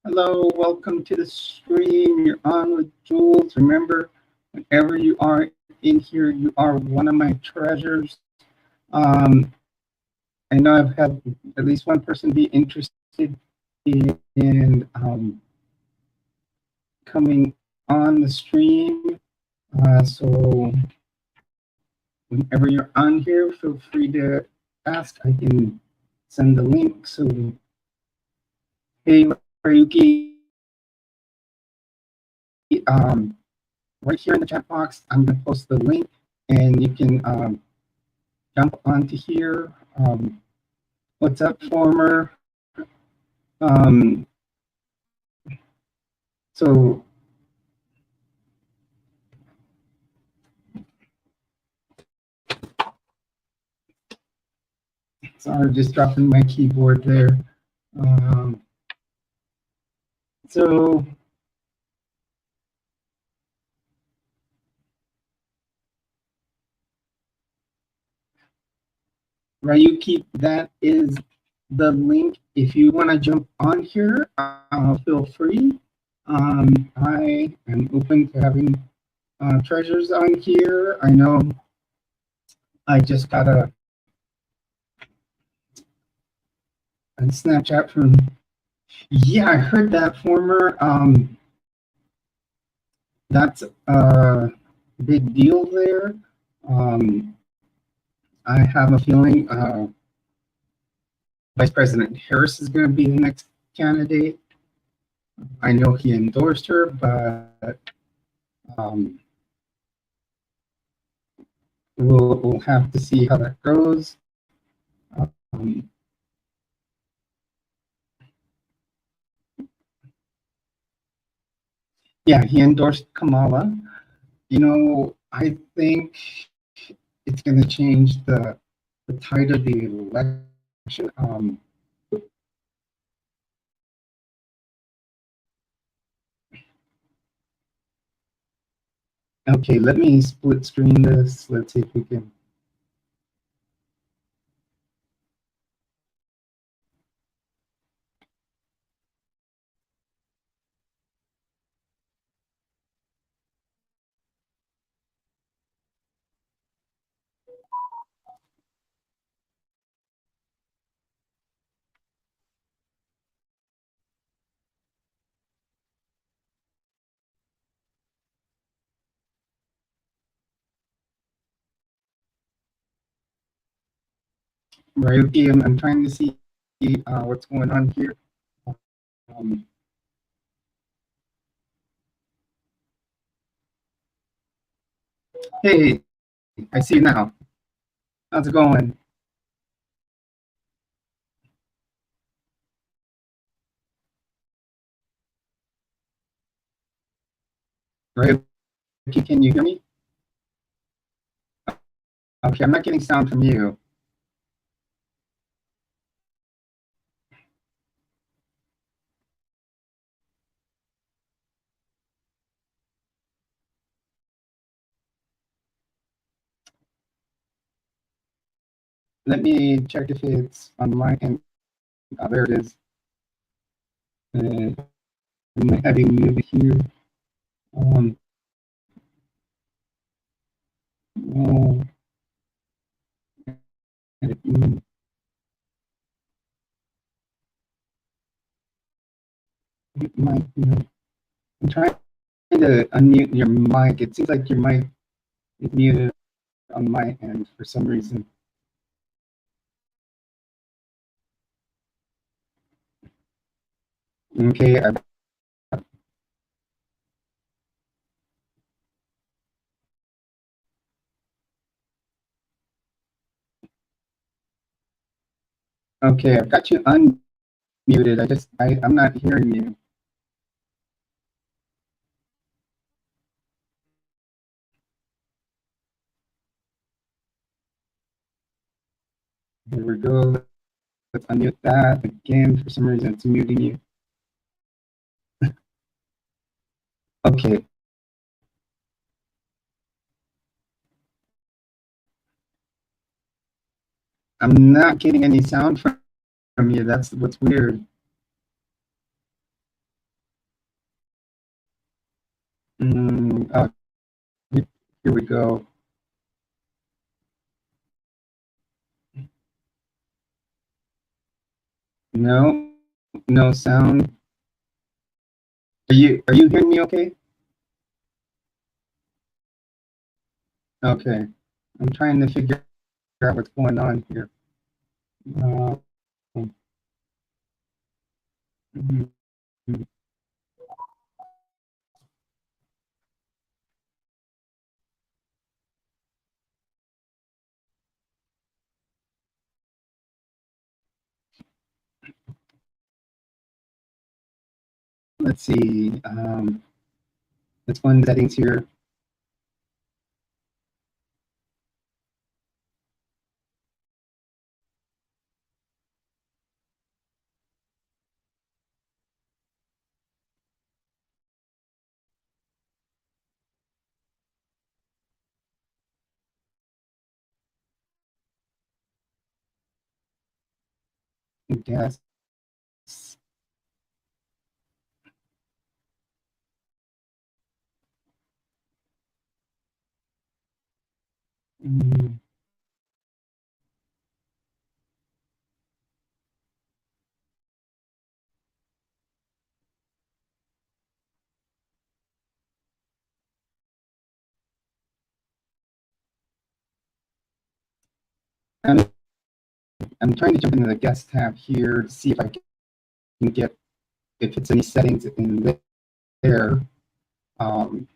Hello, welcome to the stream. You're on with Jules. Remember, whenever you are in here, you are one of my treasures. Um, I know I've had at least one person be interested in coming on the stream. So whenever you're on here, feel free to ask. I can send the link. So, hey, Ryuki, right here in the chat box, I'm going to post the link and you can jump onto here. What's up, former? Um, so, sorry, just dropping my keyboard there. Um, so, Ryuki, that is the link. If you want to jump on here, feel free. I am open to having treasures on here. I know I just got a Snapchat from, yeah, I heard that, former. That's a big deal there. Um, I have a feeling Vice President Harris is going to be the next candidate. I know he endorsed her, but um, we'll have to see how that goes. Um, yeah, he endorsed Kamala. You know, I think it's going to change the tide of the election. Okay, let me split screen this. Let's see if we can. Ryuki, I'm trying to see what's going on here. Um, hey, I see you now. How's it going? Ryuki, can you hear me? Okay, I'm not getting sound from you. Let me check if it's on my end. Oh, there it is. I might have you muted here. Oh, it might, I'm trying to unmute your mic. It seems like your mic is muted on my end for some reason. Okay, okay, I've got you unmuted. I'm not hearing you. Here we go. Let's unmute that again. For some reason, it's muting you. Okay. I'm not getting any sound from you. That's what's weird. Here we go. No, no sound. Are you hearing me okay? Okay. I'm trying to figure out what's going on here. Uh, mhm. Let's see. Let's go into settings here. Yes. Mm, I'm, I'm trying to jump into the guest tab here to see if I can get if it's any settings in there. Um,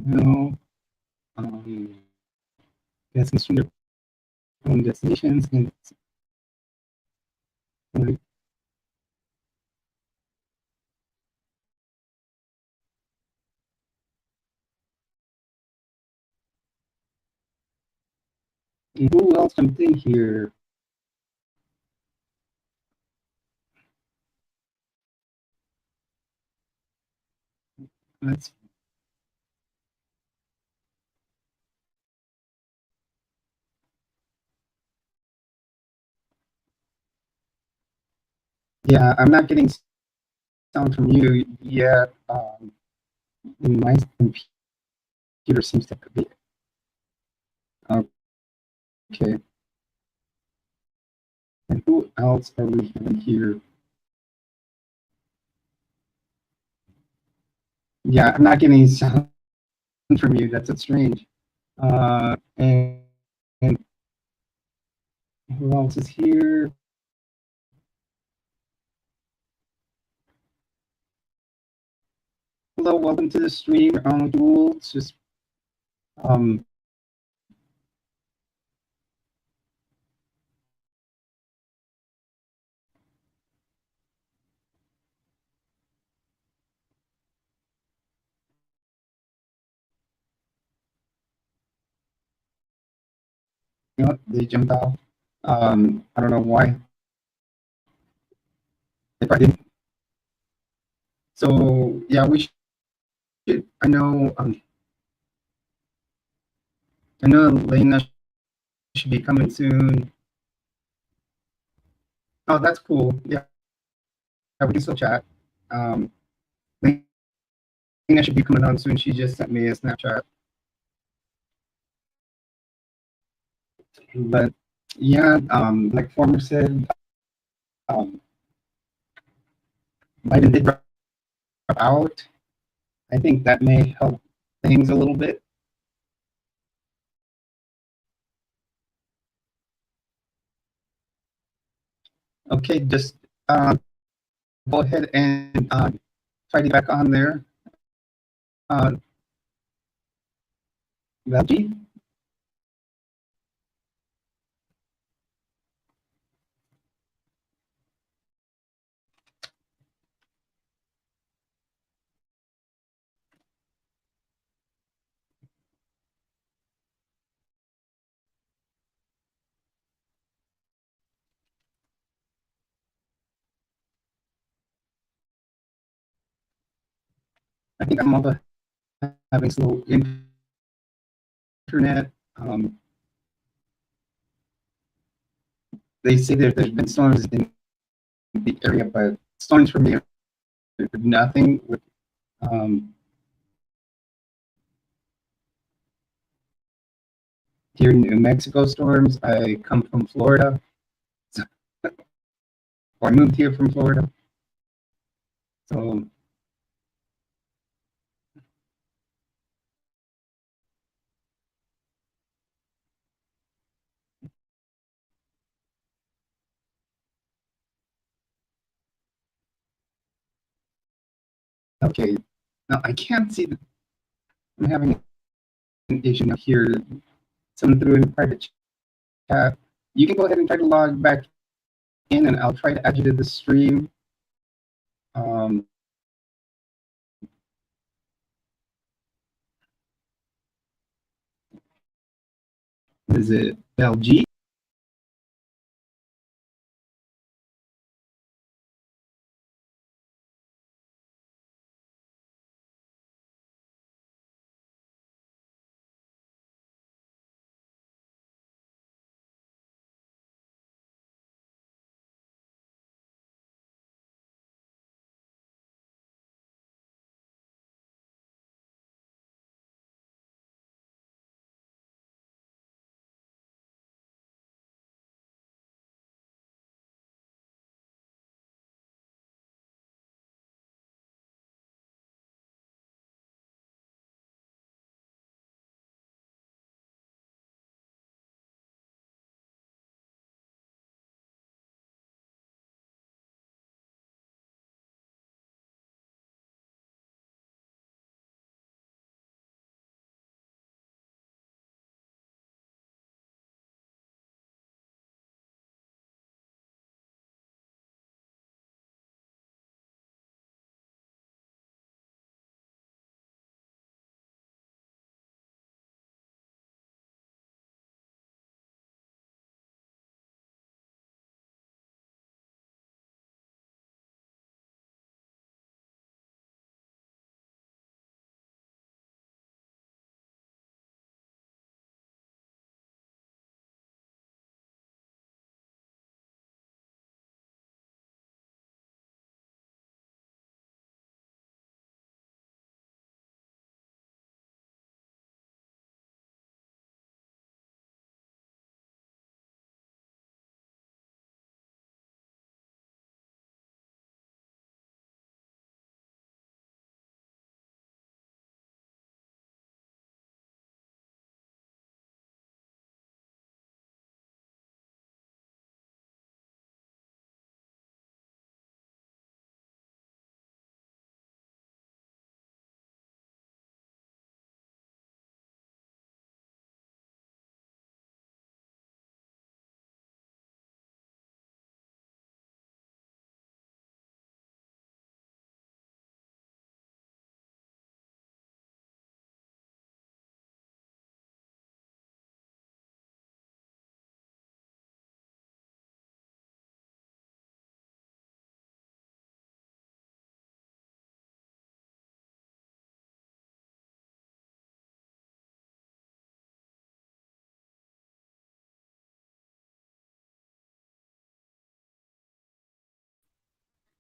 no. Um, guest consumer own destinations and who else jumped in here? Let's. Yeah, I'm not getting sound from you yet. My computer seems to be okay. And who else are we having here? Yeah, I'm not getting sound from you. That's so strange. And who else is here? Hello, welcome to the stream. Jules. Just um, you know, they jumped off. I don't know why. If I didn't. So yeah, we should. I know Elena should be coming soon. Oh, that's cool. Yeah, we can still chat. Um, Lena should be coming on soon. She just sent me a Snapchat. But yeah, like former said, um, Biden did drop out. I think that may help things a little bit. Okay, just go ahead and try to get back on there. Uh, Valerie? I think I'm also having slow internet. They say that there's been storms in the area, but storms for me are nothing. With here in New Mexico storms, I come from Florida, so, or I moved here from Florida. So okay, now I can't see that I'm having an issue now here. Someone threw in a private chat. You can go ahead and try to log back in, and I'll try to add you to the stream. Um, is it LG?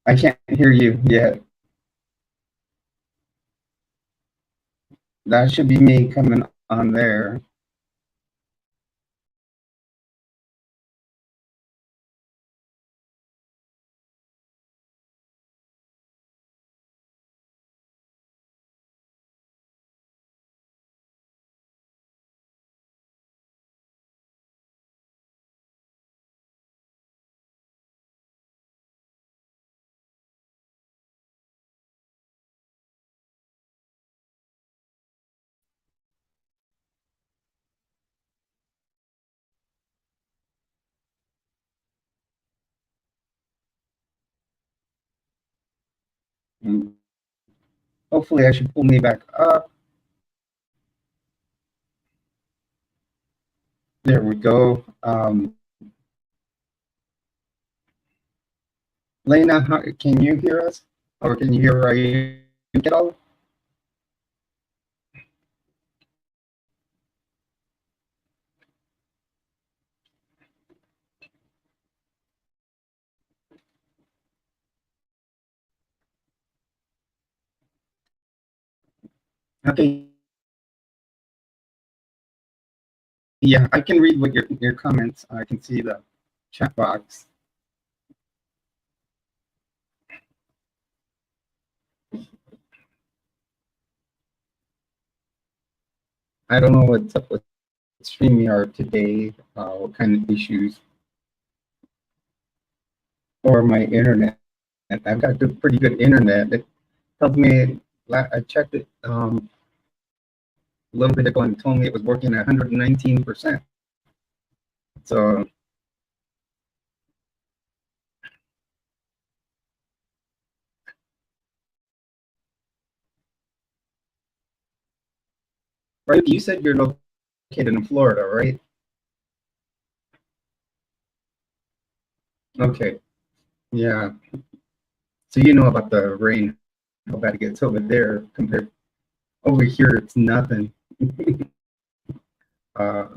I can't hear you yet. That should be me coming on there. And hopefully, I should pull me back up. There we go. Lena, can you hear us? Or can you hear Rayu at all? Okay. Yeah, I can read what your comments. I can see the chat box. I don't know what's up with StreamYard today. What kind of issues, or my internet? I've got pretty good internet. It tells me I checked it a little bit ago and told me it was working at 119%. So right, you said you're located in Florida, right? Okay. Yeah. So you know about the rain, how bad it gets over there compared over here. It's nothing. uh,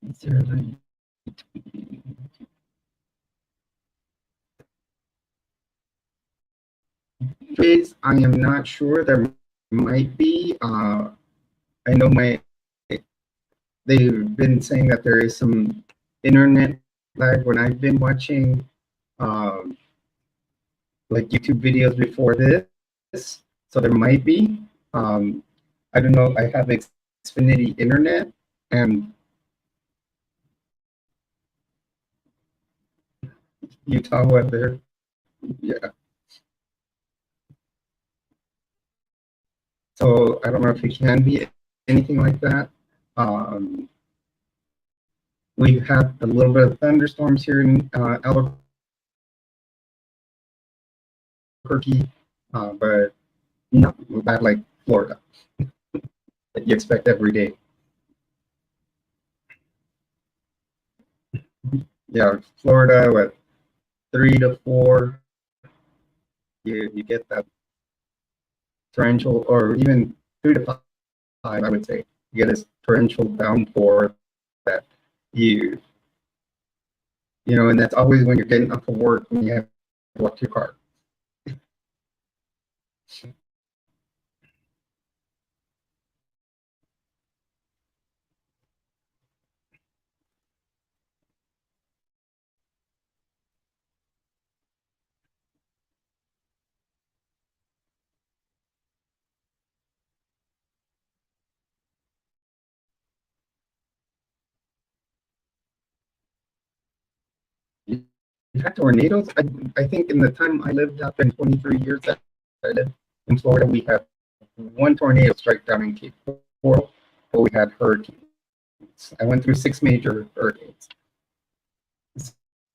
is there any ways? I am not sure. There might be. I know they've been saying that there is some internet lag when I've been watching um, like YouTube videos before this. So there might be. Um, I don't know. I have Xfinity internet, and Utah weather. Yeah. So I don't know if it can be anything like that. Um, we've had a little bit of thunderstorms here in Albuquerque, but not bad like Florida that you expect every day. Yeah, Florida with 3 to 4, you get that torrential, or even 3 to 5, I would say. You get this torrential downpour that you and that's always when you're getting up for work when you have to walk to your car. You've had tornadoes. I think in the time I lived up in 23 years that I lived in Florida, we had one tornado strike down in Cape Coral, but we had hurricanes. I went through 6 major hurricanes.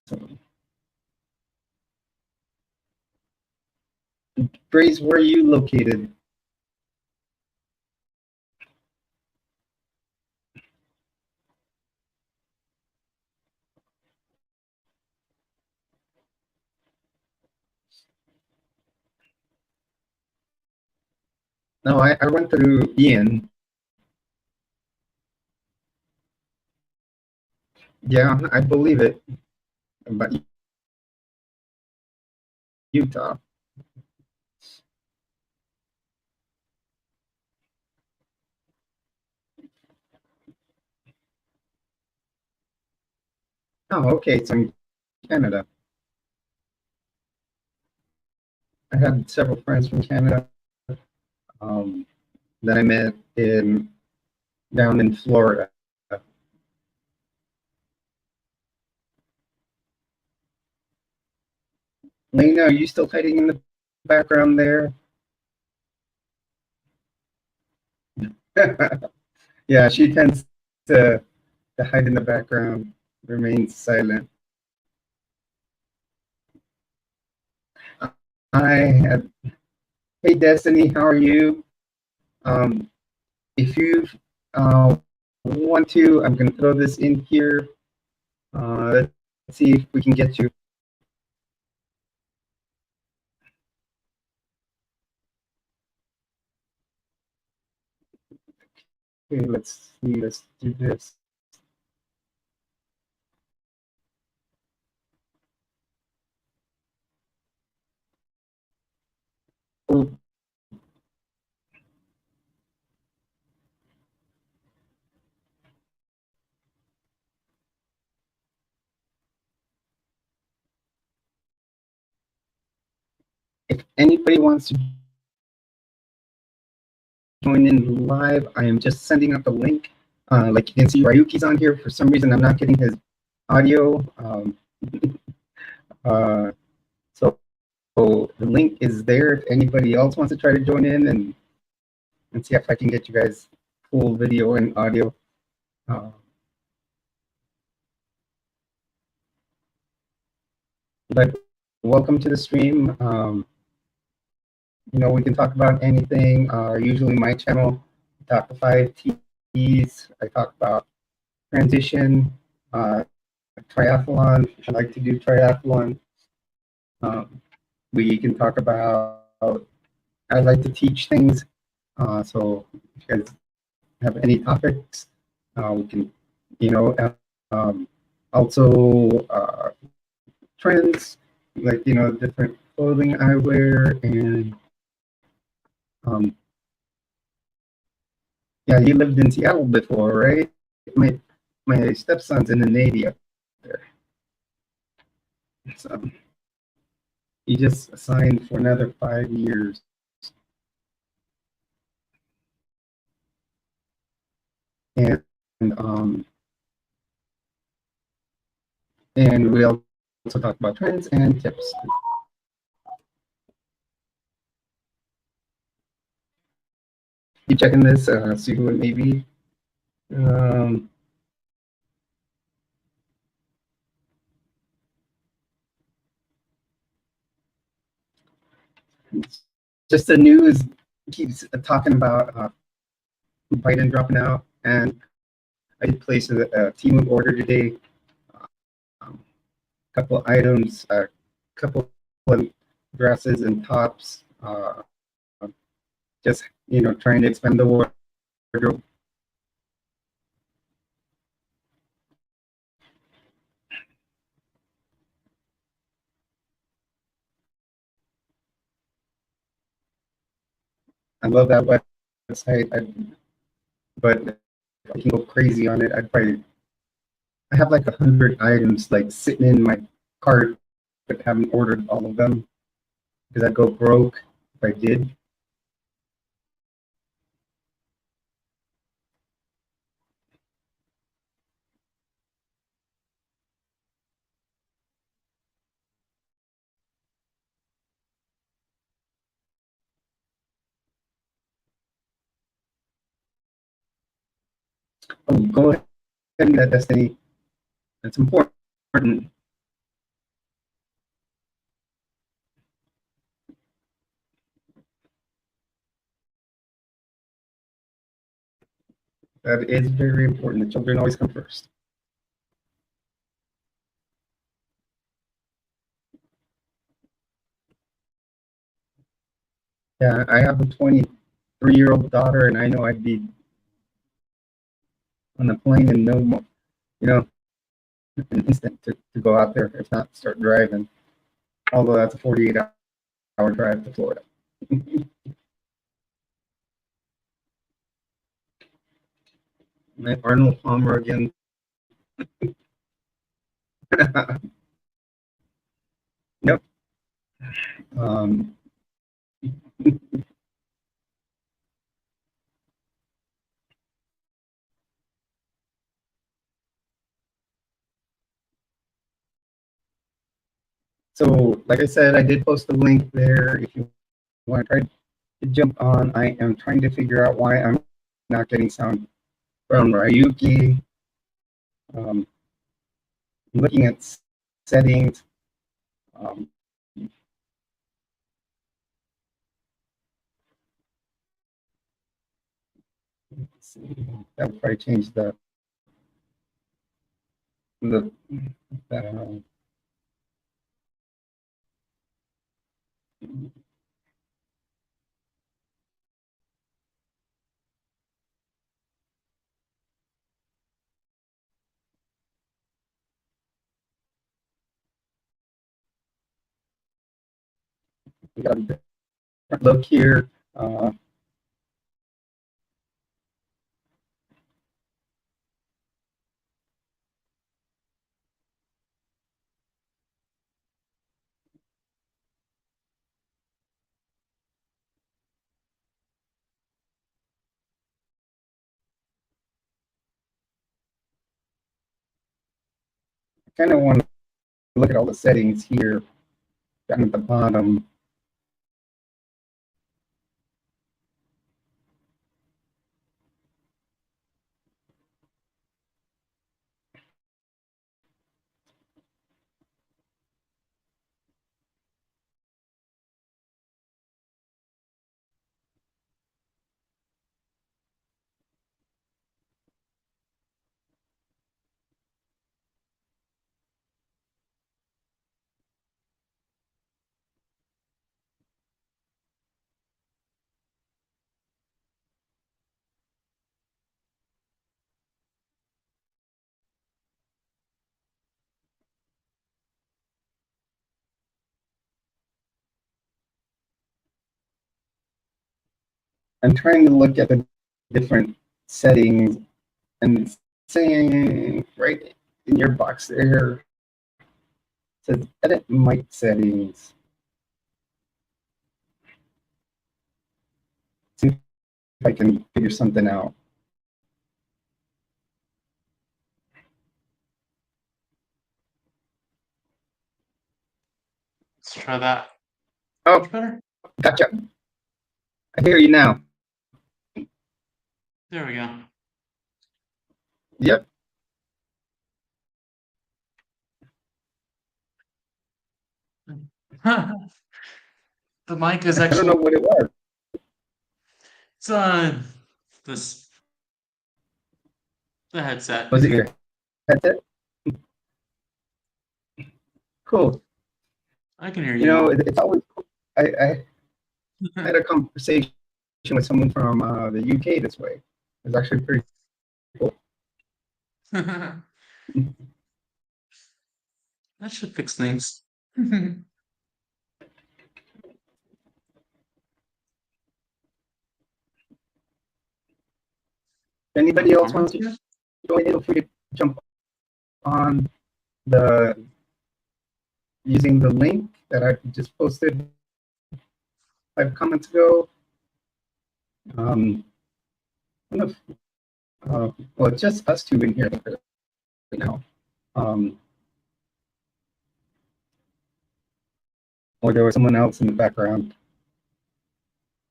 So, Grace, where are you located? No, I went through Ian. Yeah, I believe it. But Utah. Oh, okay. So in Canada, I had several friends from Canada um, that I met in down in Florida. Lena, are you still hiding in the background there? Yeah, she tends to hide in the background, remain silent. I have, hey Destiny, how are you? Um, if you want to, I'm going to throw this in here. Let's see if we can get you. Okay, let's see. Let's do this. If anybody wants to join in live, I am just sending out the link. Like you can see, Ryuki's on here. For some reason, I'm not getting his audio. Uh, so the link is there if anybody else wants to try to join in and see if I can get you guys full video and audio. But welcome to the stream. You know, we can talk about anything. Usually my channel, I talk to 5Ts. I talk about transition, triathlon. I like to do triathlon. We can talk about, I like to teach things. So if you guys have any topics, we can, you know, um, also trends, like, you know, different clothing I wear. And yeah, you lived in Seattle before, right? My stepson's in the Navy up there. So he just signed for another 5 years. And um, and we also talk about trends and tips. You checking this, see who it may be. Um, just the news keeps talking about Biden dropping out, and I did place a team order today. Couple items, a couple of dresses and tops. Just, you know, trying to expand the wardrobe. I love that website, but I can go crazy on it. I have like 100 items like sitting in my cart, but haven't ordered all of them because I'd go broke if I did. Oh, go ahead and get that Destiny. That's important. That is very important. The children always come first. Yeah, I have a 23-year-old daughter, and I know I'd be on a plane in no more, you know, an instant to go out there, if not start driving. Although that's a 48-hour drive to Florida. Arnold Palmer again. Yep. Um, so, like I said, I did post a link there if you want to try to jump on. I am trying to figure out why I'm not getting sound from Ryuki. Looking at settings. Um, let's see. That would probably change the we got a different look here. kind of want to look at all the settings here down at the bottom. I'm trying to look at the different settings and saying right in your box there, it says edit mic settings. See if I can figure something out. Let's try that. Oh, Much better? gotcha. I hear you now. There we go. Yep. The mic is I don't actually know what it was. it's this the headset. Was it your headset? Cool. I can hear You you know, now. it's always. I had a conversation with someone from the UK this way. It was actually pretty cool. That should fix things. If anybody else Performance wants to here? join in, feel free to jump on the using the link that I just posted 5 comments ago. I don't know if, well, it's just us two in here right now. Or there was someone else in the background.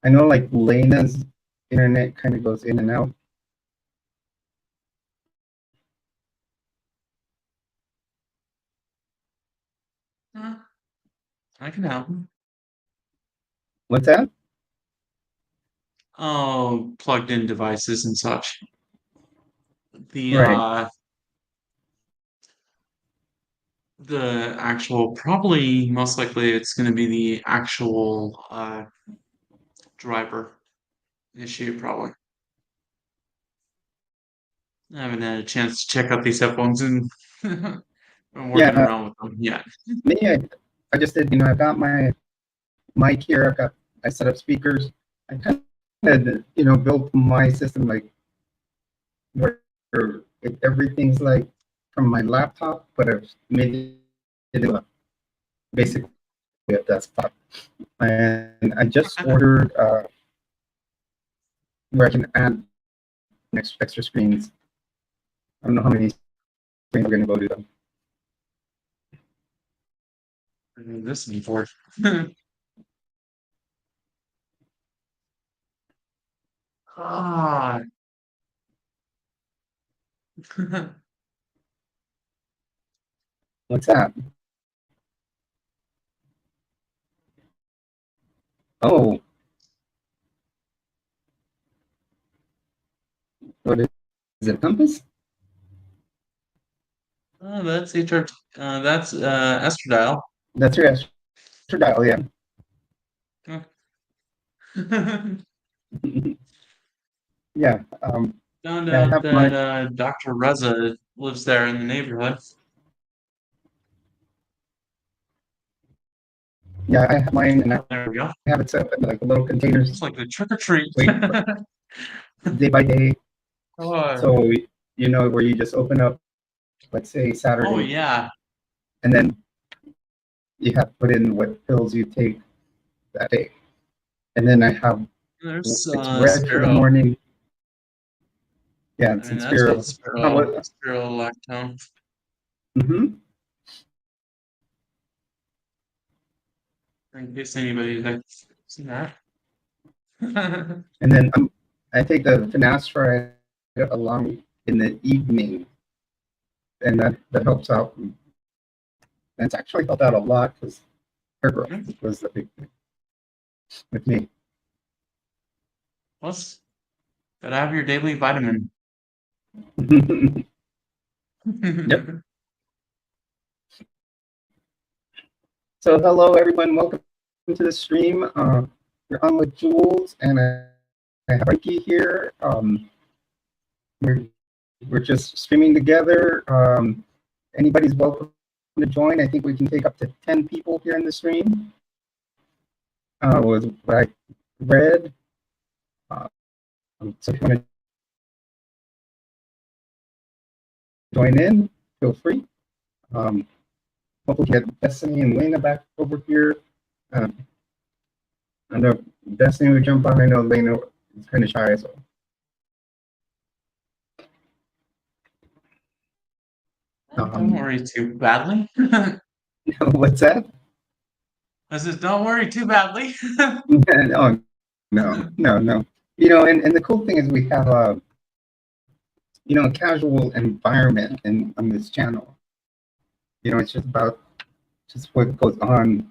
I know like Lena's internet kind of goes in and out. I can help. What's that? Oh, plugged in devices and such. The Right. the actual probably most likely it's going to be the actual driver issue probably. I haven't had a chance to check out these headphones and been working Yeah. around with them yet. Me, I just did, you know, I got my mic here. I set up speakers. I kind of, you know, built my system like where everything's like from my laptop, but I've made it into basically a desktop. And I just ordered where I can add extra screens. I don't know how many screens are going to go to them. This is for ah. What's that? Oh, what is it? Compass? Oh, that's HR. That's estradiol. That's your extra dial, yeah. Yeah. Found Yeah, I out have that my Dr. Reza lives there in the neighborhood. yeah, I have mine, and I There we go. have it set up in like little containers. It's like the trick or treat. Wait, day by day. Oh, So you know where you just open up, let's say Saturday, oh yeah. and then you have to put in what pills you take that day. And then I have There's it's red for the Spiro. morning. Yeah, I it's mean, in that's what Spiro. Spirulactone. Mm-hmm. in case anybody's like seen that. And then I take the finasteride along in the evening, and that helps out. And it's actually helped out a lot because hair growth was the big thing with me. Plus, gotta have your daily vitamin. Yep. So hello everyone, welcome to the stream. You're on with Jules, and I have Mikey here. We're just streaming together. Anybody's welcome to join. I think we can take up to 10 people here in the stream. Was what I read. So if you want to join in, feel free. Hopefully get Destiny and Lena back over here. I know Destiny would jump on. I know Lena is kind of shy, so. Don't worry too badly. What's that? I said, don't worry too badly. No. You know, and the cool thing is we have a, you know, a casual environment on this channel. You know, it's just about just what goes on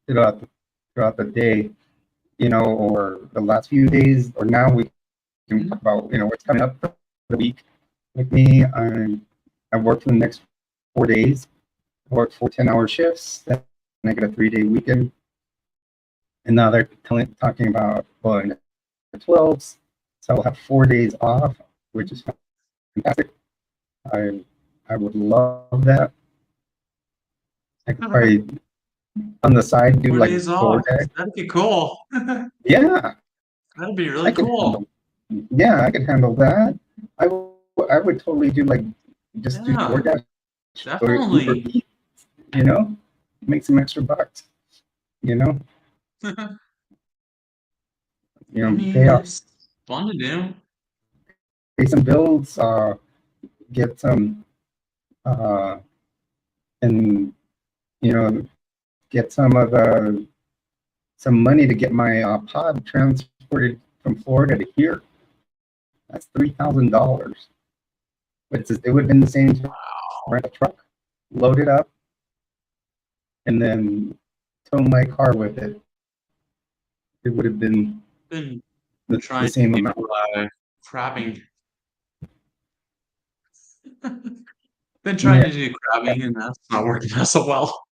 throughout the day, you know, or the last few days, or now we can talk about, you know, what's coming up for the week. With me, I work for the next 4 days. I work 4 10-hour shifts, then I get a 3-day weekend. And now they're talking about, well, in the 12s, so I'll have 4 days off, which is fantastic. I would love that. I could probably on the side do 4 like days off. DoorDash. That'd be cool. Yeah, That'd be really cool. Yeah, I could handle that. I would totally do like just do DoorDash or Uber Definitely. Eats, you know, make some extra bucks, you know. You I know, mean, pay off, it's fun to do. pay some bills, get some, and you know, get some of the some money to get my pod transported from Florida to here. That's $3,000. It would have been the same to rent a truck, load it up, and then tow my car with it. It would have been Been the trying same to amount. do crabbing. Been trying to do crabbing, and that's not working out so well.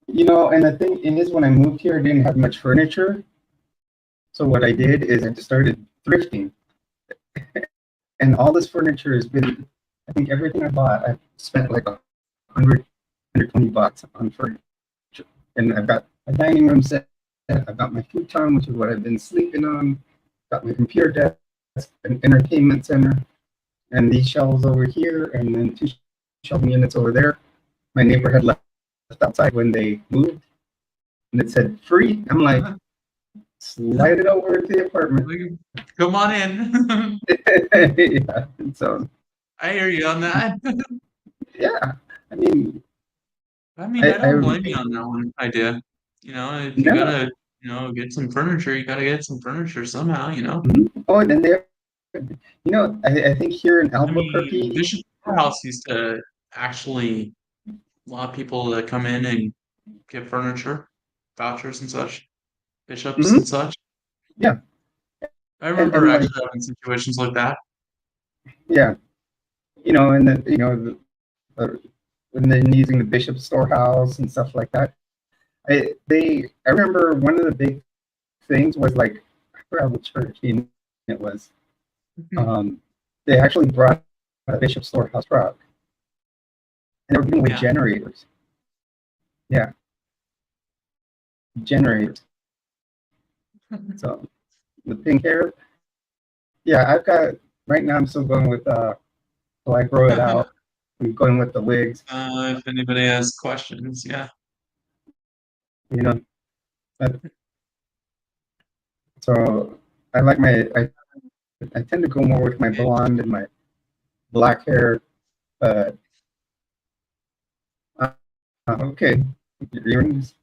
You know, and the thing is, when I moved here, I didn't have much furniture. So what I did is I just started thrifting. And all this furniture has been, I think everything I bought, I've spent like 120 bucks on furniture. And I've got a dining room set, I've got my futon, which is what I've been sleeping on, got my computer desk, an entertainment center, and these shelves over here, and then 2 shelving units over there. My neighbor had left outside when they moved, and it said free. I'm like, slide it over to the apartment. Come on in. Yeah, so I hear you on that. yeah, I mean, I don't blame you on that one idea. You know, if you gotta, get some furniture, you gotta get some furniture somehow, you know? Oh, and then there, you know, I think here in I mean, Albuquerque, Bishop House used to actually a lot of people that come in and get furniture, vouchers and such, bishops and such. yeah, I remember and like, actually having situations like that. yeah, you know, and then, you know, and then using the bishop storehouse and stuff like that. I remember one of the big things was like, I forgot what church it was. They actually brought a bishop storehouse truck, and they were giving away generators. Yeah, generators. So the pink hair, yeah, I've got right now. I'm still going with till I grow it out. I'm going with the wigs. If anybody has questions, yeah. You know, so I like I tend to go more with my blonde and my black hair, but okay, earrings.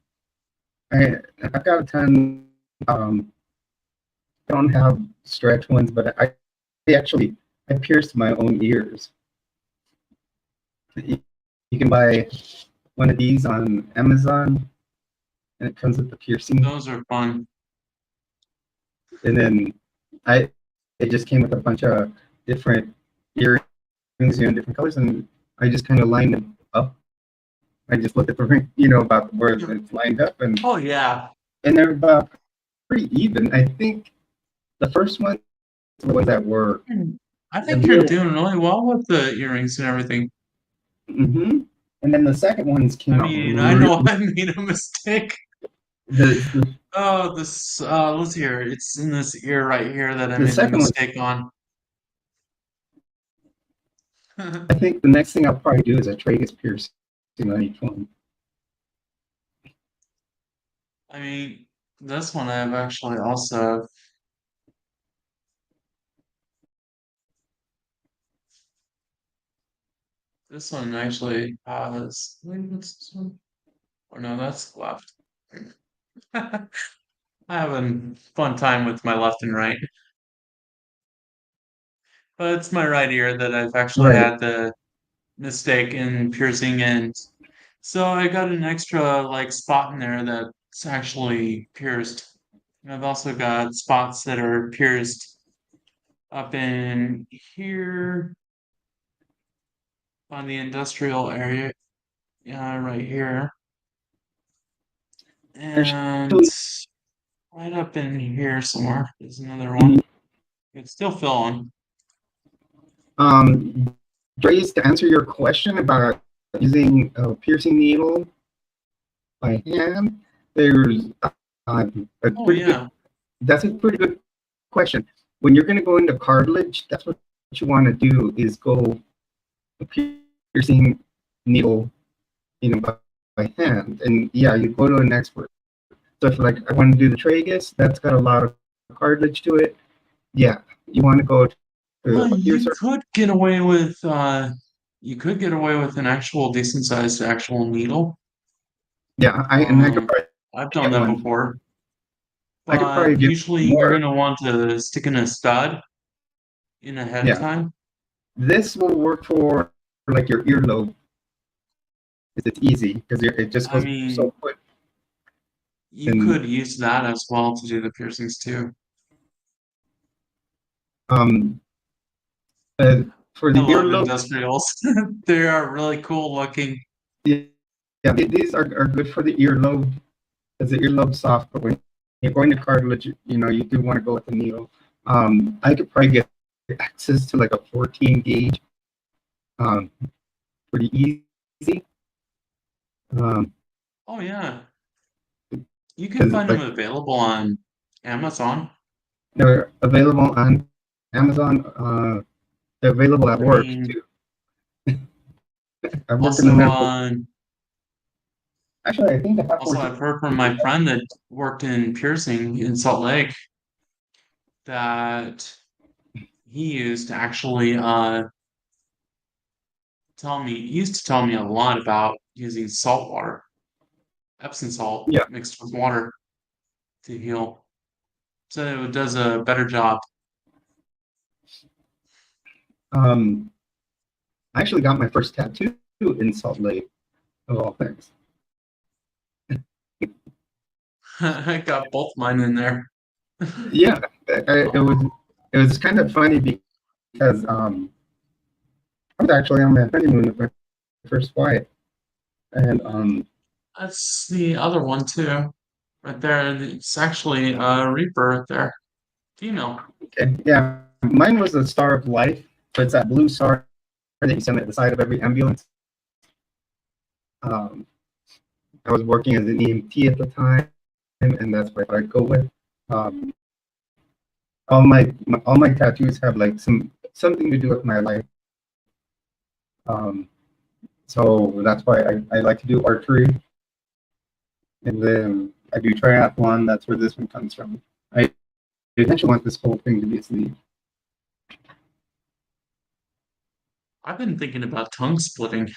I've got a ton. I don't have stretch ones, but actually I pierced my own ears. You can buy one of these on Amazon, and it comes with the piercing. Those are fun. And then I it just came with a bunch of different earrings, different colors, and I just kind of lined them up. I just looked at the ring, about where it's lined up, Oh yeah. and they're about pretty even. I think the first one were the ones that were I a think you're little, doing really well with the earrings and everything. hmm and then the second ones I came out mean, I know really I made a mistake. the Oh, this let's hear. It's in this ear right here that I the made the second one. mistake on. I think the next thing I'll probably do is a tragus piercing on each one. I mean, this one I've actually also this one actually has wait, what's this one? Or no, that's left. I'm having fun time with my left and right. But it's my right ear that I've actually Right. had the mistake in piercing in. So I got an extra like spot in there that's actually pierced. And I've also got spots that are pierced up in here on the industrial area, right here, and Actually, right up in here somewhere is another one. mhm, It's still filling. Grace, to answer your question about using a piercing needle by hand, there's a Oh pretty good. yeah. That's a pretty good question. When you're going to go into cartilage, that's what you want to do is go a piercing needle, by hand, and yeah, you go to an expert. So if like I want to do the tragus, that's got a lot of cartilage to it. Yeah, you want to go to Well, a piercer. you could get away with an actual decent sized actual needle. Yeah, I could Um, probably I've done get that one. before, I could probably but get usually you're more. gonna want to stick in a stud in ahead of Yeah, time. this will work for like your earlobe. It's easy because it just I goes so mean, quick. you And could use that as well to do the piercings too. um, uh, for I the love earlobe, industrials. They are really cool looking. yeah, yeah, these are good for the earlobe because the earlobe's soft. But when you're going to cartilage, you do want to go with the needle. I could probably get access to like a 14 gauge, um, pretty easy. Um, Oh yeah, you can because find them like available on Amazon. they're available on Amazon. They're available at I work mean, too. I work in the also medical. on Actually, I think I have also 14. I've heard from my friend that worked in piercing in Salt Lake that he used to actually he used to tell me a lot about using salt water, Epsom salt Yeah. mixed with water to heal. So it does a better job. Um, I actually got my first tattoo in Salt Lake, of all things. I got both mine in there. Yeah, it was kind of funny because I was actually on my honeymoon with my first wife, and That's the other one too. Right there. It's actually a Reaper right there. Female. yeah, mine was a Star of Life, so it's that blue star that you send at the side of every ambulance. Um, I was working as an EMT at the time, and that's what I'd go with. Um, all my tattoos have like something to do with my life. Um, so that's why I like to do archery, and then I do triathlon. That's where this one comes from. I eventually want this whole thing to be a sleeve. I've been thinking about tongue splitting.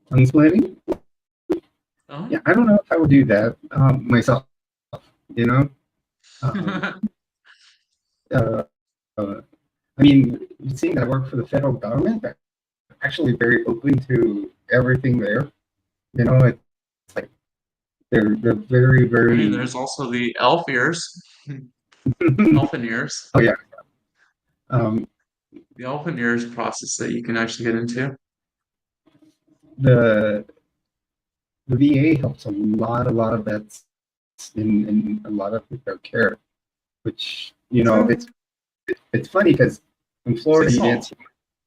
Tongue splitting? No? Yeah, I don't know if I would do that myself. You know, um, uh, I mean, seeing that I work for the federal government, they're actually very open to everything there. You know, it's like they're very I mean, very. there's also the elf ears, elfin ears, Oh yeah, um, the elfin ears process that you can actually get into. the the VA helps a lot of vets in a lot of their care, which True. it's funny because in Sea Florida you didn't salt.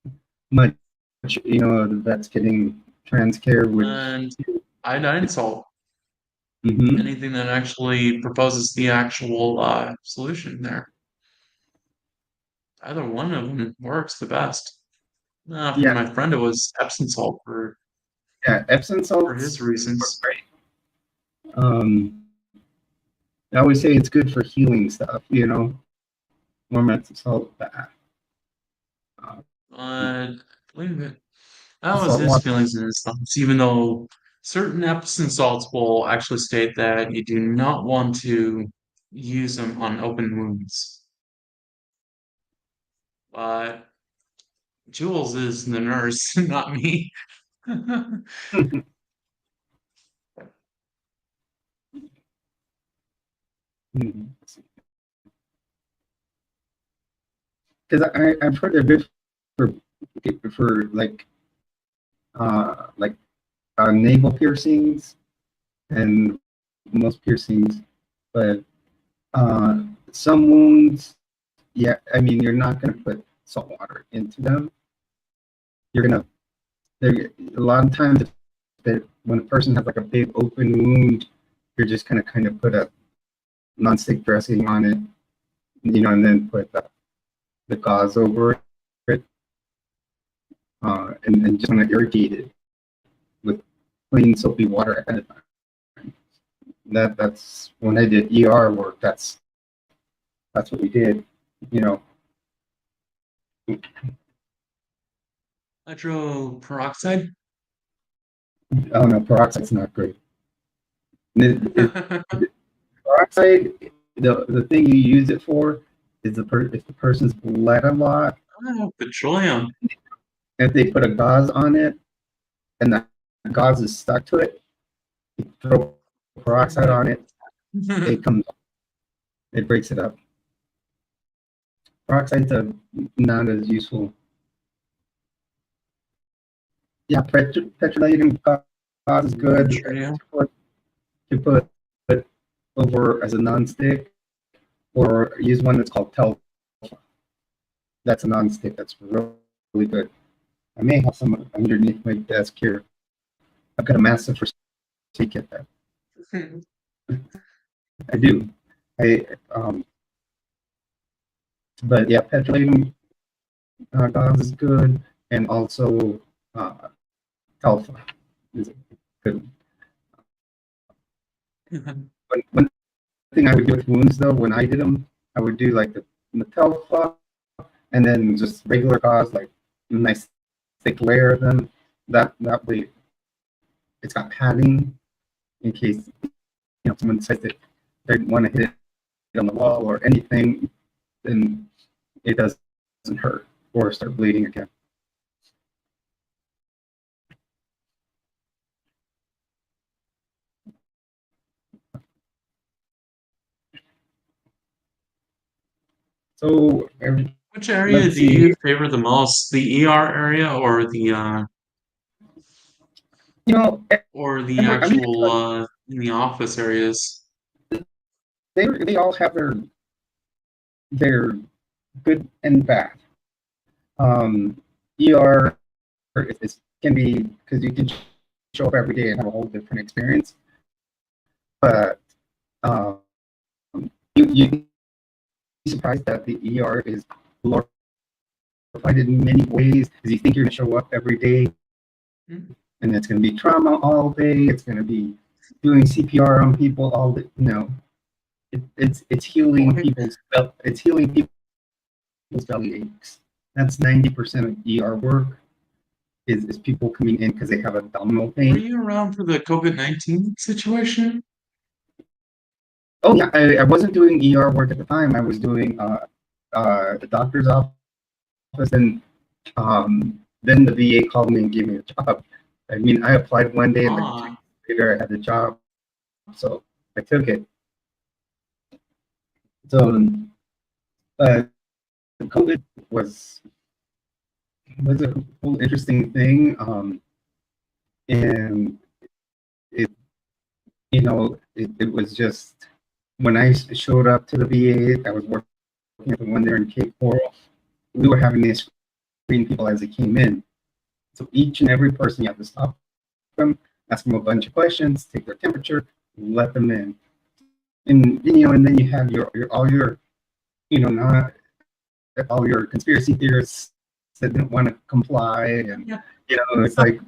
see much, the vets getting trans care, which And iodine salt. mhm, Anything that actually proposes the actual solution there. Either one of them works the best. For yeah, my friend, it was Epsom salt yeah, Epsom for his salts work reasons. great. Um, I always say it's good for healing stuff, warm Epsom salt, uh, I believe it. That was salt his water. feelings and his thoughts, even though certain Epsom salts will actually state that you do not want to use them on open wounds. But Jules is the nurse, not me. Because I've heard they're good for like navel piercings and most piercings, but some wounds, yeah, I mean, you're not going to put salt water into them. You're gonna a lot of times that when a person has like a big open wound, you're just gonna kind of put a nonstick dressing on it, and then put the gauze over it, and just want to irrigate it with clean soapy water ahead of time. That's when I did ER work. That's what we did. You know, Hydroperoxide? oh no, peroxide's not great. Peroxide, the thing you use it for is if the person's bled a lot, Oh, petroleum. if they put a gauze on it and the gauze is stuck to it, you throw peroxide on it, it comes, it breaks it up. Peroxide's not as useful. Yeah, petroleum gauze is good Petroleum. to put over as a non-stick, or use one that's called Telfa. That's a non-stick. That's really good. I may have some underneath my desk here. I've got a massive receipt at that. I do. I but yeah, petroleum gauze is good, and also uh, alpha is good. But one thing I would do with wounds though, when I did them, I would do like the telfa, and then just regular gauze, like a nice thick layer of them. That way, it's got padding in case someone says that they want to hit it on the wall or anything, then it doesn't hurt or start bleeding again. So Which area let's do see you here. favor the most? The ER area You know, or the I mean, actual in the office areas? they all have their good and bad. ER can be because you can show up every day and have a whole different experience, but um, you'd be surprised that the ER is glorified in many ways because you think you're going to show up every day Hmm? and it's going to be trauma all day. It's going to be doing CPR on people all day. No, it's healing Boy. people's belly aches. That's 90% of ER work. is people coming in because they have abdominal Were pain. you around for the COVID-19 situation? Oh yeah, I wasn't doing ER work at the time. I was doing the doctor's office, and then the VA called me and gave me a job. I mean, I applied one day, and like 2 days Ah, later, I had the job, so I took it. So, COVID was a whole interesting thing, and it it was just when I showed up to the VA, I was working at the one there in Cape Coral. We were having to screen people as they came in. So each and every person, you have to stop them, ask them a bunch of questions, take their temperature, let them in. And then you have your all your not all your conspiracy theorists that didn't want to comply, and yeah. it's like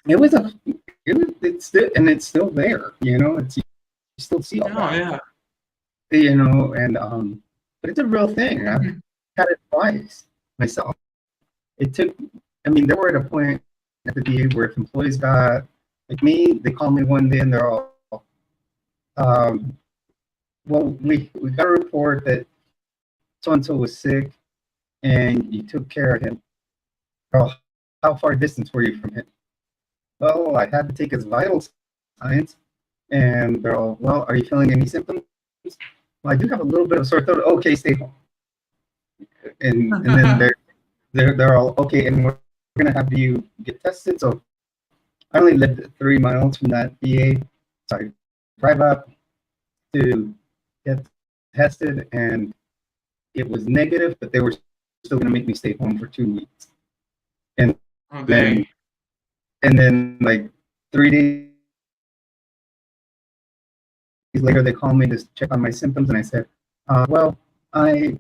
it was a it's still there. It's you still see all Oh, that. yeah. And but it's a real thing. I've had it twice myself. It took. I mean, there were at a point at the VA where if employees got like me, they called me one day and they're all, um, well, we got a report that so and so was sick and you took care of him. Well, how far distance were you from him? Well, I had to take his vital signs, and they're all, well, are you feeling any symptoms? Well, I do have a little bit of sore throat. Okay, stay home. And then they're all okay, and we're gonna have you get tested. So I only lived 3 miles from that VA, so I drive up to get tested, and it was negative, but they were still gonna make me stay home for 2 weeks. And Oh, then dang. like 3 days later, they called me to check on my symptoms, and I said, well, I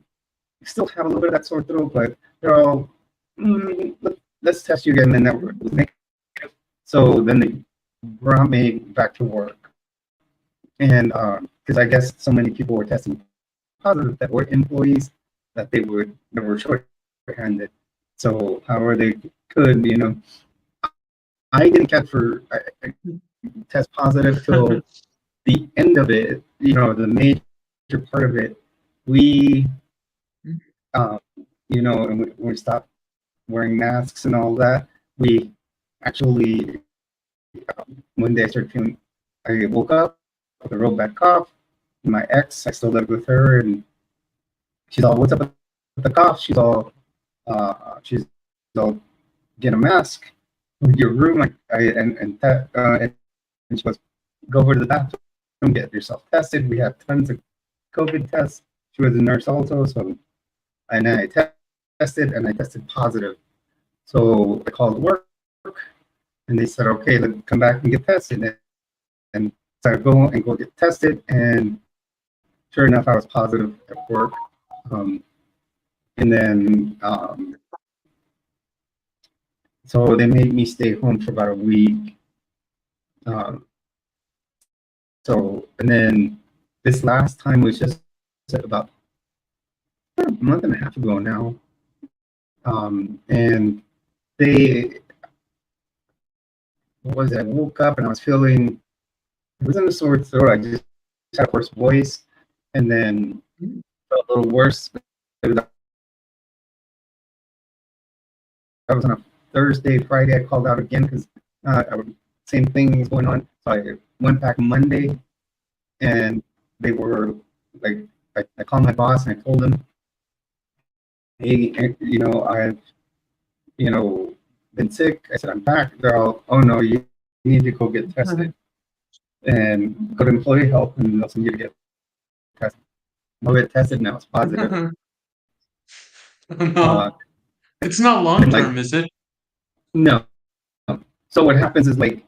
still have a little bit of that sore throat, but they're all, let's test you again. And that was negative. So then they brought me back to work. And because I guess so many people were testing positive that were employees that they were short-handed. So however they could, I didn't I test positive till the end of it, the major part of it. We, um, and we stopped wearing masks and all that. We actually, one day I started feeling, I woke up with a real bad cough. My ex, I still lived with her, and she's all, "What's up with the cough?" She's all, "Get a mask in your room." And she goes, "Go over to the bathroom, get yourself tested. We have tons of COVID tests." She was a nurse also, so and I tested, and I tested positive. So I called work, and they said, "Okay, let's come back and get tested." And so I go get tested, and sure enough, I was positive at work. Um, and then so they made me stay home for about a week. Um, and then this last time was just about a month and a half ago now. And they, what was it? I woke up and I was feeling, it wasn't a sore throat. I just had a hoarse voice, and then felt a little worse. That was on a Thursday. Friday, I called out again because same thing was going on. So I went back Monday, and they were like, I called my boss and I told him, "Hey, I've, been sick." I said, "I'm back." They're all, "Oh no, you need to go get tested and go to employee health, and they'll send you to get tested." I'll get tested now. It's positive. Uh, No, it's not long and like, term, is it? no. So what happens is like,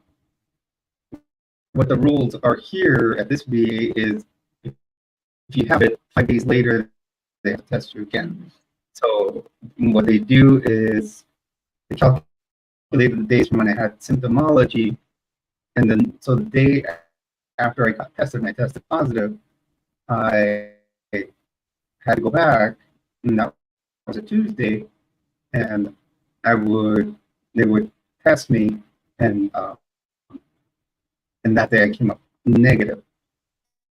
what the rules are here at this VA is if you have it 5 days later, they have to test you again. So what they do is they calculate the days from when I had symptomology, and then so the day after I got tested and I tested positive, I had to go back, and that was a Tuesday, and I would they would test me, and and that day I came up negative.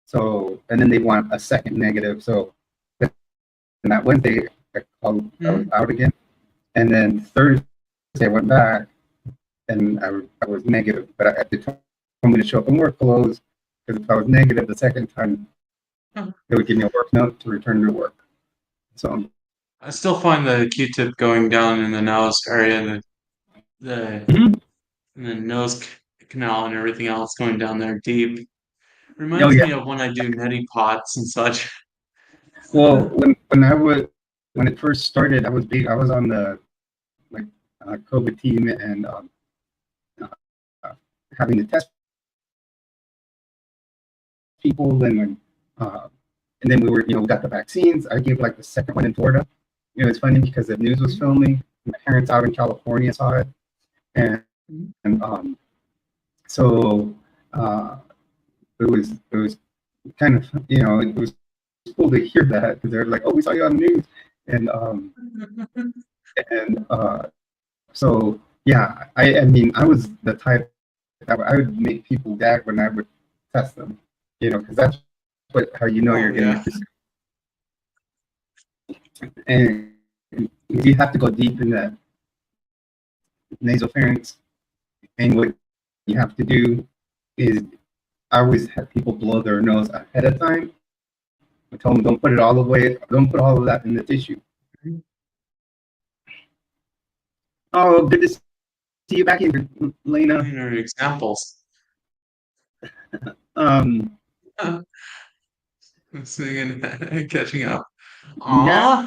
So and then they want a second negative. So and that Wednesday I was Mhm. out again, and then Thursday I went back and I was negative, but I had to tell me to show up in work clothes because if I was negative the second time, Huh. they would give me a work note to return to work. So I still find the Q-tip going down in the nose area, the mhm. and the nose canal and everything else going down there deep. Oh Reminds yeah. me of when I do neti pots and such. Well, when it first started, I was big. I was on the like COVID team and uh, having to test people, uh, and then we were we got the vaccines. I gave like the second one in Florida. It's funny because the news was Mhm. filming. My parents out in California saw it, and, Mhm. and so uh, it was kind of it was cool to hear that because they're like, oh, we saw you on the news, and and so yeah, I mean I was the type that I would make people gag when I would test them, because that's what how you know you're Oh getting yeah. it, and you have to go deep in the nasopharynx, and what you have to do is I always have people blow their nose ahead of time. I tell them don't put it all the way, don't put all of that in the tissue. Mhm. Oh, good to see you back here, Lena. These are examples. Um, Singing and catching up. yeah, Aw.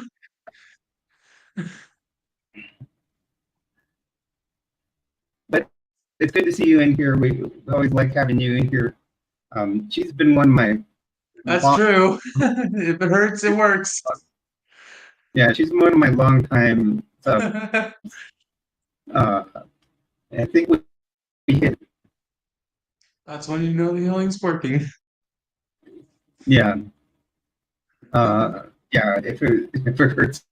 but it's good to see you in here. We always like having you in here. She's been one of my That's long, true. If it hurts, it works. yeah, she's one of my long time subs. Uh, I think we hit, That's when you know the healing's working. yeah, yeah. If it hurts,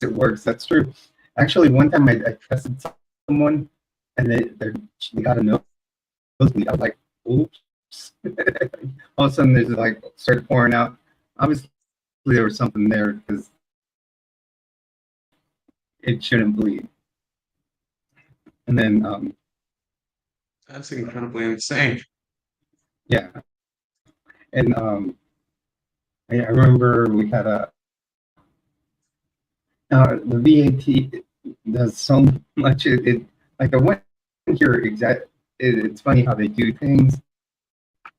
it works. That's true. Actually, one time I tested someone, and they got a nosebleed. I was like, oops. All of a sudden, there's like started pouring out. Obviously, there was something there because it shouldn't bleed. And then, That's incredibly insane. yeah, and I remember we had the VAT does so much. Like I went here it's funny how they do things.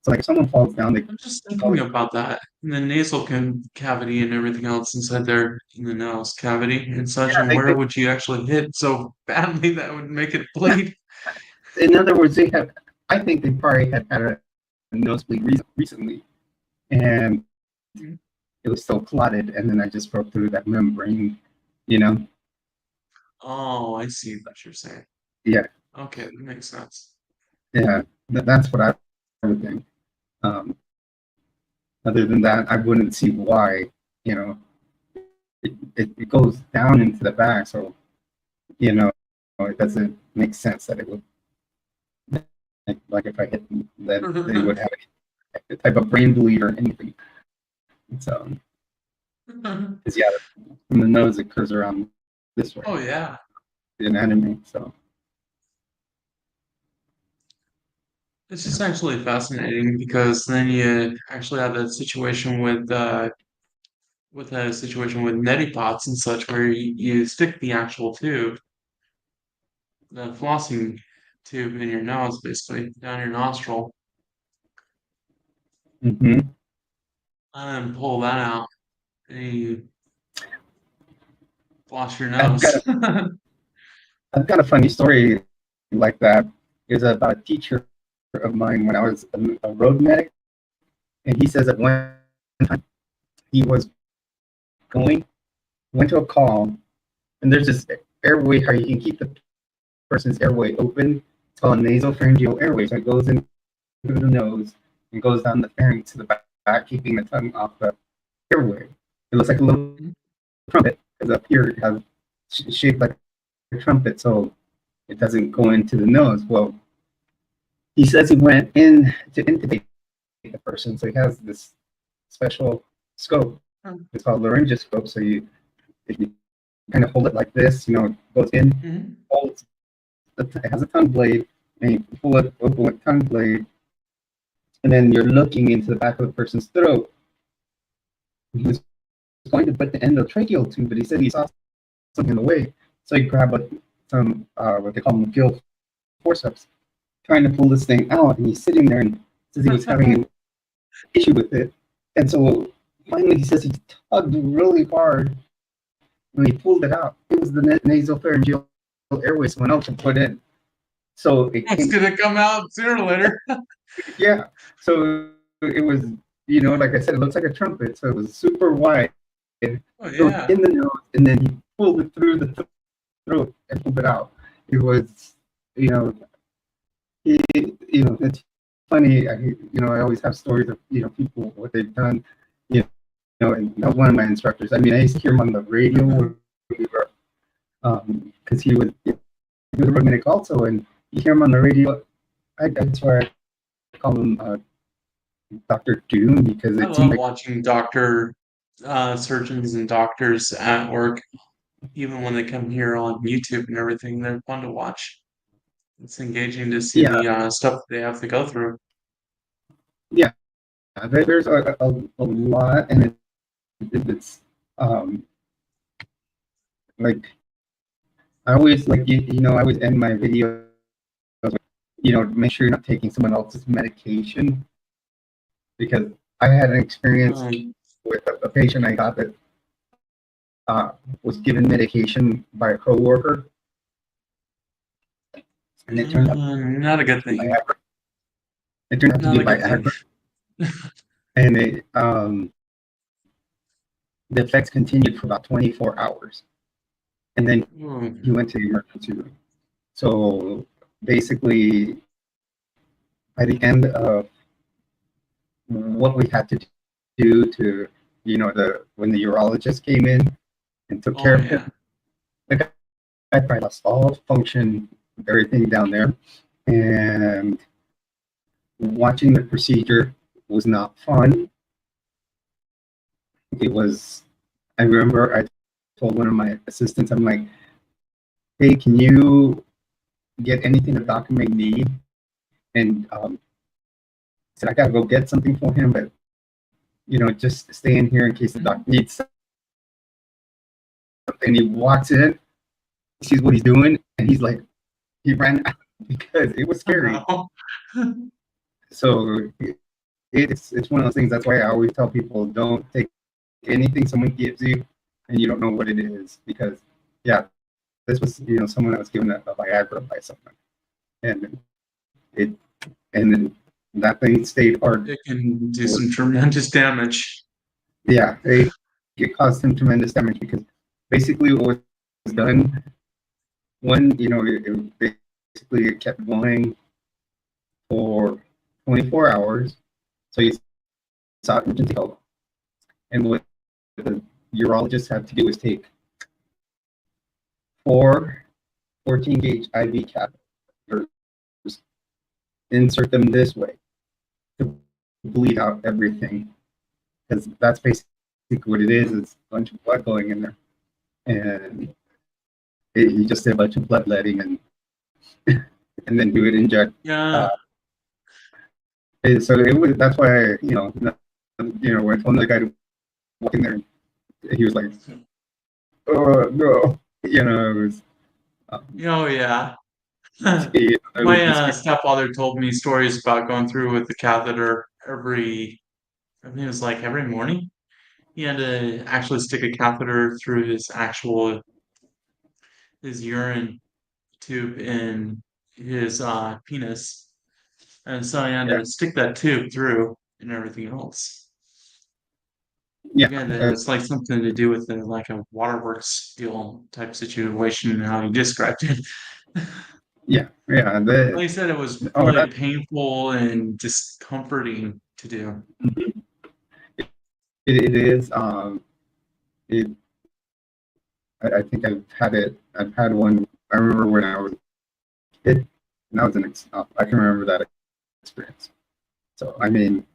So like if someone falls down, they I'm just call thinking it. about that. And the nasal cavity and everything else inside there in the nose cavity and such. Yeah, And where would you actually hit so badly that would make it bleed? in other words, they have. I think they probably had a nosebleed recently, and it was so clotted, and then I just broke through that membrane. You know, Oh, I see what you're saying. yeah, Okay, that makes sense. yeah. That's what I would think. Um, Other than that, I wouldn't see why. You know, it goes down into the back, so you know it doesn't make sense that it would like if I hit them, that they would have a type of brain bleed or anything. So, because yeah, from the nose it curves around this way, Oh yeah. the anatomy. So, It's just actually fascinating because then you actually have that situation with a situation with neti pots and such where you stick the actual tube, the flossing tube in your nose, basically down your nostril, hmm and then pull that out and you floss your I've got nose. a, I've got a funny story like that. Is about a teacher of mine when I was a road medic, and he says that one time he was going went to a call, and there's this airway how you can keep the person's airway open. It's called a nasopharyngeal airway. So it goes in through the nose and goes down the pharynx to the back, keeping the tongue off the airway. It looks like a little trumpet because up here it has shaped like a trumpet. So it doesn't go into the nose. Well, he says he went in to intubate the person, so he has this special scope. Hmm. It's called laryngoscope. So if you kind of hold it like this, it goes in, Mhm. holds, it has a tongue blade, and you pull it open with tongue blade, and then you're looking into the back of the person's throat. He was going to put the endotracheal tube, but he said he saw something in the way, so he grabbed some what they call McGill forceps, trying to pull this thing out, and he's sitting there and says he was having an issue with it, and so finally he says he tugged really hard when he pulled it out. It was the nasopharyngeal airway someone else had put in, so it It's came. gonna come out sooner or later. Yeah, so it was, like I said, it looks like a trumpet, so it was super wide. It Oh goes yeah. in the nose, and then he pulled it through the throat and pulled it out. It was, you know, it's funny. I always have stories of people what they've done. You and that was one of my instructors. I mean, I used to hear him on the radio Mhm. when we were, because he was a road medic also, and you hear him on the radio. That's why I call him Doctor Doom, because I it seemed love like, watching surgeons and doctors at work, even when they come here on YouTube and everything. They're fun to watch. It's engaging to see yeah, the stuff they have to go through. yeah. There's a lot, and it's um like I always like I always end my videos with, make sure you're not taking someone else's medication, because I had an experience Um, with a patient I got that was given medication by a coworker, and it turned out not a good to be thing. Viagra. It turned out to Not be a good thing. Viagra, and the effects continued for about 24 hours, and then he Mm. went to the emergency room. So basically, by the end of what we had to do to, when the urologist came in and took care Oh of yeah. him, the guy probably lost all function, everything down there, and watching the procedure was not fun. It was. I remember I told one of my assistants, I'm like, "Hey, can you get anything the doctor may need?" And said, "I gotta go get something for him, but just stay in here in case the Mhm. doctor needs something." And he walks in, sees what he's doing, and he's like, he ran out because it was Oh scary. no. So it's one of those things. That's why I always tell people, don't take anything someone gives you and you don't know what it is, because yeah, this was someone that was given a Viagra by someone, and it and then that thing stayed hard It can do for, some tremendous damage. yeah, it caused him tremendous damage, because basically what was done, one, it basically it kept going for 24 hours. So you sought emergency help. And what the urologist had to do was take four 14 gauge IV catheters, insert them this way to bleed out everything. Because that's basically what it is. It's a bunch of blood going in there. And you just did a bunch of bloodletting, and then you would inject. Yeah. So it was, that's why, when I told the guy to walk in there, he was like, "Oh no," it was, um, Oh yeah. it was My just, stepfather told me stories about going through with the catheter I think it was like every morning. He had to actually stick a catheter through his urine tube in his penis, and so he had yeah, to stick that tube through and everything else. yeah, Again, it's like something to do with like a waterworks deal type situation, how you described it. yeah, yeah. Like I said, it was Oh, really painful and discomforting to do. it is. It, I think I've had it. I've had one. I remember when I was it that was I can remember that experience. So I mean,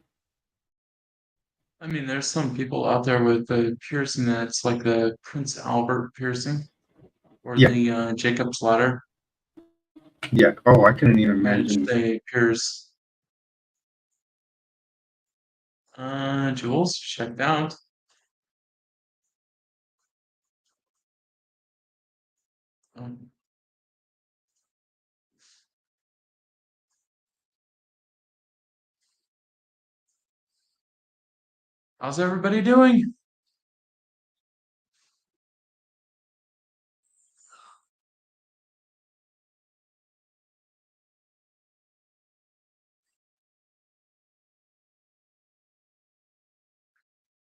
I mean, there's some people out there with the piercing that's like the Prince Albert piercing or yeah, the Jacob's ladder, yeah. Oh, I couldn't even which imagine. they pierce. Jules, checked out. Um, how's everybody doing?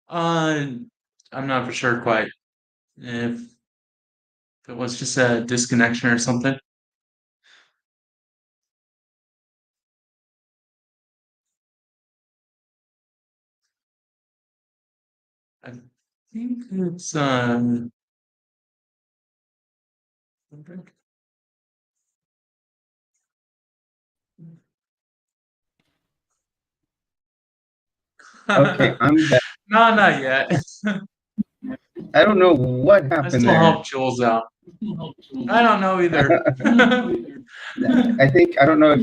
Uh, I'm not for sure quite if it was just a disconnection or something. I think it's Okay, I'm back. no, not yet. I don't know what I happened still there. help Jules out. I don't know either. I think I don't know if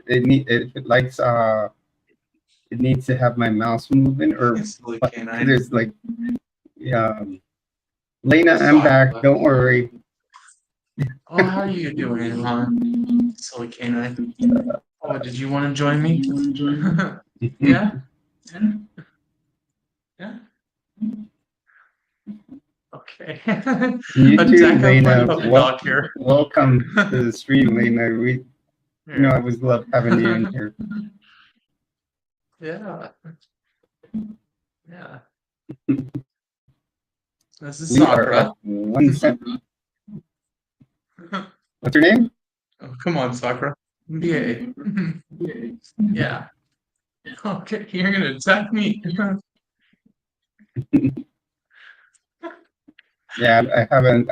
if it likes it needs to have my mouse moving or Silly what, because canine. there's like yeah. Lena, I'm back. Sakura. Don't worry. Oh, how are you doing, hon? Silly canine. Oh, did you want to join me? Yeah? Yeah? Okay. You too, Attack of my Lena. puppy dog here. Welcome to the stream, Lena. I Here. always love having you in here. Yeah. Yeah. This is We are Sakura. at 1 cent. What's your name? Oh, come on, Sakura. Yay. Yeah. Okay, you're gonna attack me. Yeah, I haven't.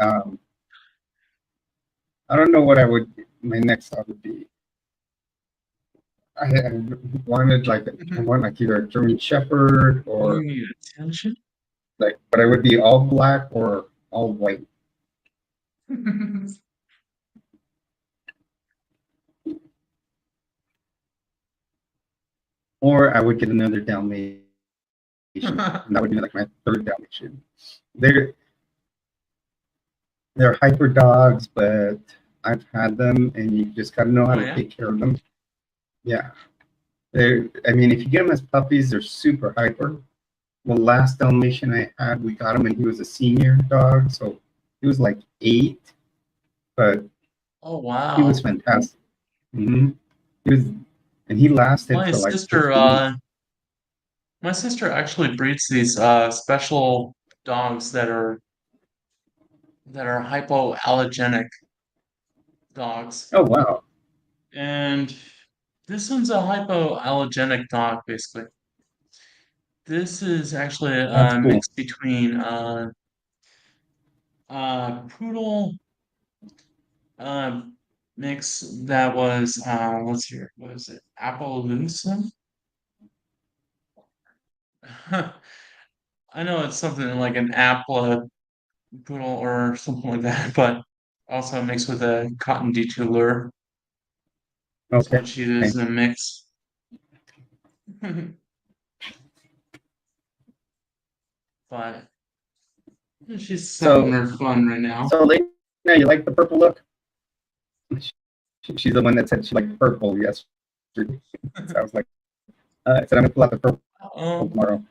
I don't know what I would. My next thought would be. I wanted like I want like either a German Shepherd You or need attention? like, but I would be all black or all white, or I would get another Dalmatian, and that would be like my third Dalmatian. They're they're hyper dogs, but I've had them, and you just gotta know how Oh to yeah? take care of them. Yeah, they're. I mean, if you get them as puppies, they're super hyper. The last Dalmatian I had, we got him, and he was a senior dog, so he was like 8, but Oh he was wow. fantastic. Hmm. He was, and he lasted My for like sister 15. my sister actually breeds these special dogs that are hypoallergenic dogs. Oh wow, And this one's a hypoallergenic dog, basically. This is actually that's a cool. mix between poodle uh, mix that was let's see here, what is it? Appaloosa? I know it's something like an Appla poodle or something like that, but also mixed with a cotton detailer. That's Okay, what she is in a mix. But she's having so her fun right now. so Lena, you like the purple look? She's the one that said she liked purple yesterday. So I was like, I said I'm gonna pull out the purple Oh, tomorrow.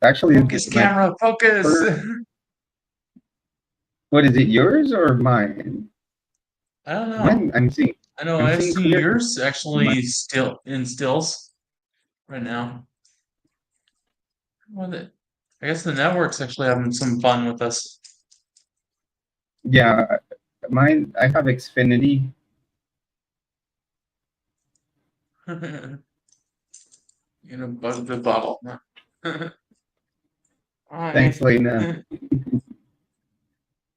Actually, focus my camera, focus. first, what is it? Yours or mine? I don't know. Mine. I'm seeing. I know I'm I seeing see clear. yours actually still in stills right now. Well, I guess the network's actually having some fun with us. Yeah, mine. I have Xfinity. You know, bug the bottle. Thanks, Hi. Lena.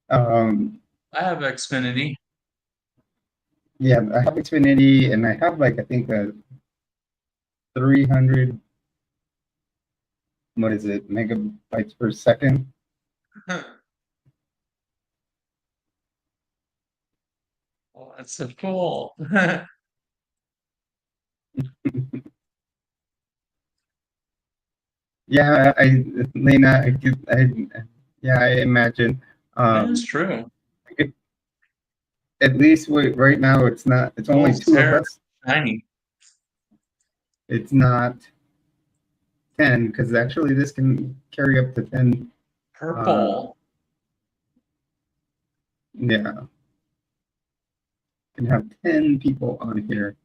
Um, I have Xfinity. yeah, I have Xfinity, and I have like I think a 300, what is it, megabytes per second. Oh, that's so cool. Yeah, Lena, yeah, I imagine. That's Um, true. it, at least right now, it's only Jules' two of hair us. shiny. It's not 10, because actually this can carry up to 10. Uh, Purple. yeah, can have 10 people on here.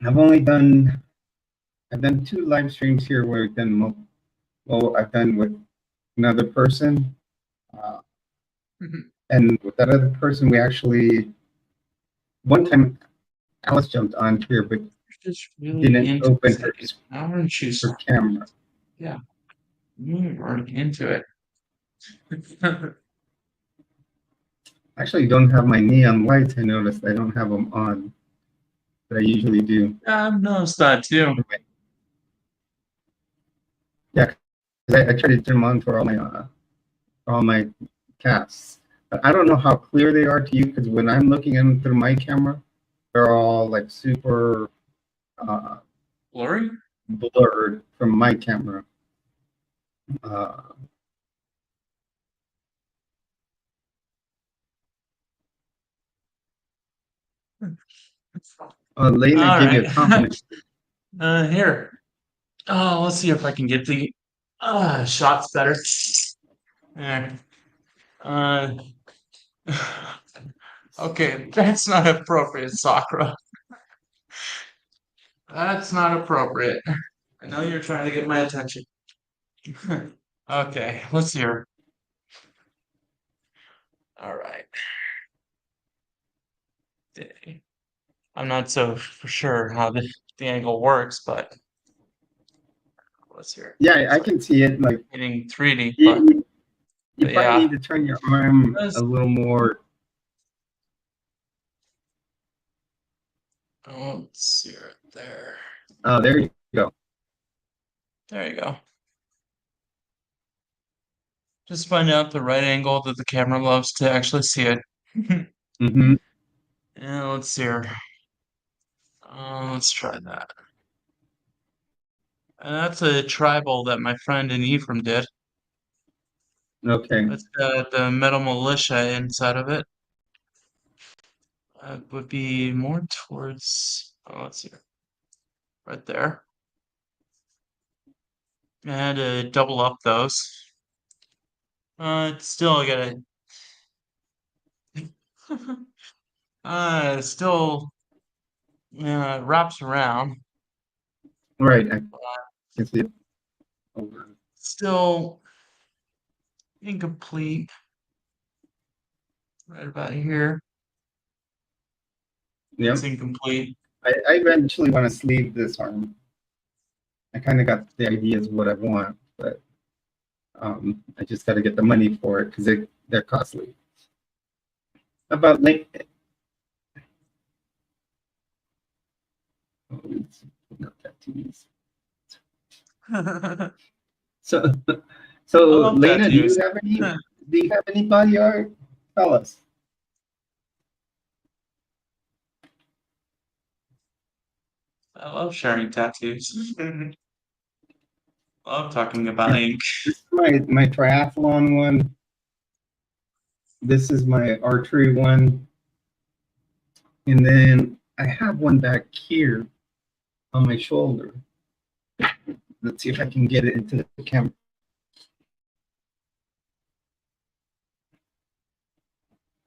I've only done, I've done two live streams here where well, I've done with another person. Uh, and with that other person, we actually, one time Alice jumped on here, but You're just really didn't into open this idea. Aren't you her so? camera. Yeah, you're into it. I actually don't have my neon lights. I noticed I don't have them on, but I usually do. Yeah, I've noticed that too. Yeah, because I try to turn them on for all my casts. But I don't know how clear they are to you because when I'm looking in through my camera, they're all like super uh, Blurry? blurred from my camera. Uh, Lena All gave you right. a compliment. Here. Oh, let's see if I can get the shots better. There. Uh, okay, that's not appropriate, Sakura. That's not appropriate. I know you're trying to get my attention. Okay, let's hear. All right. I'm not so for sure how the angle works, but let's hear. Yeah, I So can see it. Like getting 3D, you, you but probably need yeah, to turn your arm a let's, little more. let's see it there. Oh, there you go. There you go. Just find out the right angle that the camera loves to actually see it. Hmm. Yeah, let's see here. Let's try that. And that's a tribal that my friend in Ephraim did. Okay. It's got the metal militia inside of it. Would be more towards, oh, let's see, right there. I had to double up those. It's still got still wraps around. Right. I can see it over. Still incomplete. Right about here. It's Yep. incomplete. I eventually want to sleeve this arm. I kind of got the ideas of what I want, but I just got to get the money for it because they're costly. About like, oh, not tattoos. I So, so love Lena, tattoos. do you have any body art? Tell us. I love sharing tattoos. Love talking about ink. This is my triathlon one. This is my archery one, and then I have one back here on my shoulder. Let's see if I can get it into the camera.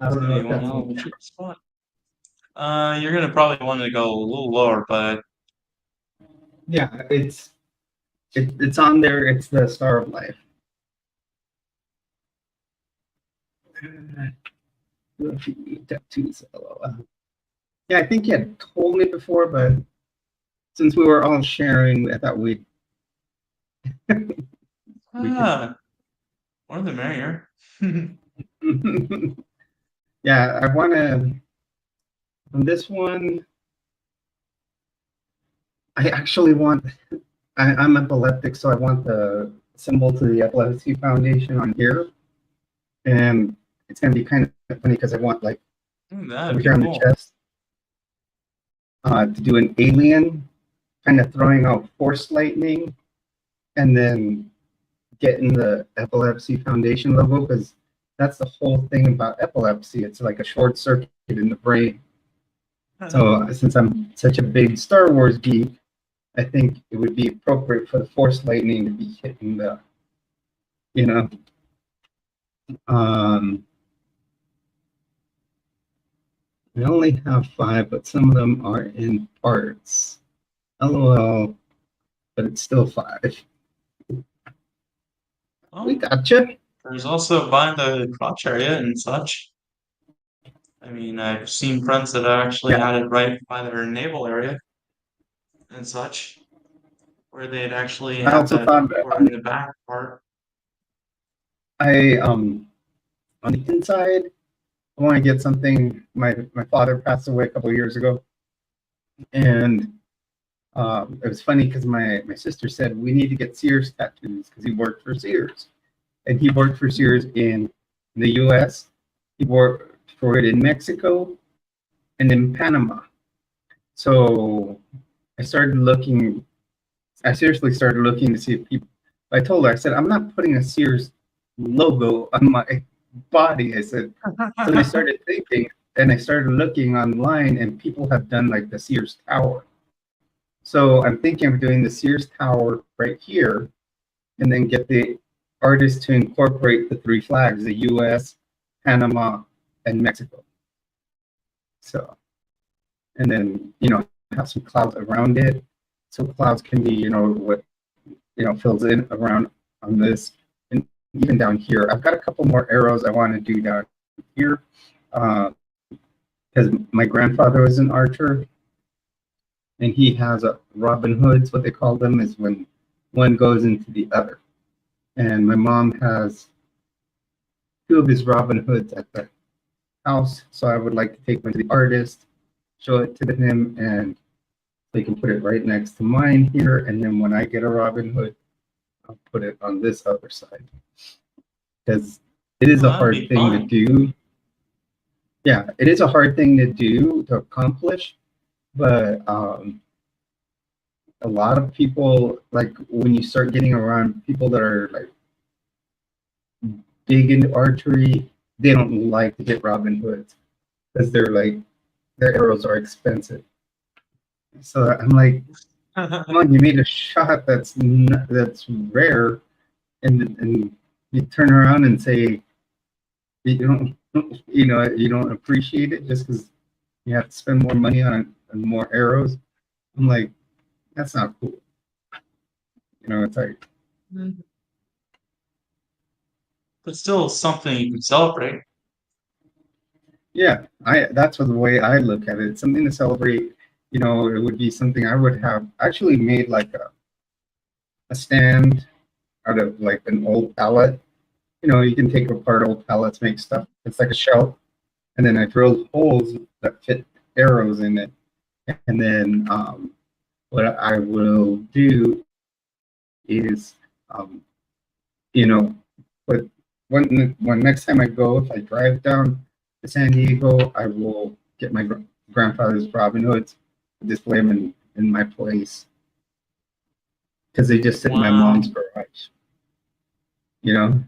I So don't know you if want to that's know on which camera. spot? You're gonna probably want to go a little lower, but Yeah, it's on there. It's the Star of Life. Tattoos. LOL. Yeah, I think you had told me before, but since we were all sharing, I thought we could. more the merrier. Yeah, I want to. On this one, I actually want. I'm epileptic, so I want the symbol to the Epilepsy Foundation on here, and it's gonna be kind of funny because I want like over That'd here be on the cool. chest to do an alien kind of throwing out force lightning, and then getting the Epilepsy Foundation logo because that's the whole thing about epilepsy. It's like a short circuit in the brain. So since I'm such a big Star Wars geek, I think it would be appropriate for the Force lightning to be hitting the, you know, um, I only have five, but some of them are in parts. LOL, but it's still five. We Well, gotcha. there's also behind the crotch area and such. I mean, I've seen friends that actually Yeah, had it right by their navel area and such, where they'd actually I have also that found or in the back part. I on the inside. I want to get something. My father passed away a couple of years ago, and it was funny because my sister said we need to get Sears tattoos because he worked for Sears, and he worked for Sears in the U.S. He worked for it in Mexico and in Panama. So I started looking. I seriously started looking to see if people. I told her, I said, I'm not putting a Sears logo on my body. I said, so I started thinking, and I started looking online, and people have done like the Sears Tower. So I'm thinking of doing the Sears Tower right here, and then get the artist to incorporate the three flags: the U.S., Panama, and Mexico. So, and then have some clouds around it, so clouds can be what fills in around on this, and even down here. I've got a couple more arrows I want to do down here. Because my grandfather was an archer, and he has a Robin Hoods. What they call them is when one goes into the other. And my mom has two of his Robin Hoods at the house, so I would like to take one to the artist, show it to him, and they can put it right next to mine here. And then when I get a Robin Hood, I'll put it on this other side because it is Well, a that'd hard be thing to fun. do. Yeah, it is a hard thing to do to accomplish, but a lot of people, like when you start getting around people that are like big into archery, they don't like to get Robin Hoods because they're like their arrows are expensive. So I'm like, come on, you made a shot that's rare, and you turn around and say you don't appreciate it just because you have to spend more money on more arrows. I'm like, that's not cool. It's like, But still something you can celebrate. yeah, I that's the way I look at it. It's something to celebrate. It would be something I would have actually made like a stand out of like an old pallet. You can take apart old pallets, make stuff. It's like a shelf, and then I drilled holes that fit arrows in it. And then what I will do is, you know, but when next time I go, if I drive down to San Diego, I will get my grandfather's Robin Hoods, display them in my place because they just sit in my Wow. mom's garage. You know,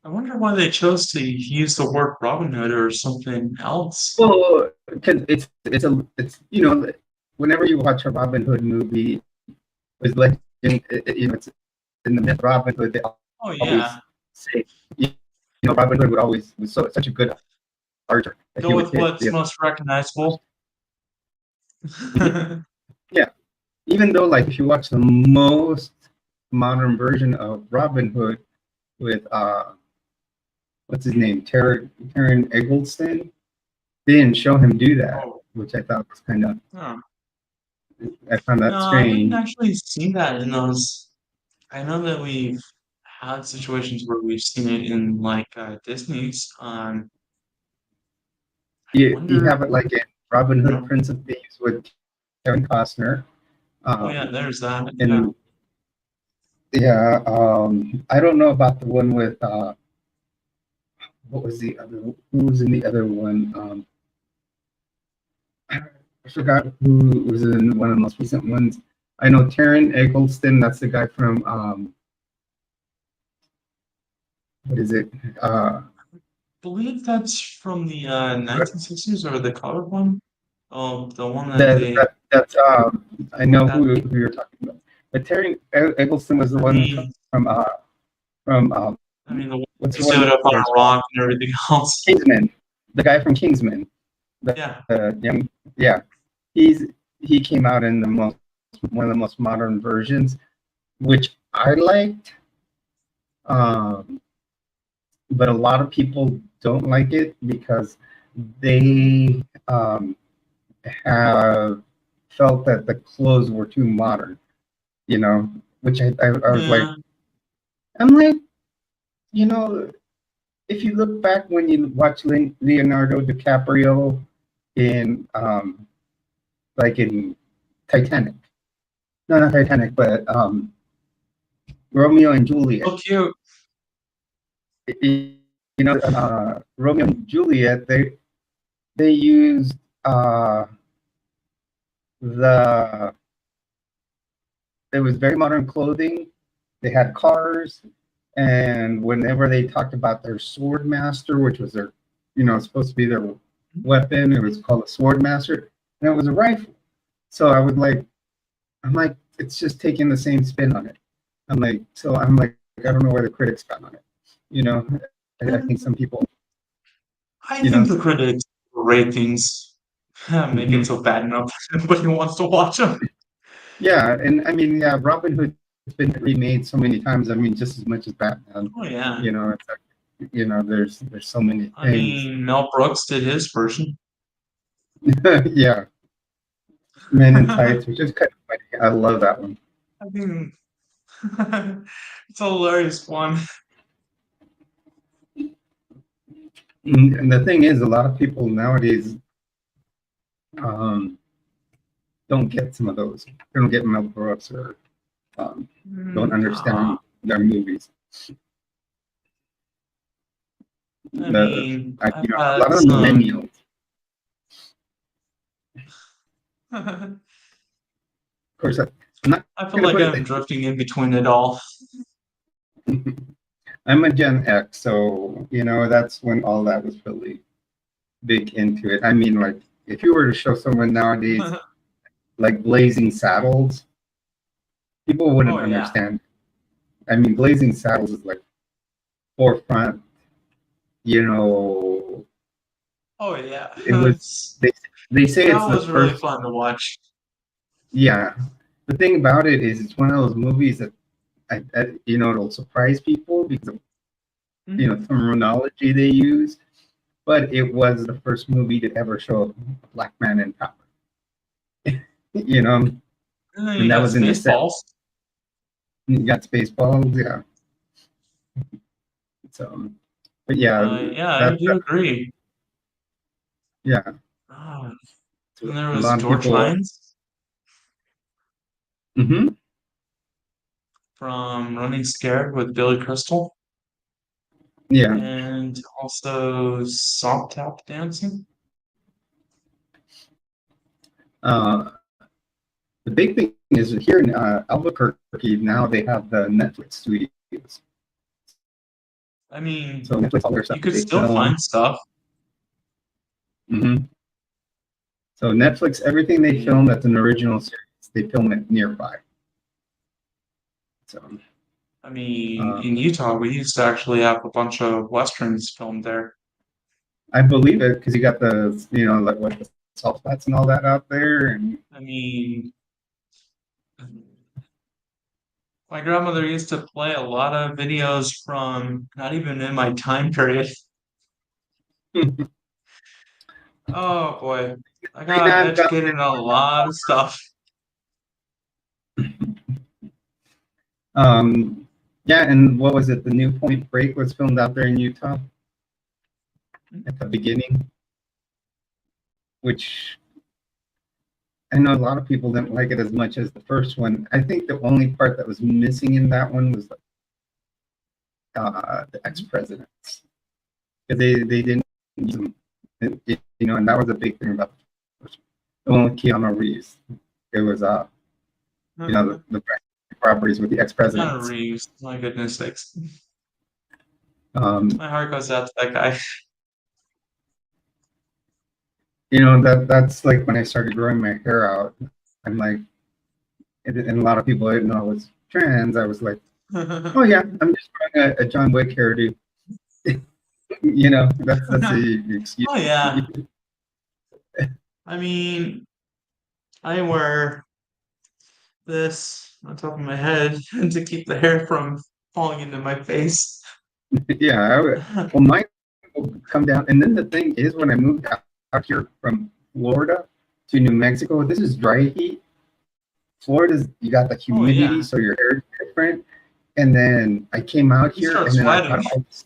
I wonder why they chose to use the word Robin Hood or something else. well, because it's whenever you watch a Robin Hood movie with legend, it's in the myth of Robin Hood. They Oh always yeah. say, Robin Hood would always was such a good archer that he Go would with hit what's the. most recognizable. Mhm. Yeah, even though like if you watch the most modern version of Robin Hood with what's his name, Taron Eggleston, they didn't show him do that, Oh, which I thought was kind of huh. I found No, that I didn't strange. actually see that in those. I know that we've had situations where we've seen it in like Disney's. I You wonder, have it like in Robin you Hood, know, Prince of Thieves with Kevin Costner. oh yeah, Um, there's that. Yeah. and yeah, I don't know about the one with what was the other? Who was in the other one? I forgot who was in one of the most recent ones. I know Taron Eccleston. That's the guy from what is it? Uh, Believe that's from the 1960s or the colored one. Oh, the one that that, they, that that's I know that, who you're talking about. But Taron Eccleston was the I one mean, from the one what's they the one stood with up on the a rock and everything else. Kingsman, the guy from Kingsman, Yeah. the young, yeah, he's he came out in the most one of the most modern versions, which I liked, um, but a lot of people don't like it because they have felt that the clothes were too modern, you know, which I was like, Yeah. I'm like, you know, if you look back when you watch Leonardo DiCaprio in like in Titanic. No, not Titanic, but Romeo and Juliet. So cute. You know, Romeo and Juliet. They used the it was very modern clothing. They had cars, and whenever they talked about their sword master, which was their, supposed to be their weapon, it was called a sword master, and it was a rifle. So I'm like, it's just taking the same spin on it. I'm like, I don't know where the critics got on it. You know, I think some people, I you think know, the critics rate things, make it mhm. so bad enough nobody wants to watch them. Yeah, and I mean, yeah, Robin Hood's been remade so many times. I mean, just as much as Batman. Oh yeah. You know, it's like, there's so many I things. mean, Mel Brooks did his version. Yeah, Men in I Tights, which is kind of funny. I love that one. mean, it's a hilarious one. And the thing is, a lot of people nowadays um, don't get some of those. They don't get Mel Brooks or um, don't Nah, understand their movies. I The mean, I've a had lot of some. millennials. I Of course, I'm not feel going to like put it I'm like drifting in between it all. I'm a Gen X, so that's when all that was really big into it. I mean, like if you were to show someone nowadays like Blazing Saddles, people Oh wouldn't yeah. understand. I mean, Blazing Saddles is like forefront. You know, Oh yeah. it was they they say That it's the was really first. fun to watch. Yeah, the thing about it is it's one of those movies that it'll surprise people because of Mhm. terminology they use, but it was the first movie to ever show a black man in power. you know, And then you and that got was in the set. Spaceballs. You got Spaceballs, yeah. So, but yeah, Yeah, I that do agree. yeah. Oh, So and there a was lot of George people. Hines Hmm. from Running Scared with Billy Crystal, Yeah. and also Soft Tap Dancing. Uh, the big thing is here in Albuquerque now they have the Netflix studios. I mean, So Netflix, all their stuff you that could they still find film. stuff. Hmm. So Netflix, everything I they film mean, that's an original series, they film it nearby. So in um, Utah, we used to actually have a bunch of westerns filmed there. I believe it because you got the like what the salt flats and all that out there, and I mean, my grandmother used to play a lot of videos from not even in my time period. Oh boy, I may got not have educated in a lot of stuff. gone. Yeah, and what was it? The New Point Break was filmed out there in Utah at the beginning, which I know a lot of people didn't like it as much as the first one. I think the only part that was missing in that one was the ex-presidents, because they didn't use them, and that was a big thing about the one with Keanu Reeves. It was the properties with the Keanu ex-presidents. Reeves, my goodness sakes. Um, My heart goes out to that guy. that's like when I started growing my hair out. I'm like, and a lot of people didn't know I was trans. I was like, oh yeah, I'm just growing a John Wick hairdo. That's the excuse. Oh yeah. I mean, I wear this on top of my head to keep the hair from falling into my face. Yeah, well, mine will come down. And then the thing is, when I moved out here from Florida to New Mexico, this is dry heat. Florida's, you got the Oh humidity, yeah. so your hair is different. And then I came out You here, start and then I've sweating. got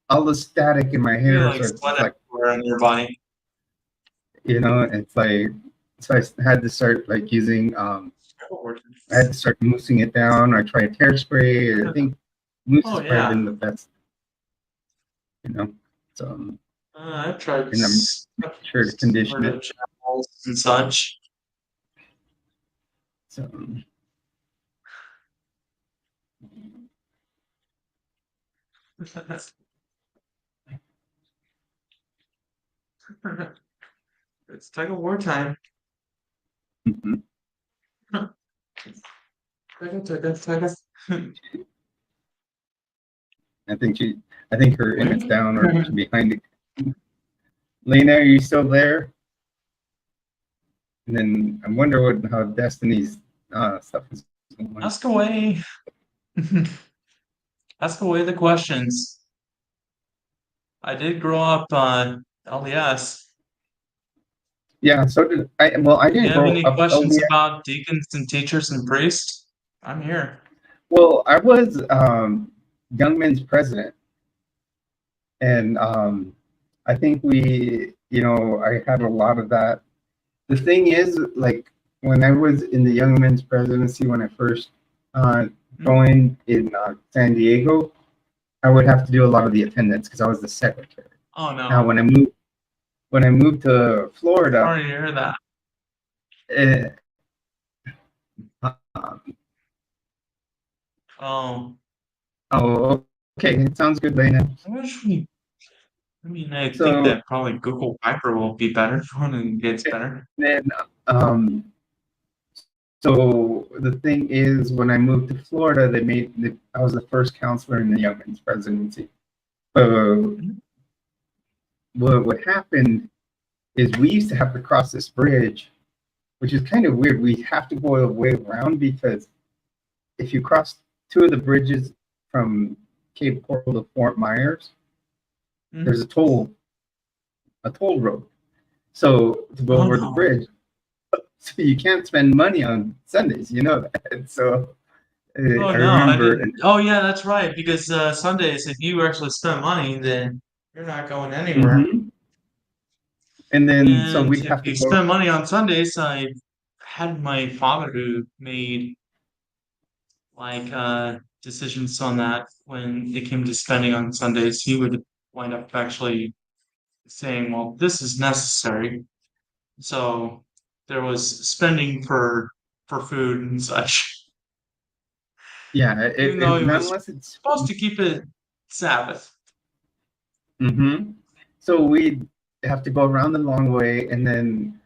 all the static in my You hair, like so it's sweat just like, everywhere on your body. it's like, so I had to start like using, I had to start moussing it down. I tried hairspray. I think mousse Oh has probably yeah. been the best, you know. So, I've tried and I'm sure to condition sort it. of channels and such. So, It's like a wartime. mhm. I think I think her internet's down or she's behind it. Lena, are you still there? And then I wonder how Destiny's stuff is going. Ask away. Ask away the questions. I did grow up on LDS. Yeah, so did I. Well, I If you didn't have grow any up questions LDS. about deacons and teachers and priests, I'm here. Well, I was young men's president, and I think I had a lot of that. The thing is, like when I was in the young men's presidency, when I first uh, Hmm? joined in San Diego, I would have to do a lot of the attendance because I was the secretary. Oh Now, no. when I moved to Florida, Sorry to hear that. eh, um, Oh, oh, okay, it sounds good, Lena. I wish we. I mean, I think So that probably Google Viper will be better when it gets better. then, um, so the thing is, when I moved to Florida, I was the first counselor in the young men's presidency. So Mhm. what happened is we used to have to cross this bridge, which is kind of weird. We have to go a way around because if you cross two of the bridges from Cape Coral to Fort Myers, there's Mhm. a toll road. So to go Oh over the no. bridge, so you can't spend money on Sundays, you know that. And so Oh I no, I remember, didn't. Oh yeah, that's right. Because Sundays, if you actually spend money, then you're not going anywhere. mhm. And then so And we'd if have to you go. spend money on Sundays, I had my father who made like decisions on that when it came to spending on Sundays. He would wind up actually saying, "Well, this is necessary." So there was spending for food and such, Yeah, even though he not was unless it's. supposed to keep it Sabbath. Mm-hmm. So we'd have to go around the long way, and then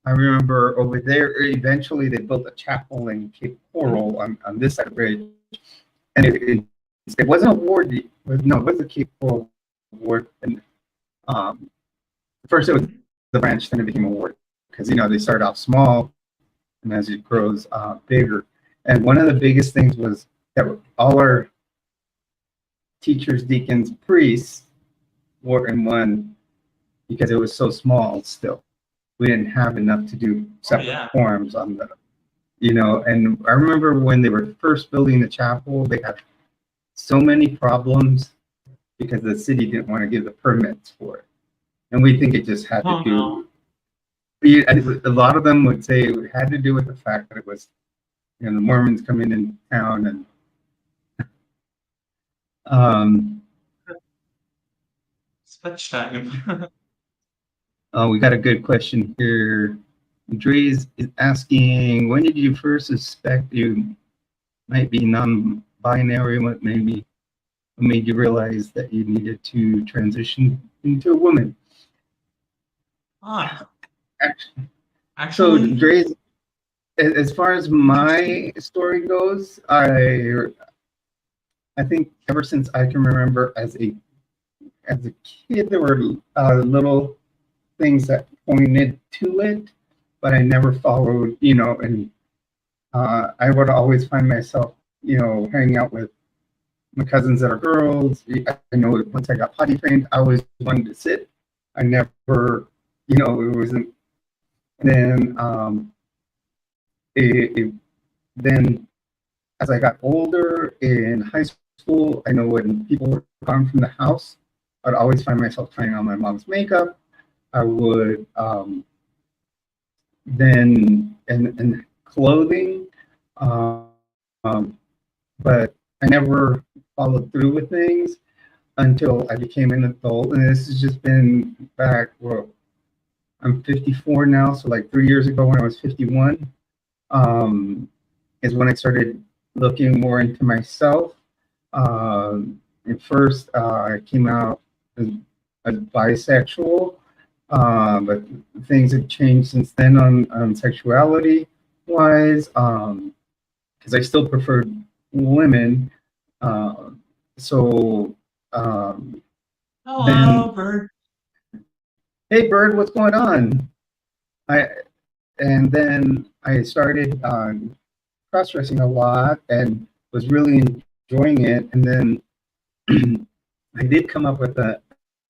I remember over there. Eventually, they built a chapel in Cape Mhm. Coral on this side of the bridge, and it wasn't a ward. No, it was a Cape Coral ward. And first it was Mhm. the branch, then it became a ward because they start off small, and as it grows bigger. And one of the biggest things was that all our teachers, deacons, priests were in one because it was so small still. We didn't have enough to do Oh separate yeah. forms and I remember when they were first building the chapel, they had so many problems because the city didn't want to give the permits for it. And we think it just had to Oh no. do, a lot of them would say it had to do with the fact that it was, the Mormons coming in town. And um, Such time. we got a good question here. Dre's is asking, when did you first suspect you might be non-binary? What made you realize that you needed to transition into a woman? Ah, So actually, Dre's, as far as my story goes, I think ever since I can remember as a kid, there were little things that pointed to it, but I never followed, and I would always find myself, hanging out with my cousins that are girls. I know once I got potty trained, I always wanted to sit. I never, it wasn't. And then, then as I got older in high school, I know when people were gone from the house, I'd always find myself trying on my mom's makeup. I would then and clothing, but I never followed through with things until I became an adult. And this has just been back. Well, I'm 54 now, so like 3 years ago when I was 51, is when I started looking more into myself. At first, I came out as bisexual, but things have changed since then on sexuality wise, because I still preferred women. So hello, then, bird. hey, Bird, what's going on? I and then I started cross dressing a lot and was really enjoying it. And then I did come up with a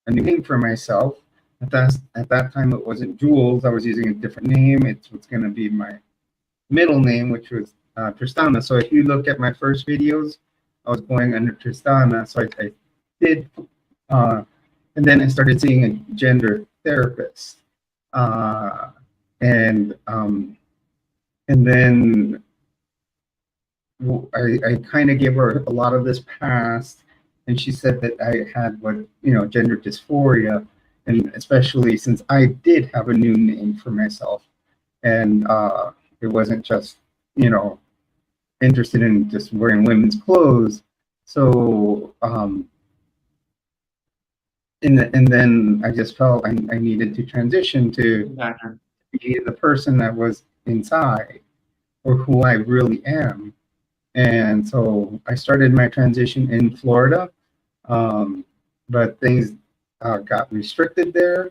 new name for myself. At that time, it wasn't Jules. I was using a different name. It's what's going to be my middle name, which was Tristana. So if you look at my first videos, I was going under Tristana. So I did, and then I started seeing a gender therapist, and then I kind of gave her a lot of this past, and she said that I had gender dysphoria, and especially since I did have a new name for myself, and it wasn't just interested in just wearing women's clothes. So and then I just felt I needed to transition to Exactly. be the person that was inside or who I really am. And so I started my transition in Florida, but things got restricted there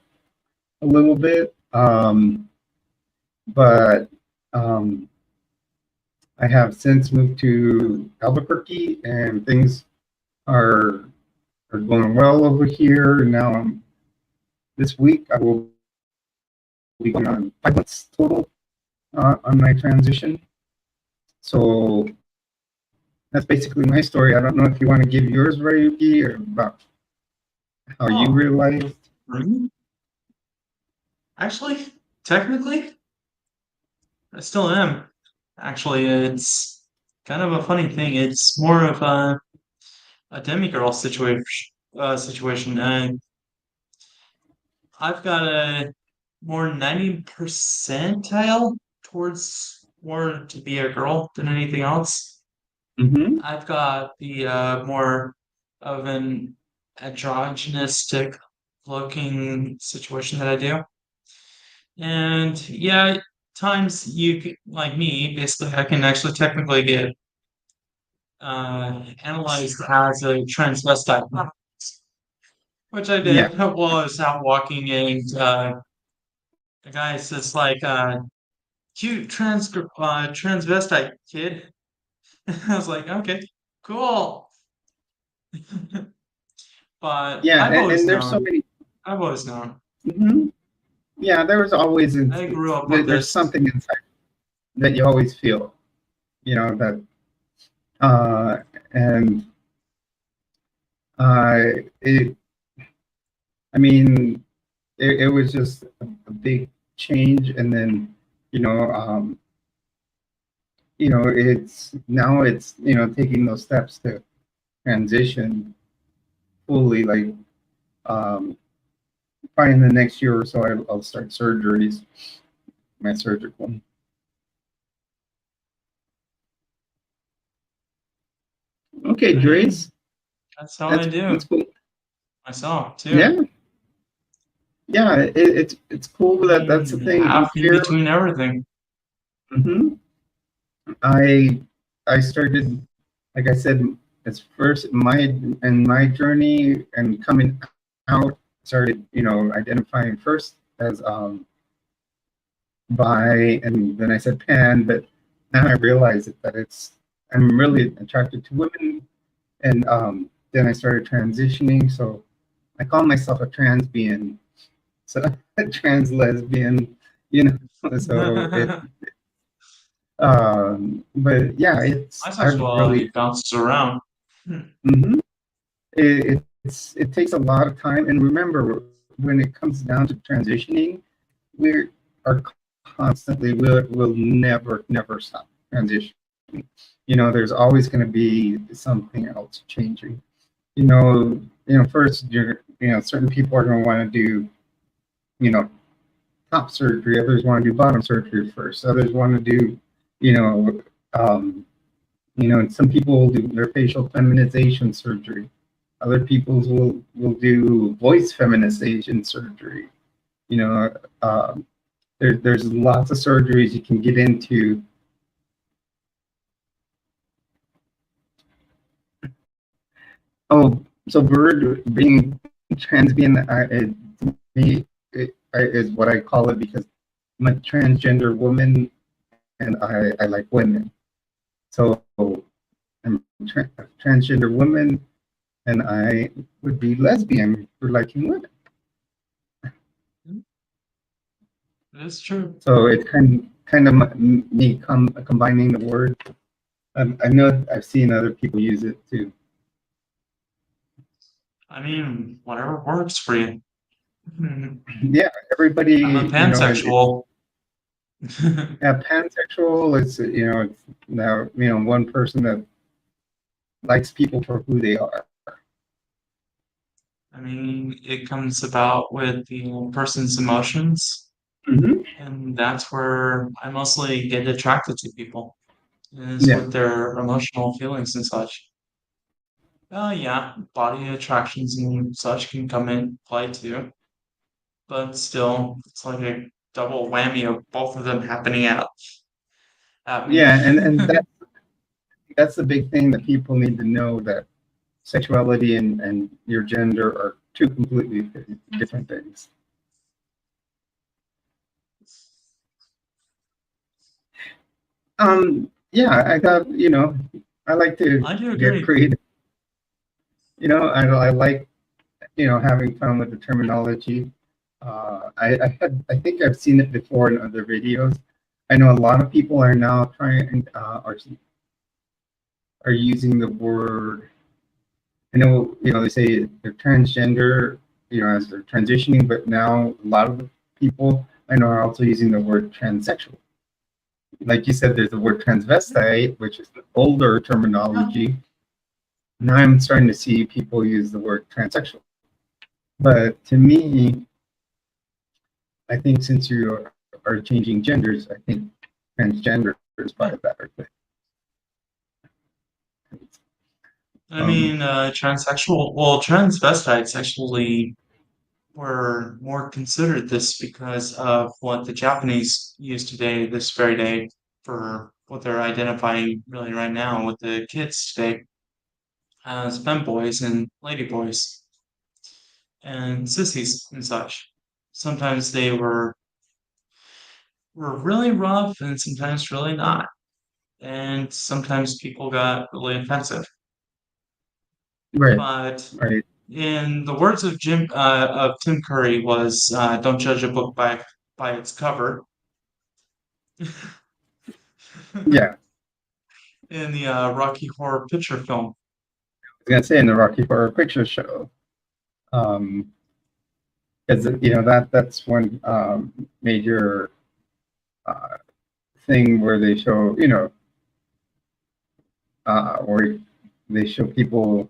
a little bit. But I have since moved to Albuquerque, and things are going well over here. Now, this week I will be going on 5 months total on my transition. So that's basically my story. I don't know if you want to give yours, Rayuki, or about how you Oh, realized. really? Actually, technically, I still am. Actually, it's kind of a funny thing. It's more of a demigirl situation. And I've got a more 90 percentile towards more to be a girl than anything else. Mm-hmm. I've got the more of an androgynistic looking situation that I do. And yeah, times like me, basically, I can actually technically get analyzed as a transvestite, which I Yeah, did while I was out walking, and the guy says like, "Cute transvestite kid." I was like, "Okay, cool." But yeah, I've always and there's so known. many. I've always known. Mhm. Yeah, there was always I grew up with there's this. something inside that you always feel, that uh, and It, I mean, it was just a big change, and then you know, it's now it's taking those steps to transition fully. Like probably in the next year or so, I'll start surgeries, my surgical. Okay, I mean, Dre's, that's how I that's do cool. myself too. Yeah, yeah, it's I cool that that's the mean, thing half in here. between everything. hmm I I started, like I said, as first my journey and coming out started, identifying first as bi, and then I said pan, but now I realize that I'm really attracted to women, and then I started transitioning, so I call myself a transbian, so a trans lesbian, you know. So but yeah, My I've really. sexuality bounces around. Mhm. It takes a lot of time, and remember, when it comes down to transitioning, we are constantly will never stop transitioning. There's always going to be something else changing. First, certain people are going to want to do you know top surgery, others want to do bottom surgery first, others want to do you know um, and some people will do their facial feminization surgery. Other people's will do voice feminization surgery. You know, there's lots of surgeries you can get into. Oh, so bird being transbian, me is what I call it because I'm a transgender woman and I like women. So I'm a transgender woman and I would be lesbian for liking women. It's true. So it kind of me combining the word. I know I've seen other people use it too. I mean, whatever works for you. I'm Yeah, a everybody, pansexual. yeah, pansexual is it's now one person that likes people for who they are. I mean, it comes about with the person's emotions, hmm and that's where I mostly get attracted to people, is Yeah, with their emotional feelings and such. Yeah, body attractions and such can come in play too, but still, it's like a double whammy of both of them happening at me. yeah, and that's the big thing that people need to know, that sexuality and your gender are two completely different things. Yeah, I got I like to I do get agree. creative. I like having fun with the terminology. I think I've seen it before in other videos. I know a lot of people are now trying are using the word. I know they say they're transgender, as they're transitioning, but now a lot of the people I know are also using the word transsexual. Like you said, there's the word transvestite, which is the older terminology. Now I'm starting to see people use the word transsexual. But to me, I think since you are changing genders, I think transgender is Yeah. probably better. I Um, mean, transsexual, well, transvestites actually were more considered this because of what the Japanese use today, this very day, for what they're identifying really right now with the kids today as femboys and ladyboys and sissies and such. Sometimes they were really rough and sometimes really not. And sometimes people got really offensive. right, But right, in the words of Tim Curry was, "Don't judge a book by its cover." yeah. In the Rocky Horror Picture film. gonna say in the Rocky Horror Picture Show, um, because that's one major uh, thing where they show where they show people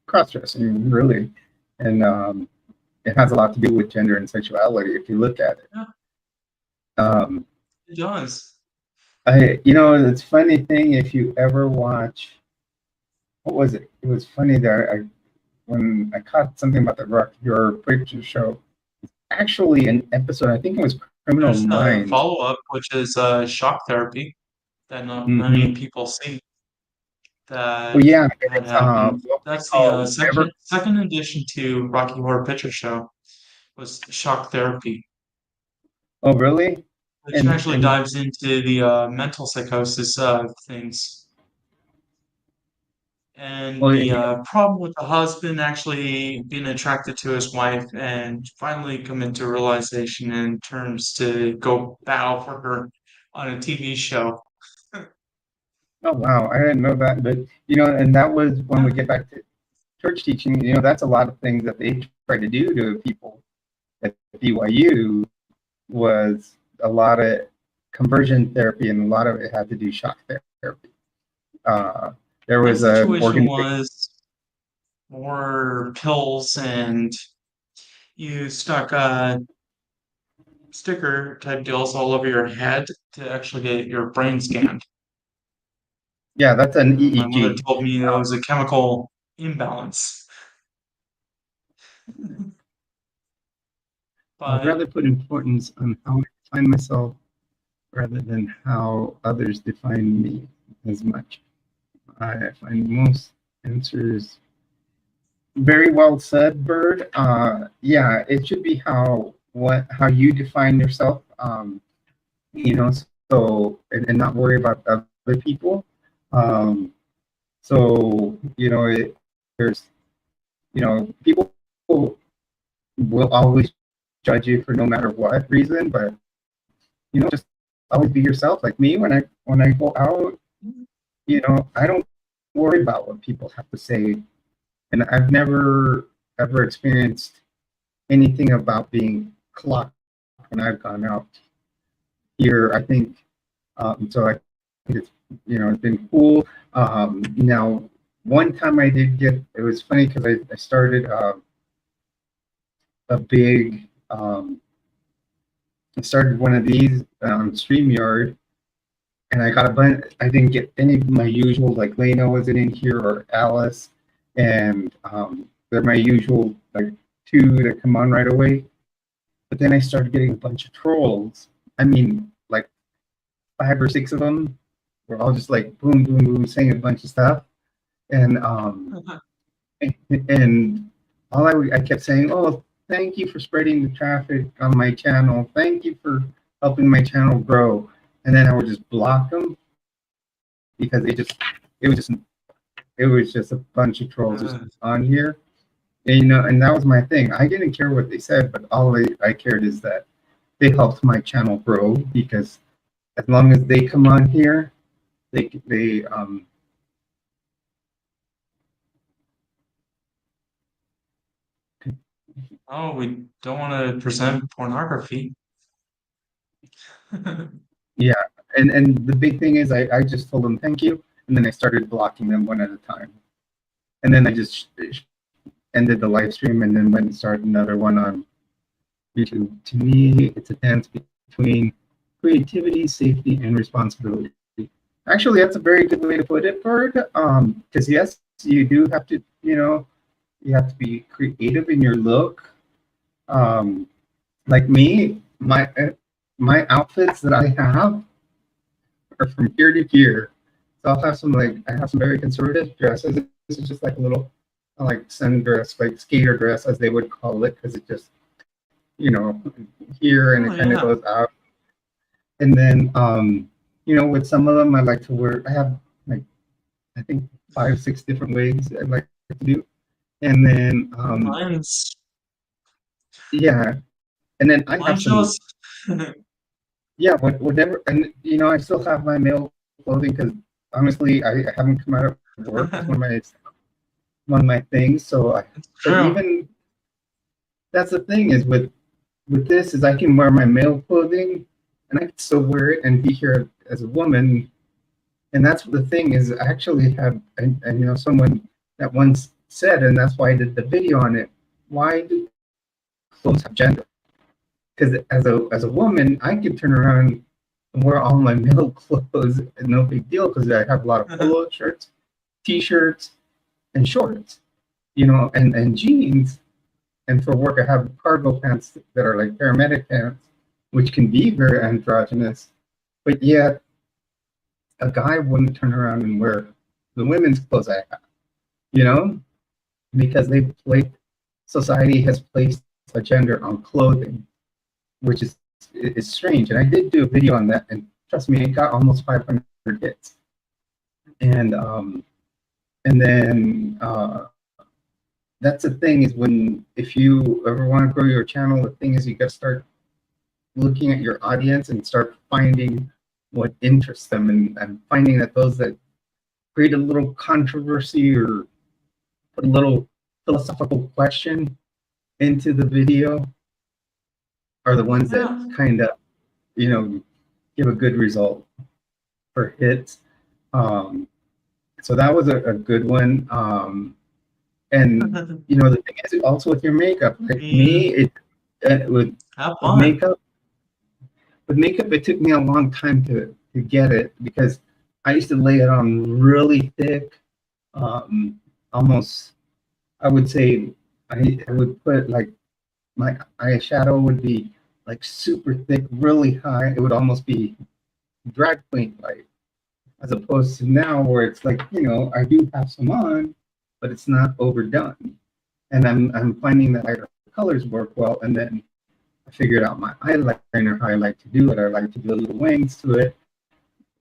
cross dressing really, and it has a lot to do with gender and sexuality if you look at it. Yeah, Um, it does. it's funny thing if you ever watch what was it? It was funny that when I caught something about the Rock Your Picture Show. Actually, an episode. I think it was Criminal There's the Minds. follow-up, which is shock therapy that not many Mm-hmm. people see Well, that yeah, had it's happened. what we That's the call ever. second addition to Rocky Horror Picture Show was shock therapy, Oh, really? which And actually and dives into the mental psychosis of things. And well, the problem with the husband actually being attracted to his wife and finally coming to realization and turns to go battle for her on a TV show. oh wow, I didn't know that. But and that was when Yeah, we get back to church teaching. That's a lot of things that they try to do to people at BYU was a lot of conversion therapy, and a lot of it had to do shock therapy. Uh, there my was an situation organization. was more pills and you stuck sticker type deals all over your head to actually get your brain scanned. Yeah, that's an My mother EEG. told me it was a chemical imbalance. I'd But rather put importance on how I define myself rather than how others define me as much. I find most answers very well said, Bird. Yeah, it should be how you define yourself. So and not worry about other people. Um, so there's people will always judge you for no matter what reason, but just always be yourself. Like me, when I go out, I don't worry about what people have to say, and I've never ever experienced anything about being clocked when I've gone out here. I think so. I think it's been cool. Now, one time I did get it was funny because I started a big I started one of these StreamYard, and I got a bunch. I didn't get any of my usual, like Lena wasn't in here or Alice, and they're my usual like two that come on right away. But then I started getting a bunch of trolls. I mean, like 5 or 6 of them were all just like boom, boom, boom, saying a bunch of stuff, and and I kept saying, "Oh, thank you for spreading the traffic on my channel. Thank you for helping my channel grow." And then I would just block them because it was just a bunch of trolls just on here. And that was my thing. I didn't care what they said, but all I cared is that they helped my channel grow because as long as they come on here, they oh, we don't want to present pornography. yeah. And the big thing is I just told them thank you, and then I started blocking them one at a time, and then I just ended the live stream and then went and started another one on YouTube. To me, it's a dance between creativity, safety, and responsibility. Actually, that's a very good way to put it, Bird. Because yes, you do have to, you have to be creative in your look. Um, like me, my outfits that I have are from year to year. So I'll have I have some very conservative dresses. This is just like a little like sundress, like skater dress as they would call it, because it just you know here and Oh it kind of yeah. goes out. And then with some of them I like to wear. I have like I think 5, 6 different wigs I like to do. And then Mine's yeah, and then I mine have some shows. yeah, whatever. And I still have my male clothing because honestly I haven't come out of work. It's one of my one of my things. So, It's but true. even that's the thing is with this is I can wear my male clothing and I can still wear it and be here as a woman. And that's the thing is I actually have and someone that once said, and that's why I did the video on it. Why do clothes have gender? Because as a woman, I can turn around and wear all my male clothes, and no big deal because I have a lot of polo shirts, t-shirts, and shorts, and jeans. And for work, I have cargo pants that are like paramedic pants, which can be very androgynous. But yet, a guy wouldn't turn around and wear the women's clothes I have, you know, because society has placed a gender on clothing, which is strange. And I did do a video on that, and trust me, it got almost 500 hits. And and then that's the thing is when if you ever want to grow your channel, the thing is you got to start looking at your audience and start finding what interests them and finding that those that create a little controversy or put a little philosophical question into the video are the ones that Yeah. kind of give a good result for hits. So that was a good one. And the thing is also with your makeup, like me, Mm, with have with fun. makeup, it took me a long time to get it because I used to lay it on really thick, um, almost. I would say I would put like my eyeshadow would be like super thick, really high. It would almost be drag queen like, as opposed to now where it's like I do have some on, but it's not overdone. And I'm finding that lighter colors work well. And then I figured out my eyeliner, how I like to do it. I like to do little wings to it,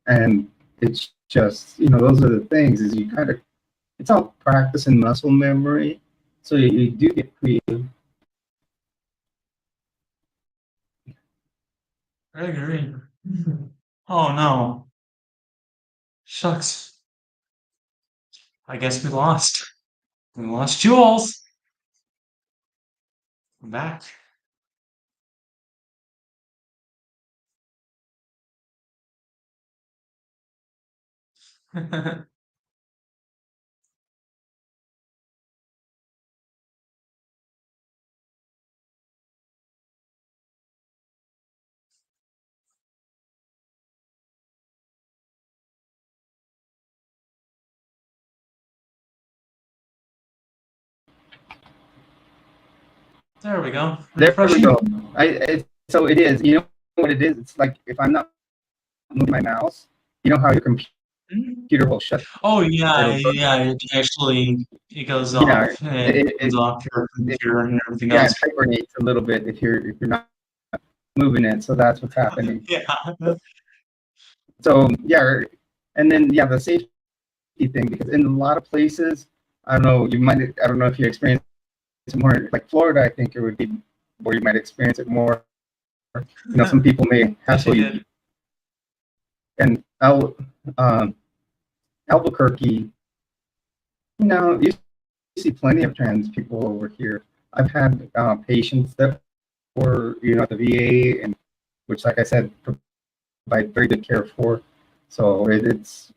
and it's just those are the things. Is you kind of it's all practice and muscle memory, so you do get creative. I agree. Oh no. Shucks. I guess we lost. We lost Jules. I'm back. There we go. There we go. Refreshing. So it is. You know what it is? It's like if I'm not moving my mouse, you know how your Mm. computer will shut. Oh yeah, It'll go. yeah. It actually it goes Yeah. off. It It, turns it, off your it computer and everything yeah, else. it hibernates a little bit if you're not moving it. So that's what's happening. Yeah. So yeah, and then yeah, the safety thing because in a lot of places, I don't know if you experience it more like Florida. I think it would be where you might experience it more. Some people may hassle you, and um, Albuquerque. You see plenty of trans people over here. I've had patients that were at the VA, and which, like I said, provide very good care for. So it's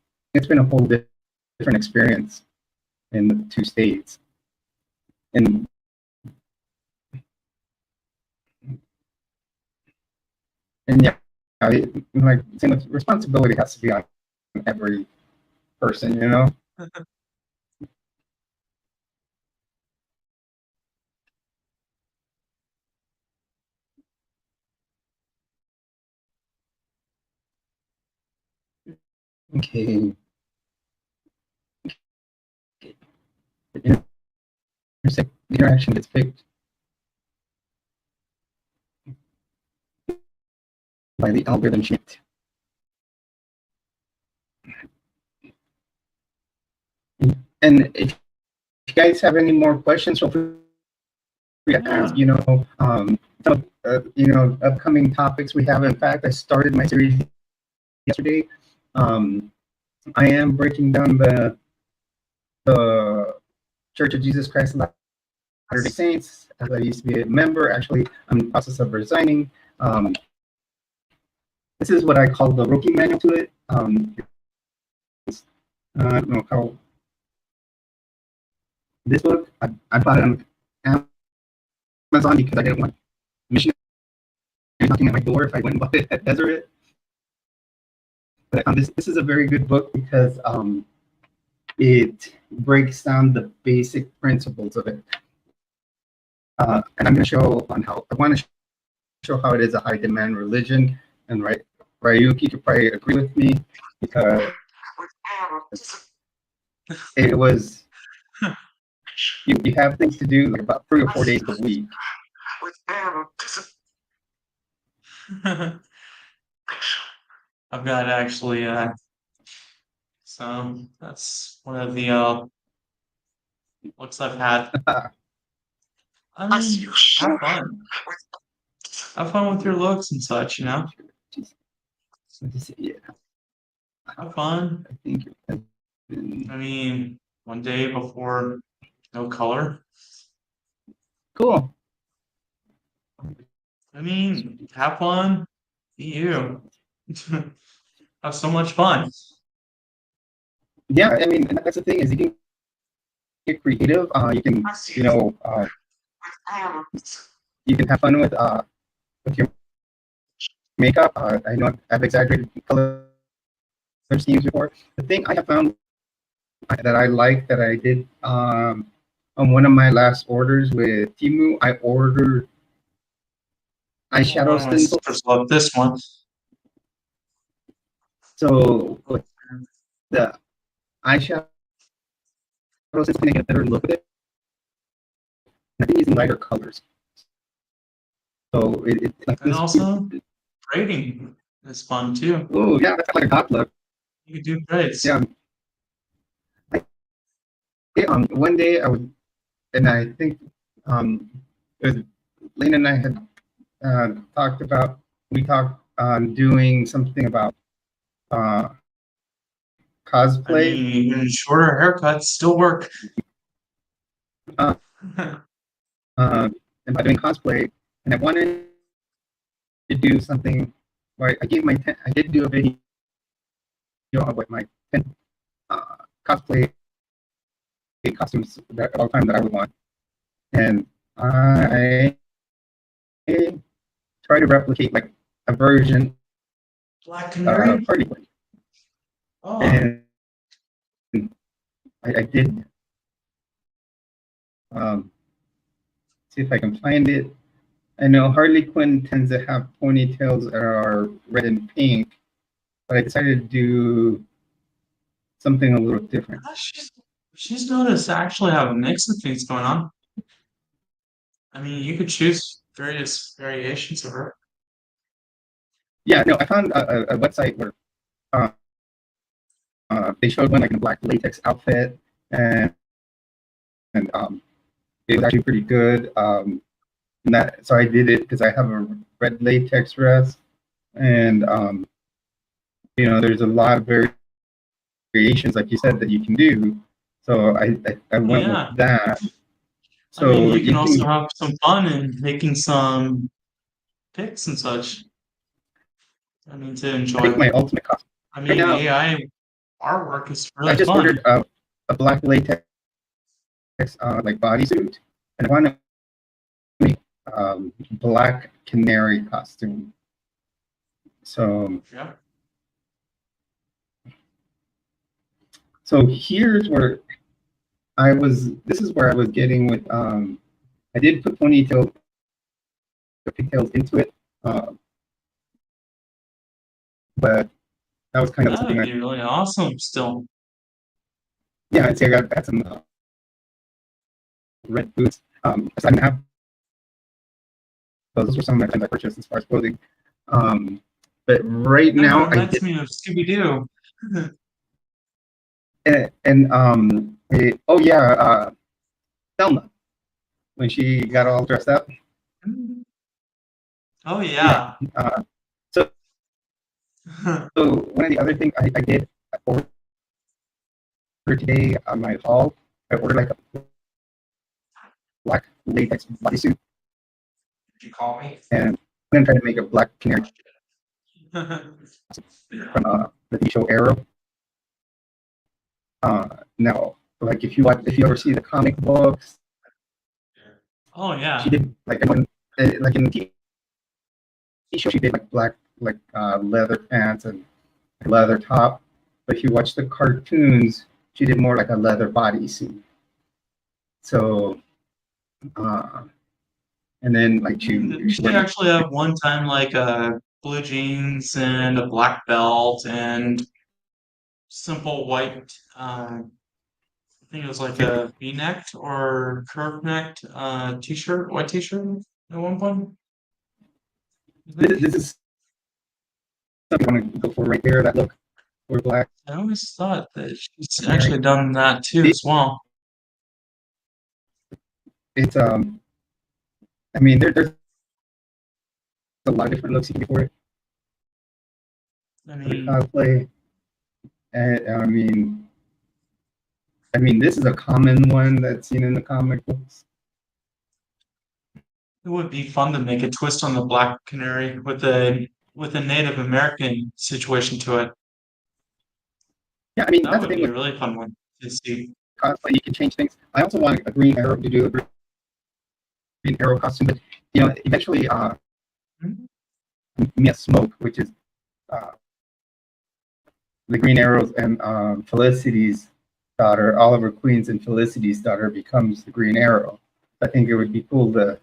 been a whole different experience in the two states. And yeah, like same with responsibility has to be on every person. Okay, the interaction gets picked by the algorithm sheet. And if you guys have any more questions, feel free to ask. Yeah. Some upcoming topics we have. In fact, I started my series yesterday. I am breaking down the Church of Jesus Christ of Latter-day Saints, as I used to be a member. Actually, I'm in the process of resigning. This is what I call the rookie manual to it. I don't know how this book, I bought it on Amazon because I didn't want missionaries knocking at my door if I went and bought it at Deseret. But this is a very good book because it breaks down the basic principles of it. And I'm going to show on how I want to show how it is a high demand religion. And Ryuki could probably agree with me because it was you have things to do like about 3 or 4 days a week. I've got actually so that's one of the looks I've had. I mean, have fun. Have fun with your looks and such, you know? Yeah, Have fun. I think I mean, one day before no color. cool. I mean, have fun. Be you. Have so much fun. Yeah, I mean, that's the thing is you can get creative. You can, you know, you can have fun with your makeup. I know I've exaggerated color schemes before. The thing I have found that I like that I did on one of my last orders with Timu, I ordered eyeshadow My stencils. sisters love this one. So with the eyeshadow stencils, I get a better look at it. I've been using lighter colors. So it like And this. also, braiding is fun too. Oh yeah, that's like a hot look. You could do braids. Yeah. One day I was, and I think it was Lena and I had talked about, we talked on doing something about I cosplay. mean, even shorter haircuts still work. Uh, and by doing cosplay, and I wanted to do something where I did do a video of what my 10 cosplay costumes that all time that I would want, and I try to replicate like a version Black Canary? of Harley Quinn, Oh, and I did see if I can find it. I know Harley Quinn tends to have ponytails that are red and pink, but I decided to do something a little different. she's noticed to actually have a mix of things going on. I mean, you could choose various variations of her. Yeah, no, I found a website where uh, they showed one like in a black latex outfit, and it was actually pretty good. And that so I did it because I have a red latex dress, and you know, there's a lot of variations, like you said, that you can do. So I went Yeah. with that. I mean, So you can also have some fun in making some pics and such. I mean, to I think enjoy. my ultimate costume I right mean, now. AI artwork is I really just fun. ordered a black latex like bodysuit, and I want to make black canary costume. So Yeah. so here's where I was. This is where I was getting with. I did put pigtails into it, but that was kind of That something. would be really awesome still. Yeah, I'd say I got some red boots. I didn't have those were some of my things I purchased as far as clothing. But right now, I Reminds did, me of Scooby Doo. and oh yeah, Thelma when she got all dressed up. Oh Yeah. yeah. So one of the other things I did order today on my haul, I ordered like black latex bodysuit, Did you call me? and I'm gonna try to make a black canary from the TV show Arrow. No, like if you ever see the comic books, Oh she yeah. did like in the TV show she did like black leather pants and leather top. But if you watch the cartoons, she did more like a leather bodysuit. So uh, and then like Didn't she she went actually have one time like blue jeans and a black belt and simple white I think it was like a V-necked or curved necked t-shirt, white t-shirt at one point, I think. this is something I want to go for right there. That look for black I always thought that she's canary. actually done that too It, as well. it's I mean there's a lot of different looks you can do I for the mean, cosplay. And I mean this is a common one that's seen in the comic books. it would be fun to make a twist on the Black Canary with a Native American situation to it. Yeah, I mean That that's the would thing be a with really fun one to see. cosplay. You can change things. I also want a Green Arrow to do a Green Arrow costume, but eventually, Mhm. Mia Smoke, which is uh, the Green Arrows and Felicity's daughter, Oliver Queen's and Felicity's daughter, becomes the Green Arrow. I think it would be cool to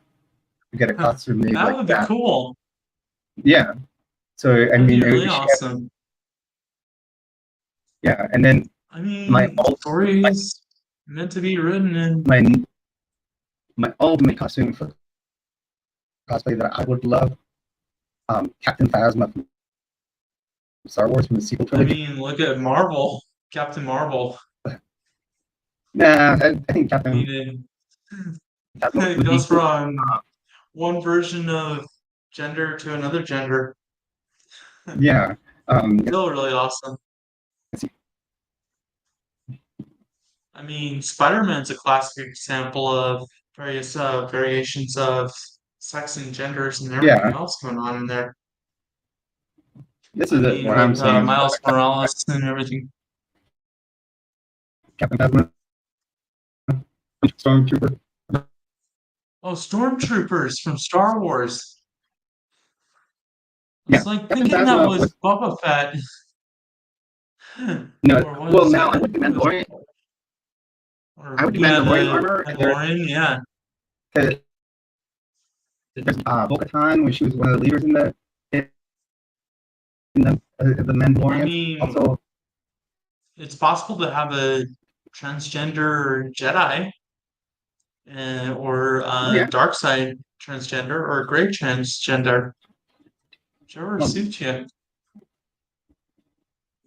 get a costume made That like would be that. cool. Yeah. So I That'd be mean, really she has, awesome. yeah, and then I my mean, ult, my stories meant to be written in. my my ultimate costume for cosplay that I would love, Captain Phasma from Star Wars from the sequel I trilogy. mean, look at Marvel, Captain Marvel. Nah, I think I Captain mean, Phasma it would be goes cool. from one version of gender to another gender. Yeah. Let's Still really awesome. see. I mean, Spider-Man's a classic example of various variations of sex and genders and everything Yeah, else going on in there. this I is mean, what I'm with saying. Miles Morales and everything. Captain Phasma, Stormtrooper. Oh, stormtroopers from Star Wars. I Yeah, was like Captain thinking that Phasma was was Boba Fett, no. or Well, was now I it? would do Who was Mandalorian. I or would do yeah, Mandalorian the armor, and Mandalorian, yeah. there's Bo-Katan when she was one of the leaders in the I Mandalorian. mean, Also, it's possible to have a transgender Jedi or yeah. dark side transgender or gray transgender, whichever Well, suits you.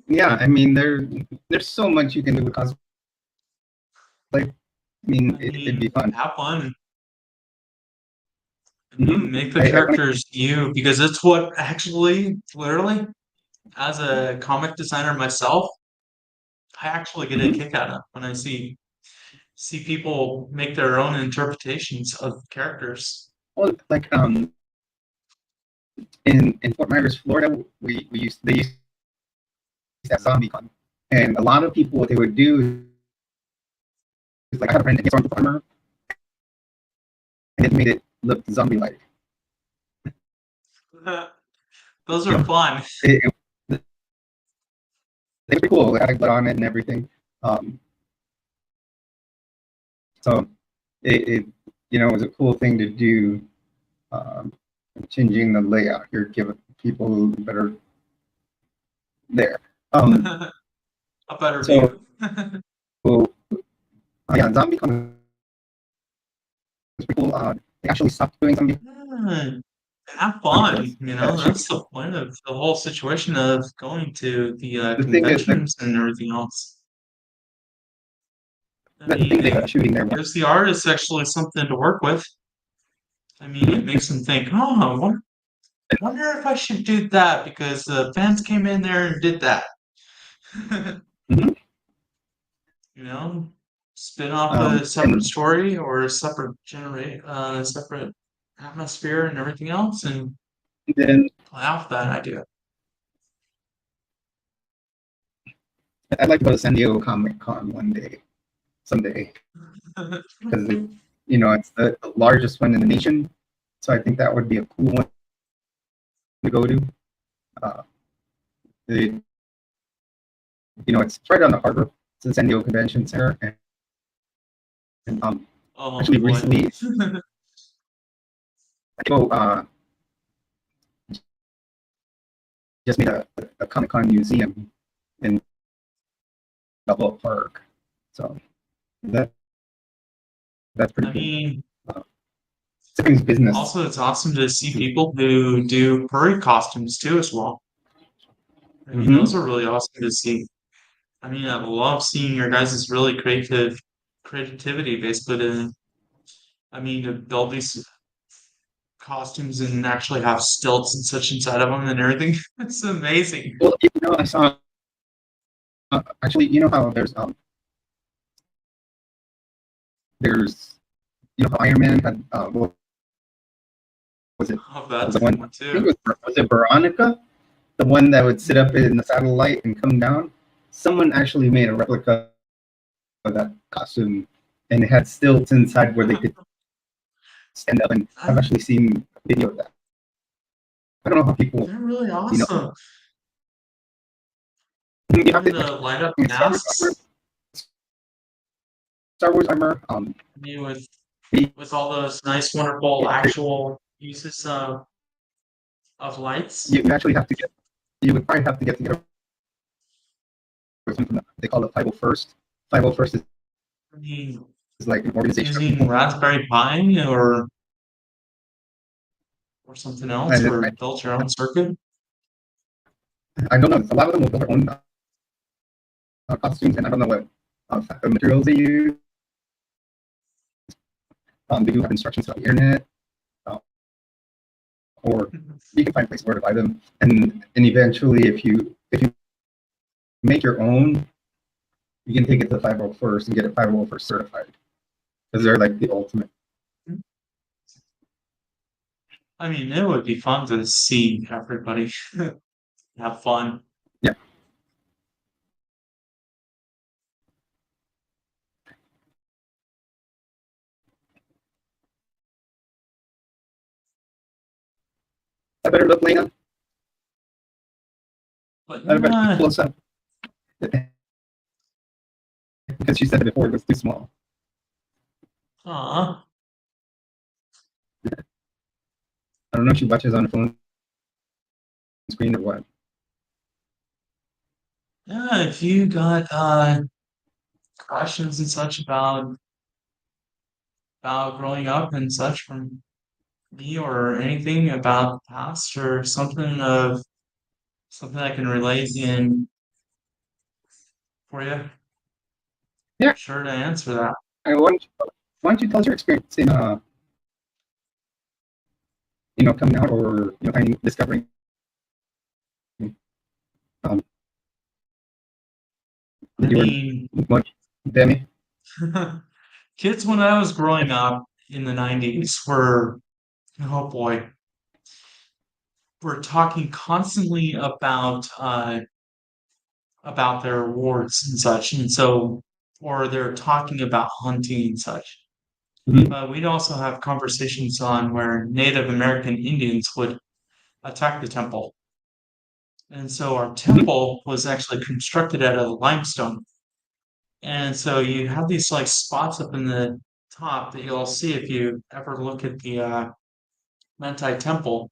yeah, I mean, there's so much you can do with cosplay. I mean, I it'd be mean, fun. have fun. I Hmm. mean, make the I want characters you because it's what actually, literally, as a comic designer myself, I actually get to. a Mhm. kick out of when I see people make their own interpretations of characters. Well, like in Fort Myers, Florida, we used they used that zombie con, and a lot of people what they would do is like I had a friend that gets on the farmer and it made it look zombie like. Those You are know, fun. it was pretty cool. I had blood on it and everything. Um, so it it was a cool thing to do. Um, changing the layout here, giving people better there. Um, A better so view. yeah, zombie con was pretty cool. They actually stopped doing zombie Yeah, have con fun, shows. that's the point of the whole situation of going to the The thing is that conventions and everything else. I the mean, thing they it were shooting there. gives the artist actually something to work with. I mean, it makes them think, oh, wonder if I should do that because the fans came in there and did that. Mhm. You know? spin off a separate And story or a separate separate atmosphere and everything else and then play off that idea. I'd like to go to San Diego Comic Con one day, someday, because it's the largest one in the nation. So I think that would be a cool one to go to. Uh, it, it's right on the harbor. It's the San Diego Convention Center, and Oh actually boy. recently, I go just made a Comic Con museum in Balboa Park. So that that's I pretty cool. mean, Uh, it's business. also it's awesome to see people who do furry costumes too as well. I mean, those Mm-hmm. are really awesome to see. I mean, I love seeing your guys' really creativity basically to, I mean, to build these costumes and actually have stilts and such inside of them and everything. It's amazing. Well, I saw actually, how there's how Iron Man had what was it? Oh, Was that's the a good one? one I think too. was it Veronica, the one that would sit up in the satellite and come down. Someone actually made a replica of that costume, and it had stilts inside where they could stand up. And I've I'm, actually seen a video of that. I don't know how people, they're really you know, awesome. you have Even to the light up Star Wars armor. masks. Star Wars armor. I mean, You, with all those nice, wonderful yeah, actual uses of lights. you actually have to get. You would probably have to get together with them. They call it 501st. 501st I mean, is like an organization of using people. Raspberry Pi or something else, And or built your own circuit. I don't know. A lot of them will build their own costumes, and I don't know what materials they use. They do have instructions on the internet, uh, or you can find places where to buy them. And eventually, if you make your own, you can take it to 501st and get it 501st certified because they're like the ultimate. I mean, it would be fun to see everybody have fun. Yeah, I better look, Lena. But I better yeah, close up because she said it before it was too small. aw. I don't know if she watches on her phone screen or what. Yeah, if you got questions and such about growing up and such from me or anything about the past or something I can relate in for you, Yeah, sure to answer that. I want. Why don't you tell us your experience in coming out or finding discovering um I that you were mean, much Demi. kids when I was growing up in the 90s were, oh boy, were talking constantly about their awards and such, and so or they're talking about hunting and such. Mm-hmm. But we'd also have conversations on where Native American Indians would attack the temple. And so our Mm-hmm. temple was actually constructed out of limestone. And so you have these like spots up in the top that you'll see if you ever look at the Mentai temple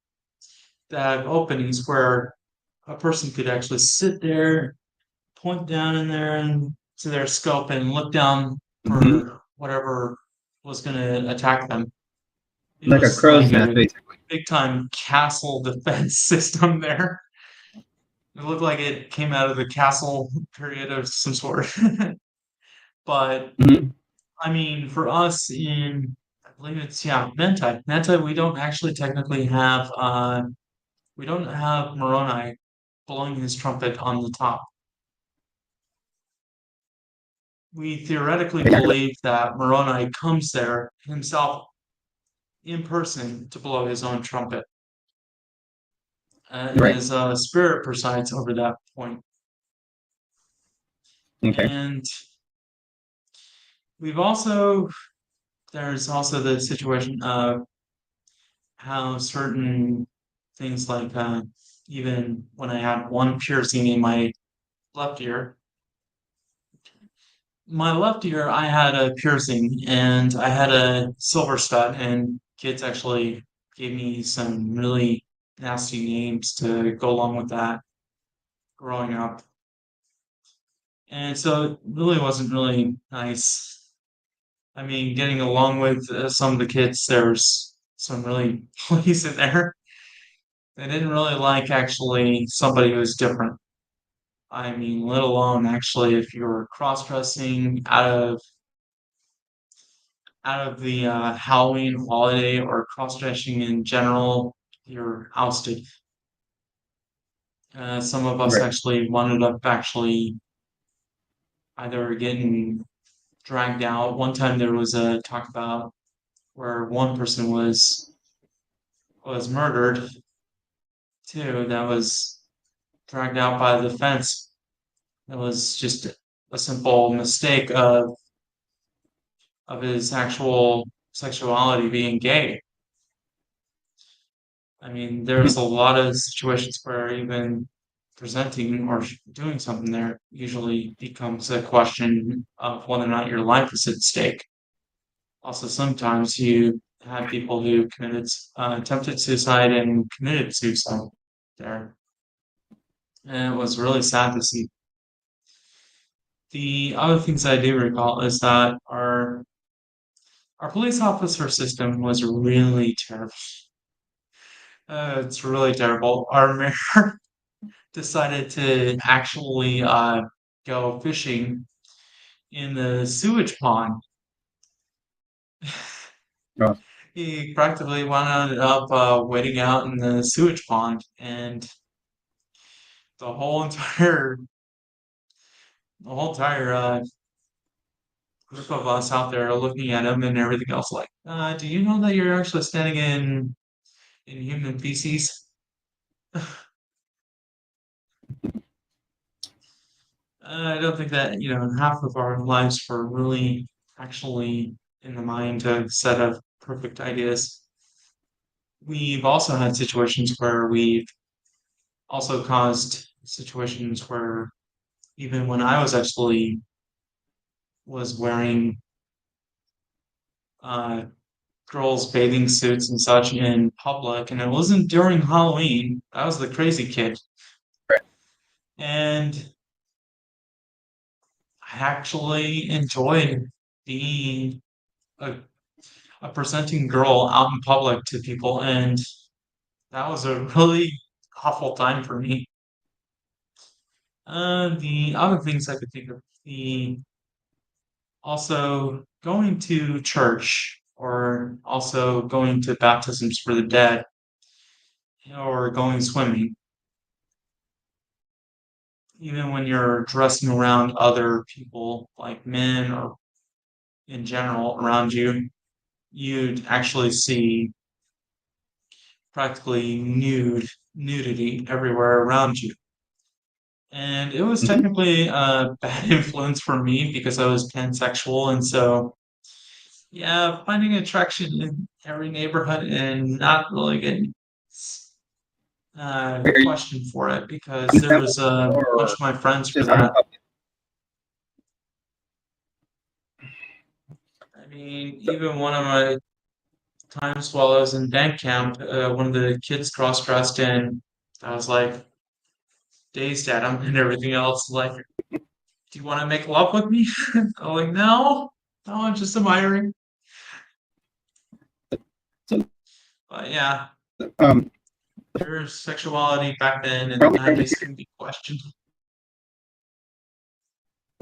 that have openings where a person could actually sit there, point down in there and to their scope and look down Mm-hmm. for whatever was going to attack them. It Like a was crow's like nest, a basically. big time castle defense system there. It looked like it came out of the castle period of some sort. But Mm-hmm. I mean, for us in, I believe it's, yeah, Mentai. Mentai, we don't actually technically have, we don't have Moroni blowing his trumpet on the top. we theoretically Okay, yeah, believe that Moroni comes there himself in person to blow his own trumpet, you're and right. his spirit presides over that point. Okay, And we've also there's also the situation of how certain things like even when I had one piercing in left ear, my left ear, I had a piercing and I had a silver stud, and kids actually gave me some really nasty names to go along with that growing up. And so it really wasn't really nice. I mean, getting along with some of the kids, there's some really bullies in there. They didn't really like actually somebody who was different. I mean, let alone actually if you were cross-dressing out of the Halloween holiday or cross-dressing in general, you're ousted. Some of us right. actually wound up actually either getting dragged out. One time there was a talk about where one person was murdered too. That was dragged out by the fence. It was just a simple mistake of his actual sexuality being gay. I mean, there's a lot of situations where even presenting or doing something there usually becomes a question of whether or not your life is at stake. Also, sometimes you have people who committed attempted suicide and committed suicide there, and it was really sad to see. The other things I do recall is that our police officer system was really terrible. It's really terrible. Our mayor decided to actually go fishing in the sewage pond. Oh, He practically wound up waiting out in the sewage pond, and the whole entire group of us out there looking at him and everything else, like, do you know that you're actually standing in human feces? I don't think that, half of our lives were really actually in the mind of set of perfect ideas. We've also had situations where we've also caused situations where even when I was actually was wearing uh, girls' bathing suits and such in public, and it wasn't during Halloween. I was the crazy kid, right. and I actually enjoyed being a a presenting girl out in public to people, and that was a really awful time for me. The other things I could think of, the also going to church, or also going to baptisms for the dead, or going swimming, even when you're dressing around other people, like men or in general around you, you'd actually see practically nudity everywhere around you. And it was Hmm. technically a bad influence for me because I was pansexual, and so yeah, finding attraction in every neighborhood and not really getting Are you questioned for it because on the there temple was a bunch or of my friends for just out in that. public? I mean, even one of my times while I was in bank camp, one of the kids cross-dressed in. I was like dazed at him and everything else. Like, do you want to make love with me? I'm like, no, no, I'm just admiring. So, But yeah, um, your sexuality back then in the probably friends with 90s you. can be questioned.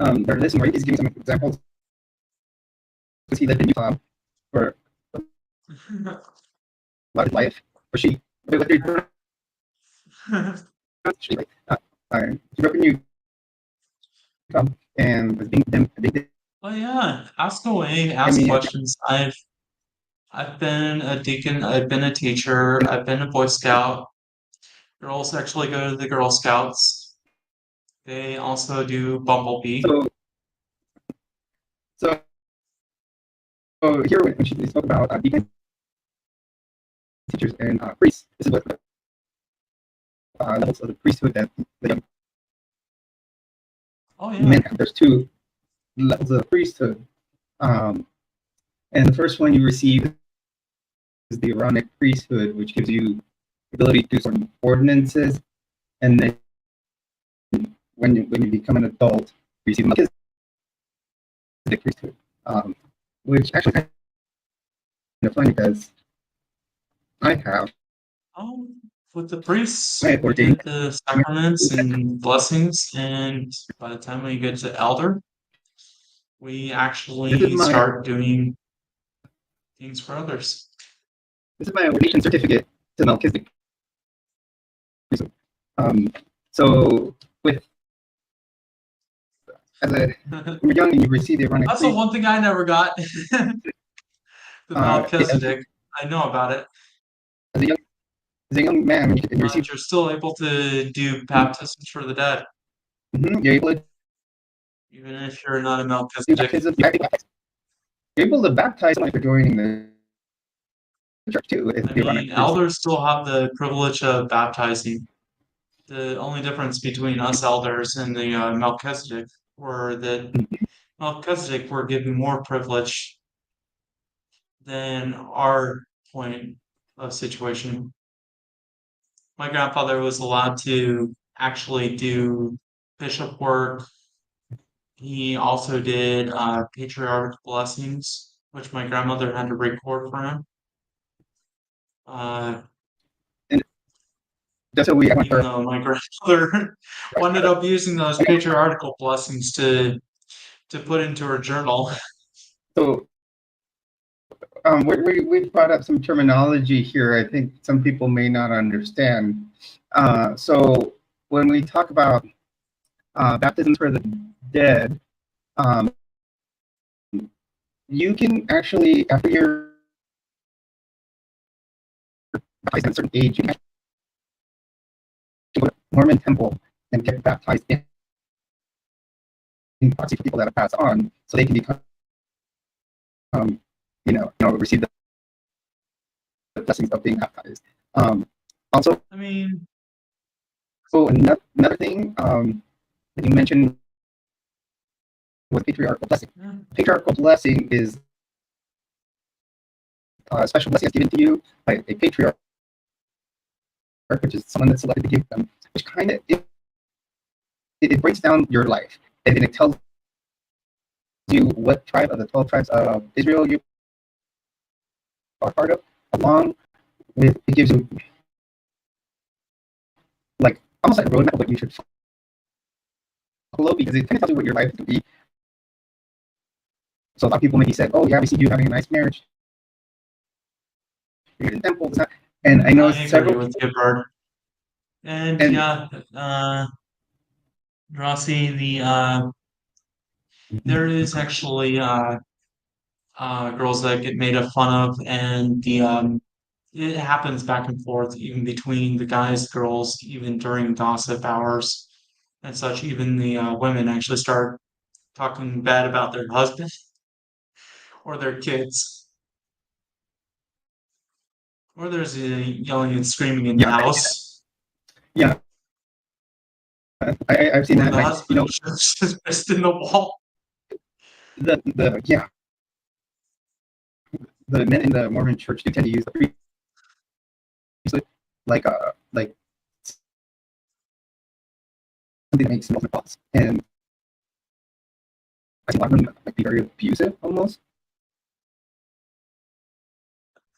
Or this, where he's giving some examples because he lived in Utah for a lot of his life. Or she, what they she, uh, she grew up in Utah and was being addicted Oh yeah, ask away, I ask mean, questions. I've been a deacon, I've been a teacher, I've been a Boy Scout. Girls actually go to the Girl Scouts. They also do Bumblebee. so so here when she spoke about deacons, teachers, and priests, this is what levels of the priesthood that the young Oh yeah. men have. There's two levels of priesthood, um, and the first one you receive is the Aaronic priesthood, which gives you the ability to do certain ordinances, and then when you become an adult, you receive the Melchizedek priesthood, which actually kind of funny because I have Oh, with the priests, I we get ordained. the sacraments and blessings, and by the time we get to elder, we This is actually my start doing things for others. this is my ordination certificate to Melchizedek priesthood. Um, so with as a That's when you're young and you receive the Aaronic the priest, one thing I never got. The as, Melchizedek. I know about it, as a young as a young man, when you receive, but you're still able to do baptisms for the dead, you're able to even if you're not a do Melchizedek. baptism. You're able to baptize someone for joining the church too, as I the Aaronic mean, priest. elders still have the privilege of baptizing. The only difference between us elders and the Melchizedek were that Melchizedek were given more privilege than our point of situation. My grandfather was allowed to actually do bishop work. He also did patriarch blessings, which my grandmother had to record for him. Uh, And just so we, I want even to though my grandmother wound up using those patriarchal blessings to put into her journal. so we've brought up some terminology here. I think some people may not understand. So when we talk about baptisms for the dead, um, you can actually, after you're baptized at a certain age, you can actually go to Mormon temple and get baptized in proxy for people that have passed on, so they can become, receive the blessings of being baptized. Also, I mean, so another thing that you mentioned was patriarchal blessing. yeah, Patriarchal blessing is a special blessing that's given to you by a patriarch, which is someone that's selected to give them, which kind of it breaks down your life and it tells you what tribe of the 12 tribes of Israel you are part of, along with it gives you like almost like a roadmap of what you should follow because it kind of tells you what your life is going to be. So a lot of people maybe said, "Oh yeah, we see you having a nice marriage, you're in temples," and I know I agree several with people, you, Bird. And and yeah, Rossi, there is actually girls that get made of fun of, and the it happens back and forth even between the guys, girls, even during gossip hours and such. Even the women actually start talking bad about their husband or their kids, or there's yelling and screaming in the yeah, I've seen that. house, Yeah, I've seen or that, the and husband shoves his fist in the wall. the yeah, the men in the Mormon church do tend to use the priesthood like something that makes multiple thoughts, and I see a lot of them like be very abusive almost,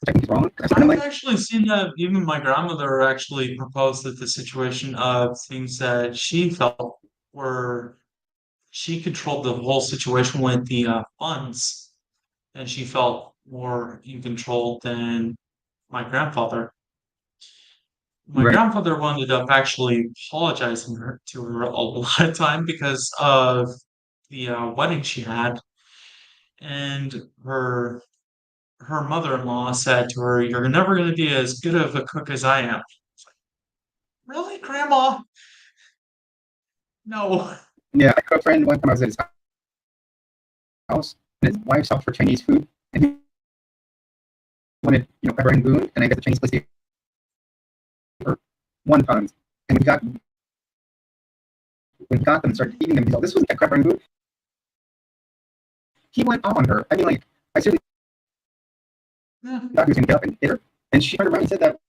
which I think is wrong. That's kind of I've like actually seen that even my grandmother actually proposed that the situation of things that she felt were she controlled the whole situation with the funds, and she felt more in control than my grandfather. My right, grandfather wound up actually apologizing to her a lot of time because of the wedding she had. and her mother-in-law said to her, "You're never going to be as good of a cook as I am." Really, Grandma? No. Yeah, I had a friend one time I was at his house, and his wife stopped for Chinese food, and he wanted, pepper and boon, and I got the Chinese place for wontons. And when he got them and started eating them, he's like, "This wasn't pepper and boon." He went off on her. I mean, like, I seriously Yeah. thought he was going to get up and hit her, and she turned around and said that,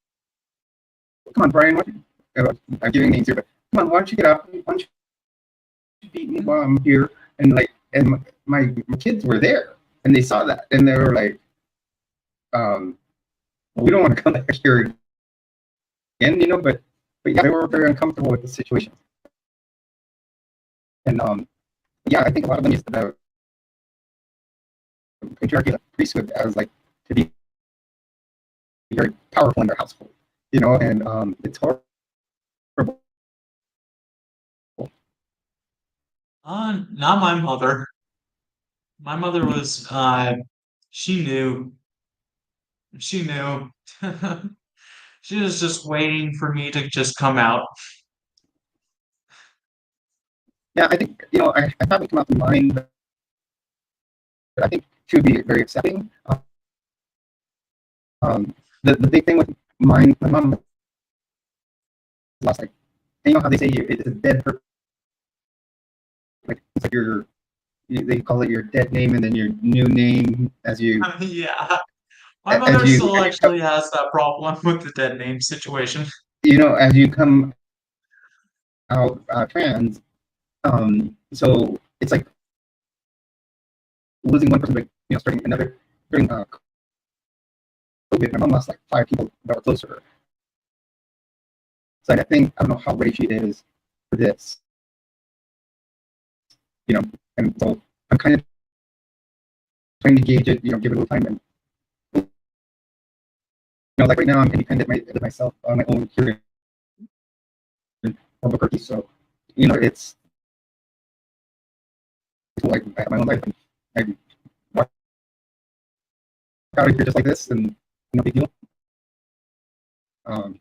"Come on, Brian, I'm giving names here, but come on, why don't you get up? Why don't you beat me while I'm here?" And like, and my kids were there, and they saw that, and they were like, "Well, we don't want to come back here again," but yeah, they were very uncomfortable with the situation. And yeah, I think a lot of them used the patriarchy of priesthood as like to be very powerful in their household, and it's horrible. Not my mother. My mother was, she knew, she knew. She was just waiting for me to just come out. Yeah, I think I haven't come out to mind, but I think she would be very accepting. The big thing with my mom lost, like, how they say it's a dead person, like it's like they call it your dead name and then your new name Yeah, my mother still actually has that problem with the dead name situation. as you come out trans. So it's like losing one person, like starting another during COVID. My mom lost like 5 people that were close to her. So I don't know how ready she is for this, and so I'm kind of trying to gauge it, give it a little time. And like right now, I'm independent myself on my own here in Albuquerque. So it's like I have my own life. And I walk out of here just like this, and no big deal. Um,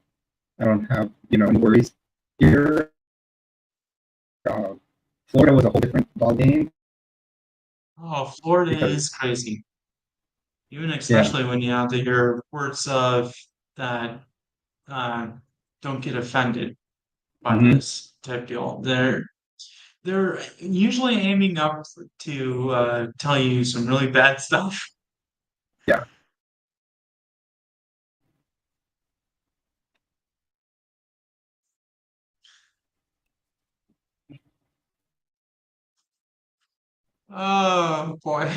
I don't have any worries here. Uh, Florida was a whole different ball game Oh, Florida because is crazy. Even yeah. especially when you have to hear words of that uh, don't get offended by Hmm. this type deal. They're usually aiming up to tell you some really bad stuff. Yeah. Oh boy.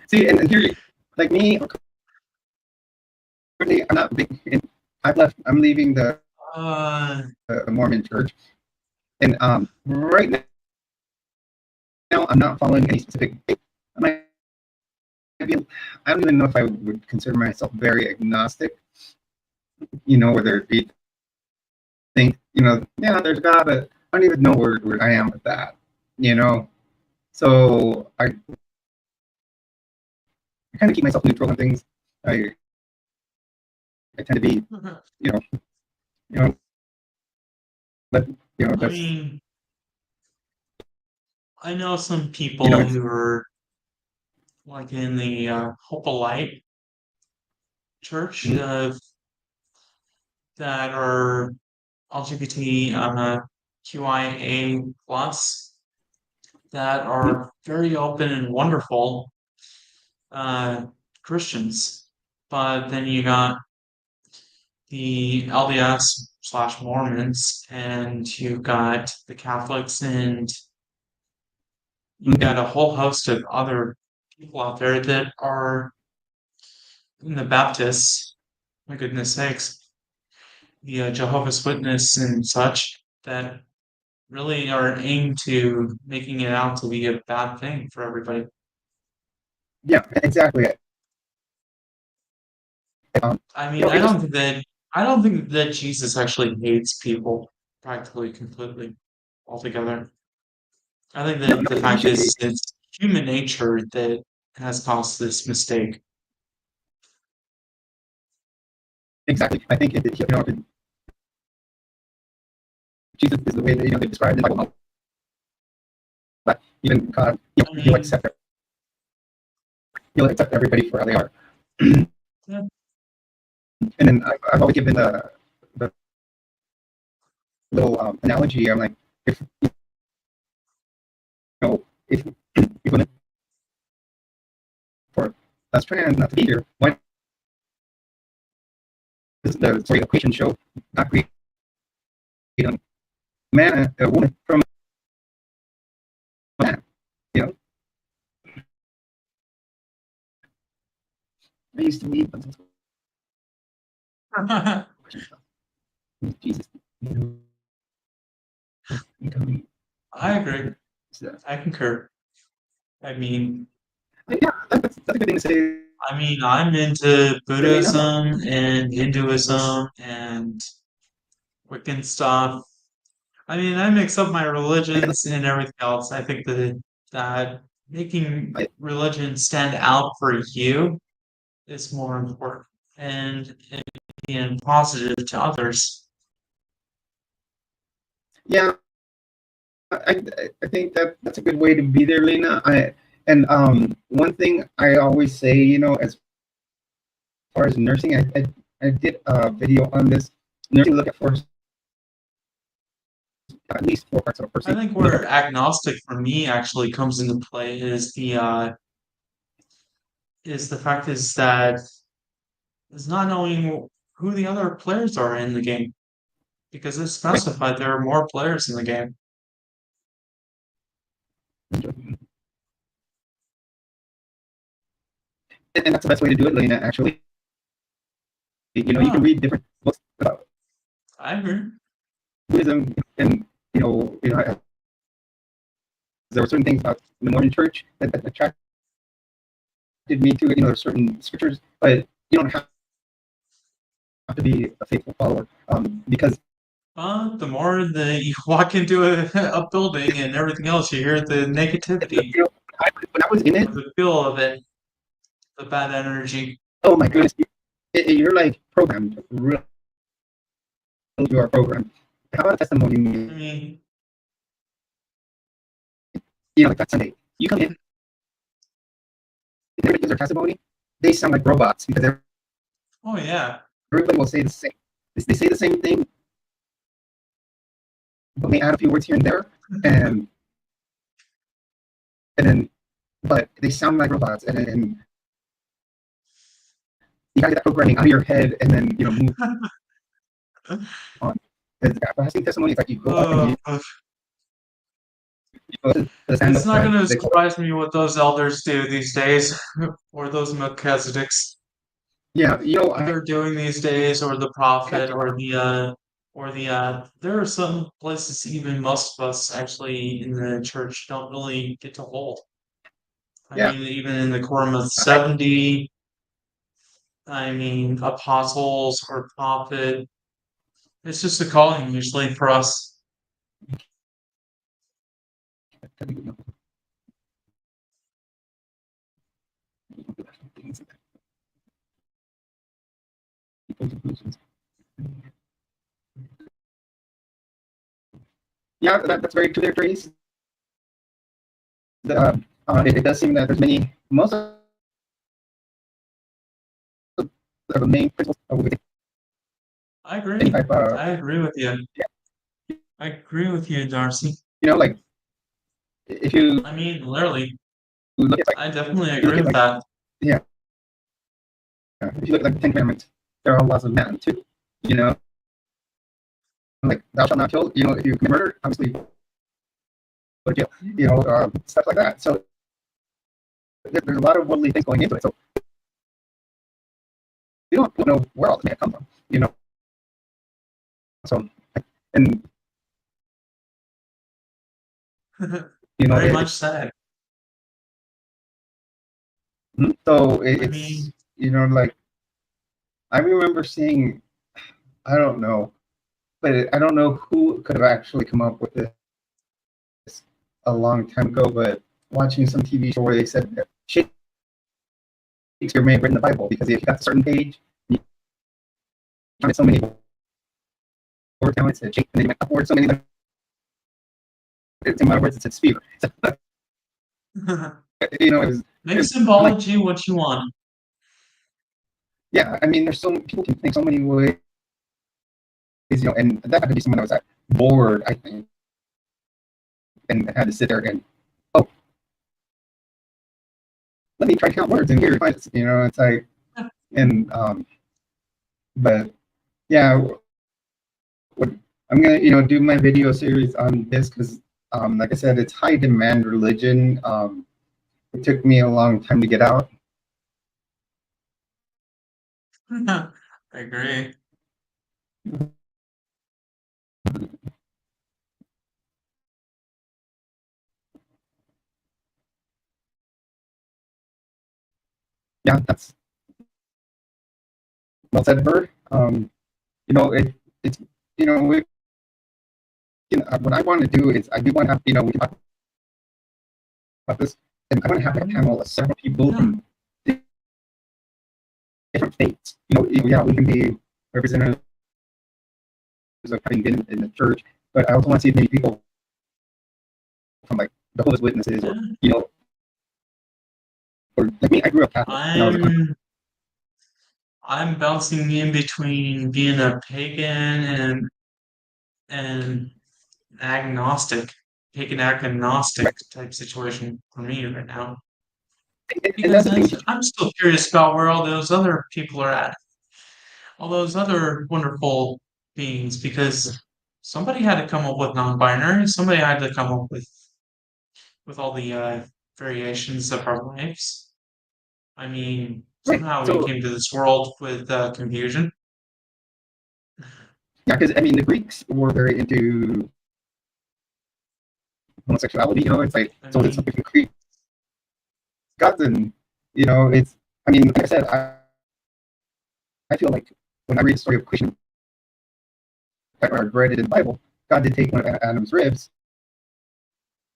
See, and here, like me, currently, I'm not big. I've left. I'm leaving uh, the Mormon church, and right now, I'm not following any specific. I might be, I don't even know if I would consider myself very agnostic. Whether it be think, yeah, there's God, but I don't even know where I am with that. You know, so I kind of keep myself neutral on things. I I tend to be, you know, you know, but I that's mean, I know some people it's who are like in the Hope Light church mhm, that are LGBT QIA plus that mhm, are very open and wonderful uh, Christians. But then you got the LDS/Mormons, and you've got the Catholics, and you've mhm. got a whole host of other people out there that are in the Baptists. My goodness sakes, the Jehovah's Witness and such that really are aimed to making it out to be a bad thing for everybody. Yeah, exactly. I mean, It just I don't think that Jesus actually hates people practically completely altogether. I think no, that no, the he fact shouldn't be. is human nature that has caused this mistake. Exactly. I think Jesus is the way that they described in the Bible. But even God, I he'll mean, accept he'll accept everybody for how they are. yeah, And then I've always given the little analogy. I'm like, if if you want for us trans not to be here, why does the story of creation show not create a man, a woman from a man? You know, I used to read Jesus. You tell me. I agree. So, I concur. I mean, yeah, that's a good thing to say. I'm into Lena. Buddhism and Hinduism and Wiccan stuff. I mix up my religions and everything else. I think that making I, religion stand out for you is more important and being positive to others. yeah, I think that's a good way to be there, Lena. And one thing I always say, as far as nursing, I did a video on this. Nursing look at first at least 4 parts of a I person. think Look at where agnostic for me actually comes into play is the fact is that is not knowing who the other players are in the game because it's right, specified there are more players in the game. and that's the best way to do it, Lena. Actually, you can Yeah, read different books about I agree. Buddhism, and there were certain things about the Mormon Church that attracted me to it. There's certain scriptures, but you don't have to be a faithful follower, because The more that you walk into a building and everything else, you hear the the negativity feel, when I was in or it, the feel of it, the bad energy. oh my goodness, you're like programmed. Really, you are programmed. How about a I testimony? mean, Like that Sunday, you come in, and everybody gives their testimony. They sound like robots because oh yeah. everybody will say the same. They say the same thing, but they add a few words here and there, and then but they sound like robots, and you gotta get that programming out of your head, and then move on. Because fasting testimony is like you go up and Uh, you go to the stand it's up not side. going to They call surprise me what those elders do these days, or those Melchizedeks, yeah, what they're doing these days, or the prophet, or the. There are some places even most of us actually in the church don't really get to hold. yeah, Even in the quorum of I 70, apostles or prophet. It's just a calling usually for us. yeah, that's very true there, Trace. It does seem that there's most of the main principles of I any agree. type. I agree with you. Yeah, I agree with you, Darcy. like if you Literally, look at I definitely if you look agree at with like that. yeah, if you look at like the Ten Commandments, there are all laws of man too. You know, like thou shalt not kill. If you commit murder, obviously go to jail. Stuff like that. So there's a lot of worldly things going into it. So you don't know where all this may come from. So and Very much it's said. so I it's mean, like I remember seeing, I don't know, but I don't know who could have actually come up with this a long time ago, but watching some TV show where they said that Shakespeare may have written the Bible because if you got a certain page, you counted so many words down, it said Shakespeare, and then you went upward so many letters, in my words, it said Spear. So, it was, Make I'm like, symbology what you want. yeah, I mean, there's so people can think so many ways, and that had to be someone that was like bored, I think, and had to sit there and, oh, let me try to count words and here, it's like, and but yeah, what, I'm gonna do my video series on this because like I said, it's high demand religion. It took me a long time to get out. I agree. Yeah, that's well said, Bird. It's we what I want to do is I do want to have we can talk about this, and I want to have a panel of several people Yeah. from different states. Yeah, we can be representatives of having been in the church, but I also want to see many people from like the Jehovah's Witnesses, or Yeah. or like me. I grew up Catholic, and I was a I'm bouncing in between being a pagan and agnostic, pagan agnostic right, type situation for me right now. and Because that's the thing. I'm still curious about where all those other people are at, all those other wonderful beings, because somebody had to come up with non-binary, somebody had to come up with all the variations of our lives. I mean, Right. somehow we So came to this world with confusion. yeah, because I mean the Greeks were very into homosexuality. It's like I so it's mean, something from Greek gods, and it's. I mean, like I said, I feel like when I read the story of creation, or I read it in the Bible, God did take one of Adam's ribs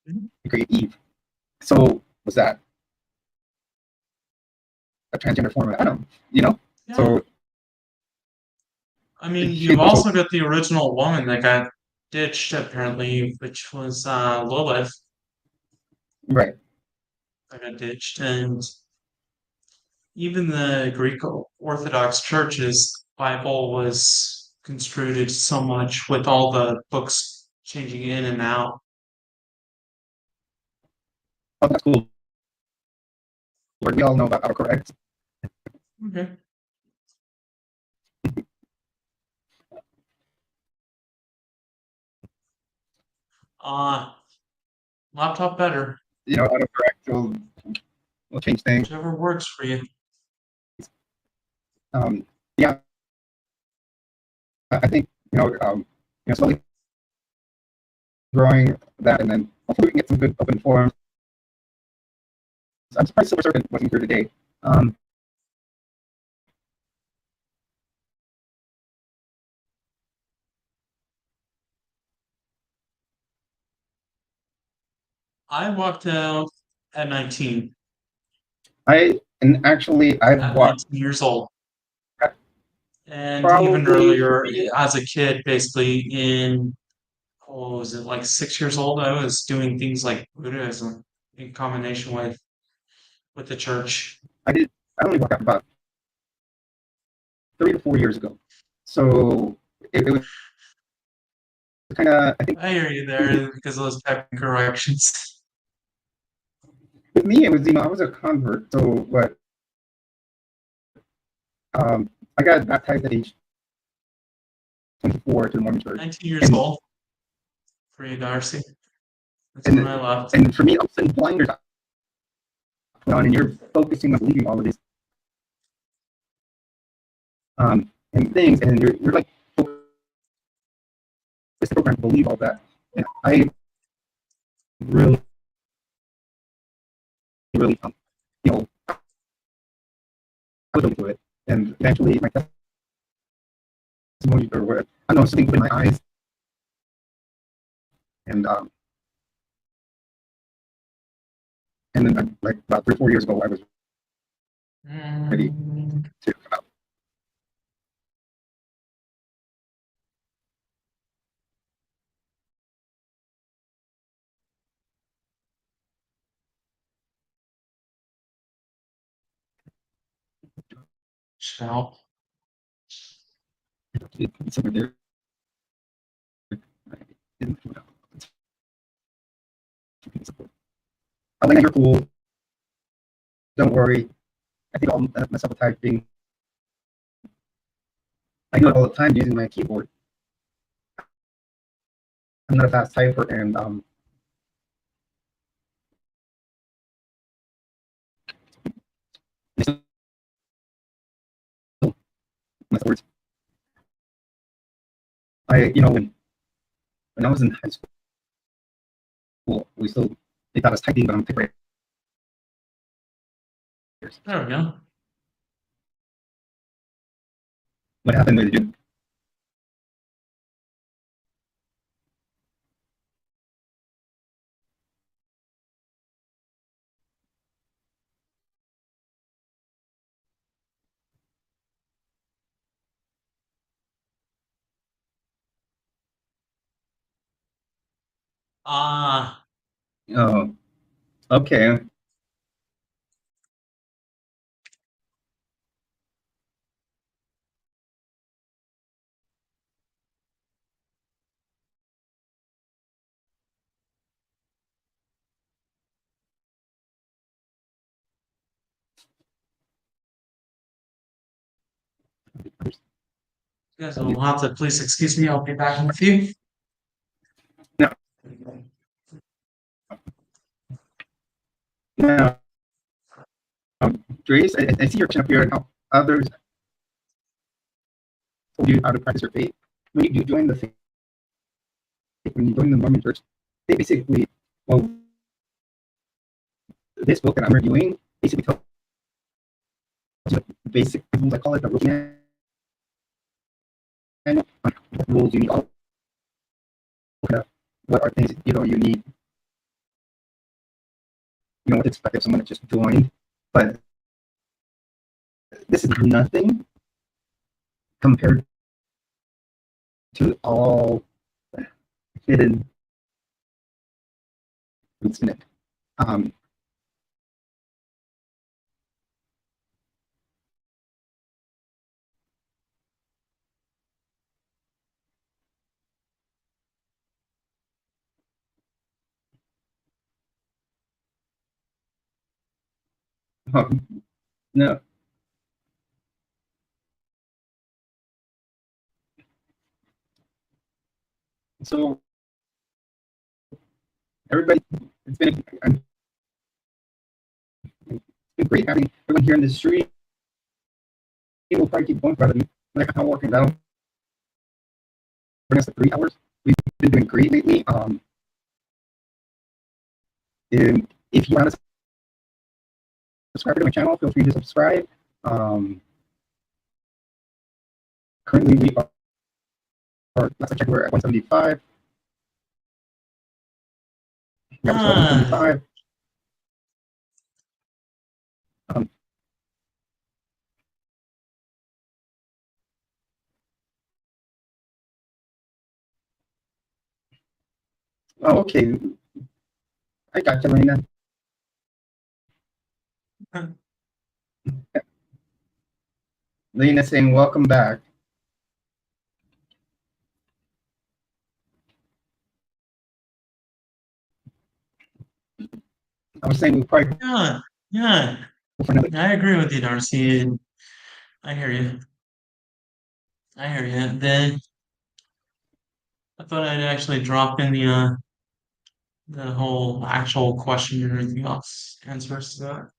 to create Eve. So was that a transgender form of Adam? yeah. So I mean, you've so also got the original woman that got ditched, apparently, which was Lilith right. that got ditched. And even the Greek Orthodox Church's Bible was construed so much with all the books changing in and out. Oh, that's cool. We all know about autocorrect. Okay. Uh, Laptop better, Autocorrect will change things. whichever works for you. Yeah, I think slowly growing that, and then hopefully we can get some good open forums. I'm surprised Silver Serpent wasn't here today. Um, I walked out at 19, and actually I've at watched 19 years old. And even probably for earlier, me. as a kid, basically in, oh, was it like 6 years old? I was doing things like Buddhism in combination with the church. I did. I only walked out about 3 to 4 years ago. So it was kind of, I think I hear you there because of those typing corrections. with me it was I was a convert. So what I got baptized at age 24 to the Mormon Church, 19 years and old for you, Darcy. That's when and I left. and for me, all of a sudden blinders put on, and you're focusing on believing all of these and things, and you're like this program to believe all that. And I really, really, I was into it, and eventually my testimony, or what I don't know, something in my eyes, and and then like about 3 or 4 years ago, I was ready Mm, to come out. shall. It's over there. Elena, you're cool. Don't worry. I think I'll myself with typing. I do it all the time using my keyboard. I'm not a fast typer, and my words. When I was in high school, we still they thought I was typing, but I'm typewriters. There we go. What happened with you? Ah, Oh, okay. you guys will have to please excuse me. I'll be back in a few. Now, now, Grace, I see your chin up here, and how others told you how to practice your faith. When you do join the faith, when you join the Mormon Church, they basically, well, this book that I'm reviewing basically tells you the basic rules. I call it the rule manual. What rules you need. All what are things you need. What to expect of someone that just joined. But this is nothing compared to all hidden roots in it. Um, no, so everybody, it's been great having everyone here in the stream. We'll probably keep going for like how working down for the next 3 hours. We've been doing great lately. And if you want to subscribe to my channel, feel free to subscribe. Um, Currently, we last I checked, we're at 175. Yeah, we're still at Ah, 175. Um, oh, okay. I got you, Lena. Lena saying, welcome back. I was saying we probably yeah, yeah. go for another. I agree with you, Darcy. And I hear you. I hear you. Then I thought I'd actually drop in the whole actual question and everything else answers to that.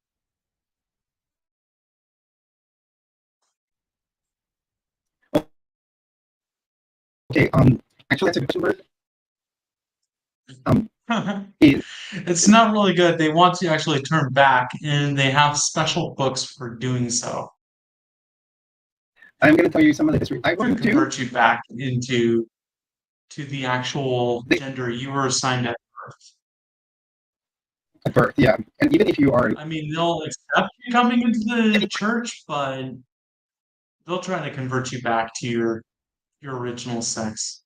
Okay, actually, that's a question, but it, It's not really good. They want to actually turn back, and they have special books for doing so I'm going to tell you some of the history. I to learned too. convert you back into to the actual They, gender you were assigned at birth. at birth, yeah. And even if you are I mean, they'll accept you coming into the any, church, but they'll try to convert you back to your original sex.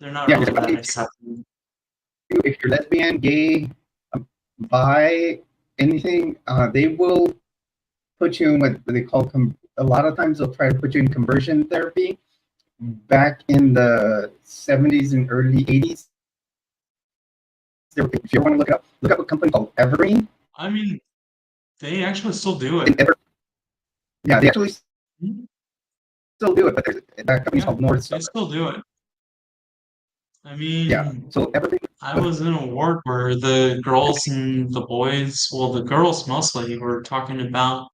They're not yeah, really that exactly. accepting. If you're lesbian, gay, bi, anything, they will put you in what they call a lot of times they'll try to put you in conversion therapy. Back in the 70s and early 80s, if you want to look up a company called Evergreen. I mean, they actually still do And it. yeah, they actually Mhm. still do it, but that company's Yeah, called North they Star. still do it. I Yeah, mean, so Evergreen. I was in a ward where the girls and the boys, well, the girls mostly, were talking about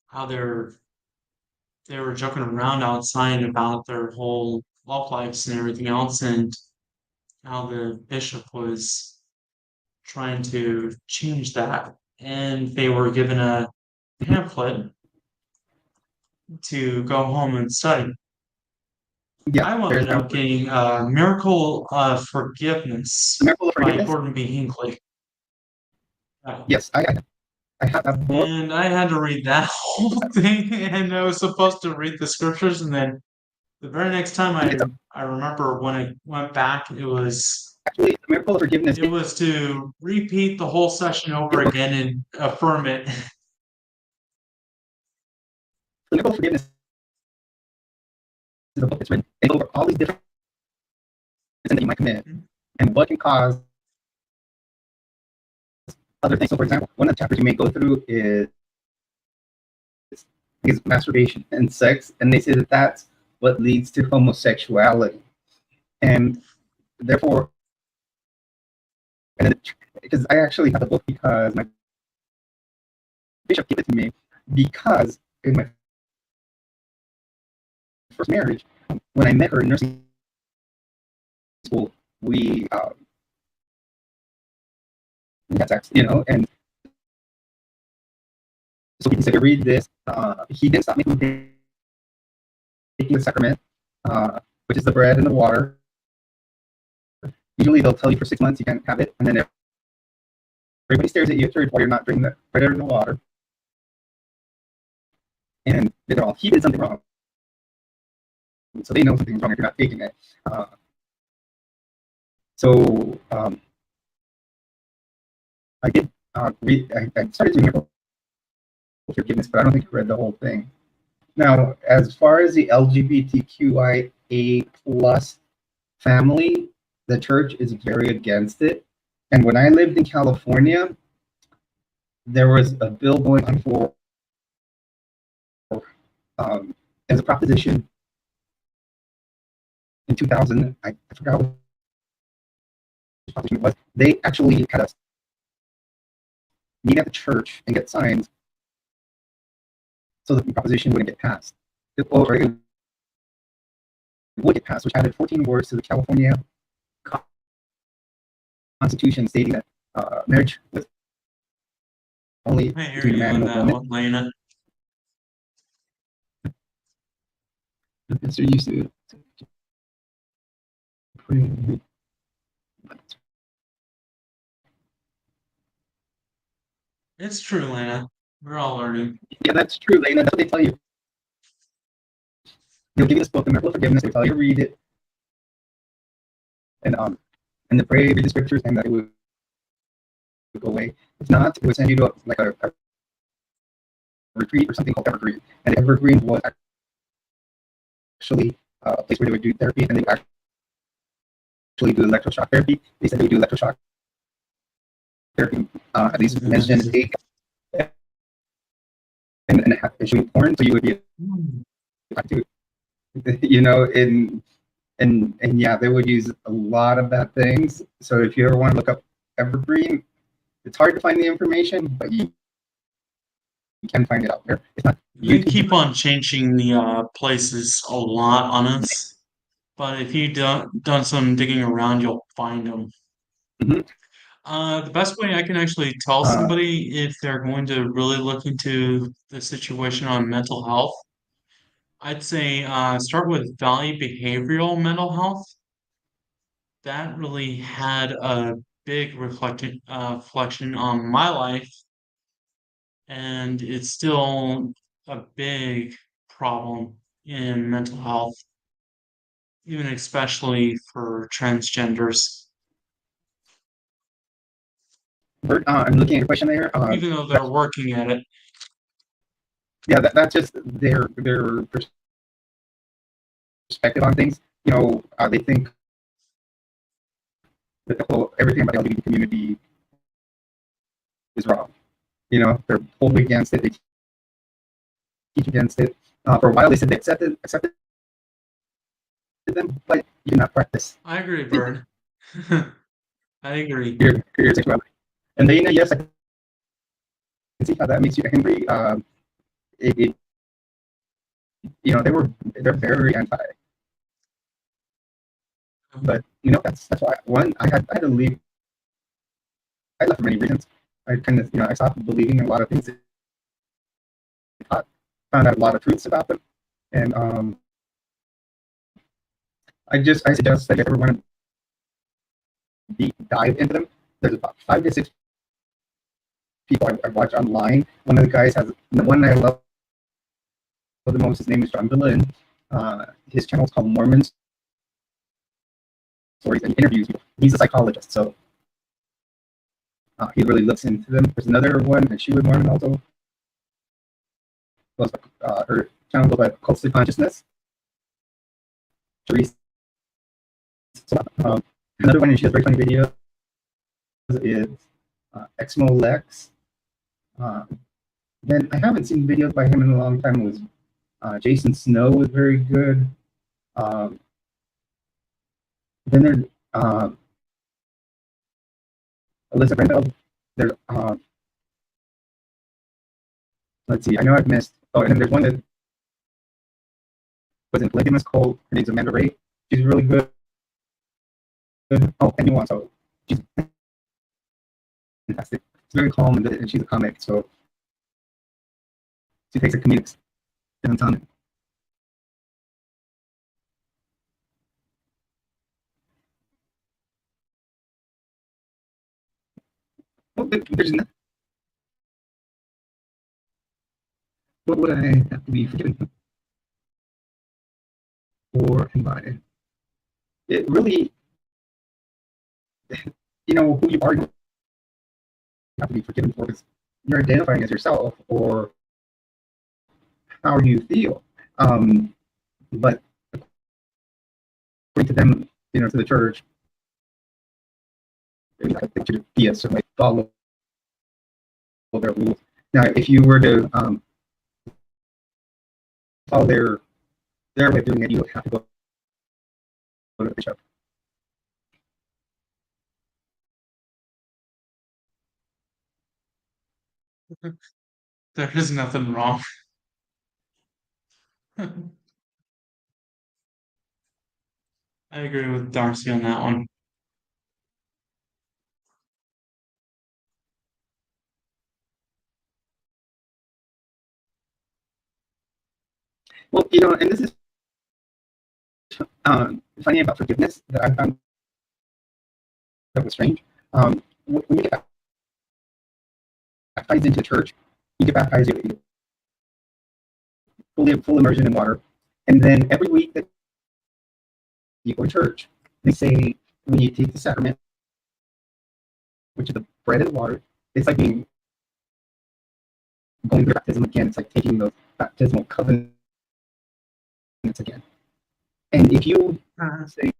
how they were joking around outside about their whole love lives and everything else, and how the bishop was trying to change that. And they were given a pamphlet to go home and study. Yeah, I there's wound up getting Miracle of the Forgiveness Miracle of by Forgiveness. Gordon B. Hinckley. Yeah. Yes, I have that book. And I had to read that whole thing, and I was supposed to read the scriptures, and then the very next time It's I remember when I went back, actually the Miracle of Forgiveness. it was to repeat the whole session over again and affirm it. The Miracle of Forgiveness is a book that's written over all these different sins that you might commit and what can cause other things. So, for example, one of the chapters you may go through is masturbation and sex, and they say that that's what leads to homosexuality, and therefore, and because I actually have the book because my bishop gave it to me because in my first marriage, when I met her in nursing school, we uh, we had sex, and so he said, "Read this." He didn't stop me from taking the sacrament, uh, which is the bread and the water. Usually, they'll tell you for 6 months you can't have it, and then everybody stares at you while you're not drinking the bread or the water, and they're all, he did something wrong, so they know something's wrong if you're not taking it. Uh, so I did read. I started doing forgiveness, but I don't think I read the whole thing. Now, as far as the LGBTQIA plus family, the church is very against it. And when I lived in California, there was a bill going on for as a proposition in 2000. I forgot what the proposition was. They actually had us meet at the church and get signs so that the proposition wouldn't get passed. Or it would get passed, which added 14 words to the California Constitution stating that marriage was only I hear between a you man on and a that woman. one, Lena. The pastor used to pray. It's true, Lena. We're all learning. Yeah, that's true, Lena. That's what they tell you. They'll give you this book, The Miracle of Forgiveness. They tell you to read it and to pray, read the scriptures, and that it would go away. If not, it would send you to a retreat or something called Evergreen. And Evergreen was actually a place where they would do therapy, and they would actually do electroshock therapy. They said they would do electroshock therapy, at least men's genital, and have showing porn, so you would be able to, and yeah, they would use a lot of bad things. So if you ever want to look up Evergreen, it's hard to find the information, but you can find it out there. It's not They YouTube. keep on changing the places a lot on us, but if you done some digging around, you'll find them. Mhm. The best way I can actually tell Uh, somebody if they're going to really look into the situation on mental health, I'd say start with value behavioral mental health. That really had a big reflection on my life, and it's still a big problem in mental health, even especially for transgenders, I'm looking at your question there. even though they're That's, working at it. yeah, that's just their perspective on things. They think that the whole everything about the LGBT community is wrong. They're totally against it. They teach against it. For a while, they said they accepted them, but you cannot practice I agree, Bird. I agree. your sexuality. And then, yes, I can see how that makes you angry. It they're very anti. But that's why one I had to leave. I left for many reasons. I kind of I stopped believing in a lot of things. That I taught, found out a lot of truths about them, and I suggest that if you ever want to deep dive into them, there's about 5 to 6 people I watch online. One of the guys has the one I love the most. His name is John Villa, and his channel is called Mormon Stories, and he interviews people. He's a psychologist, so he really looks into them. There's another one, and she was Mormon also. Her channel goes by Cults of Consciousness. Therese. So, another one, and she has very funny videos, is Exmo Lex. Then I haven't seen videos by him in a long time. It was Jason Snow was very good. Then there's Alyssa Brendel. There's let's see. I know I've missed. Oh, and then there's one that was in Polygamous Cult. Her name's Amanda Ray. She's really good. Oh, and you want so she's fantastic. She's very calm, and she's a comic, so she takes a comedic stance on it. Well, there's nothing. What would I have to be forgiven for and by? It really, who you are, you have to be forgiven for because you're identifying as yourself or how you feel. But according to them, to the church, they should be a certain way, follow their rules. Now, if you were to follow their way of doing it, you would have to go to the bishop. There is nothing wrong. I agree with Darcy on that one. Well, and this is funny about forgiveness that I found that was strange. When you get baptized into the church, you get baptized, you full immersion in water, and then every week that you go to church, they say when you take the sacrament, which is the bread and the water, it's like going through baptism again. It's like taking those baptismal covenants again. And if you say,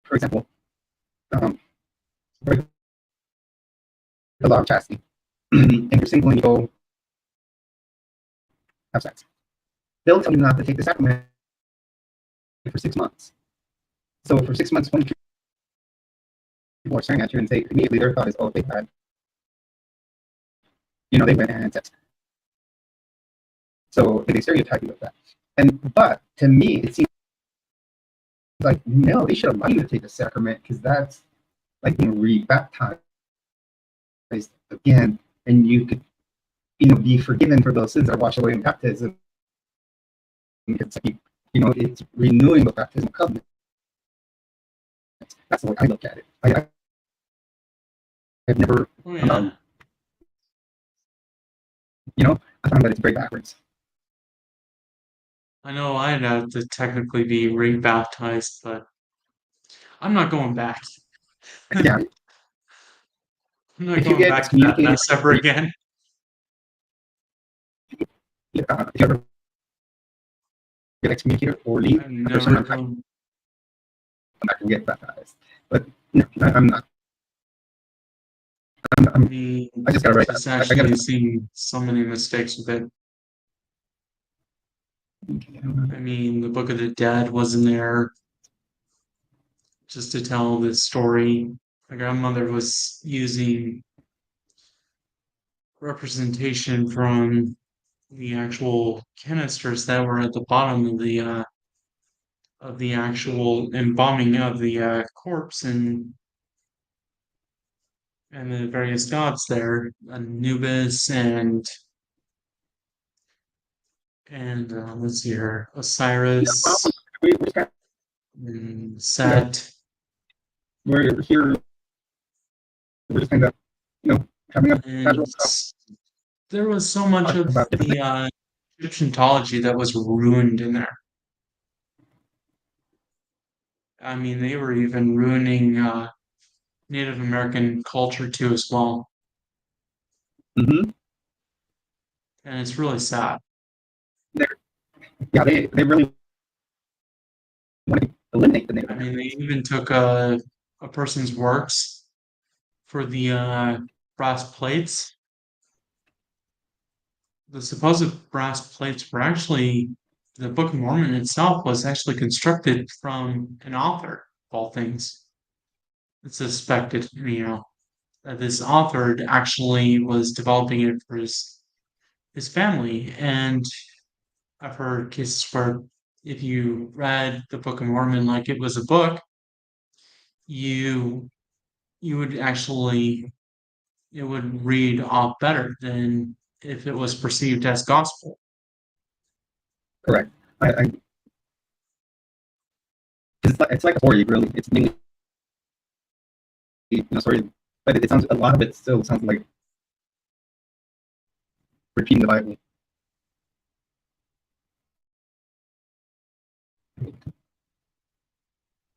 for example, break the law of chastity, and you're single and you go have sex, they'll tell you not to take the sacrament for 6 months. So for 6 months, when people are staring at you and say immediately their thought is, oh, they had, they went and had sex. So they stereotype you with that. But to me, it seems like, no, they should allow you to take the sacrament because that's like being rebaptized again, and you could, be forgiven for those sins that are washed away in baptism. It's like, it's renewing the baptismal covenant. That's the way I look at it. I've never, Oh um, yeah. I found that it's very backwards. I know I'd have to technically be rebaptized, but I'm not going back. I'm Yeah, not if you going get back to that excommunicated mess ever or you, again. if you ever get excommunicated or leave I've after a certain never amount of time, gone. come back and get baptized. But no, I'm not. I mean, I just got it right. just I got actually it. seeing so many mistakes with it. I mean, the Book of the Dead wasn't there just to tell this story. My grandmother was using representation from the actual canisters that were at the bottom of the actual embalming of the corpse and the various gods there, Anubis and let's see here, Yeah, well, Osiris we're kind and of Set, we're here. We're just kind of having a casual and there was so much talk of about different the things. Egyptology that was ruined in there. I mean, they were even ruining Native American culture too as well, Mm-hmm. and it's really sad. Yeah, they really want to eliminate the Native I mean, they Americans. even took a person's works for the brass plates. The supposed brass plates were actually the Book of Mormon itself was actually constructed from an author, of all things. It's suspected, that this author actually was developing it for his family. And I've heard cases where if you read the Book of Mormon like it was a book, you you would actually it would read off better than if it was perceived as gospel. Correct. I it's like a story, really. It's mainly story, but it sounds a lot of it still sounds like repeating the Bible.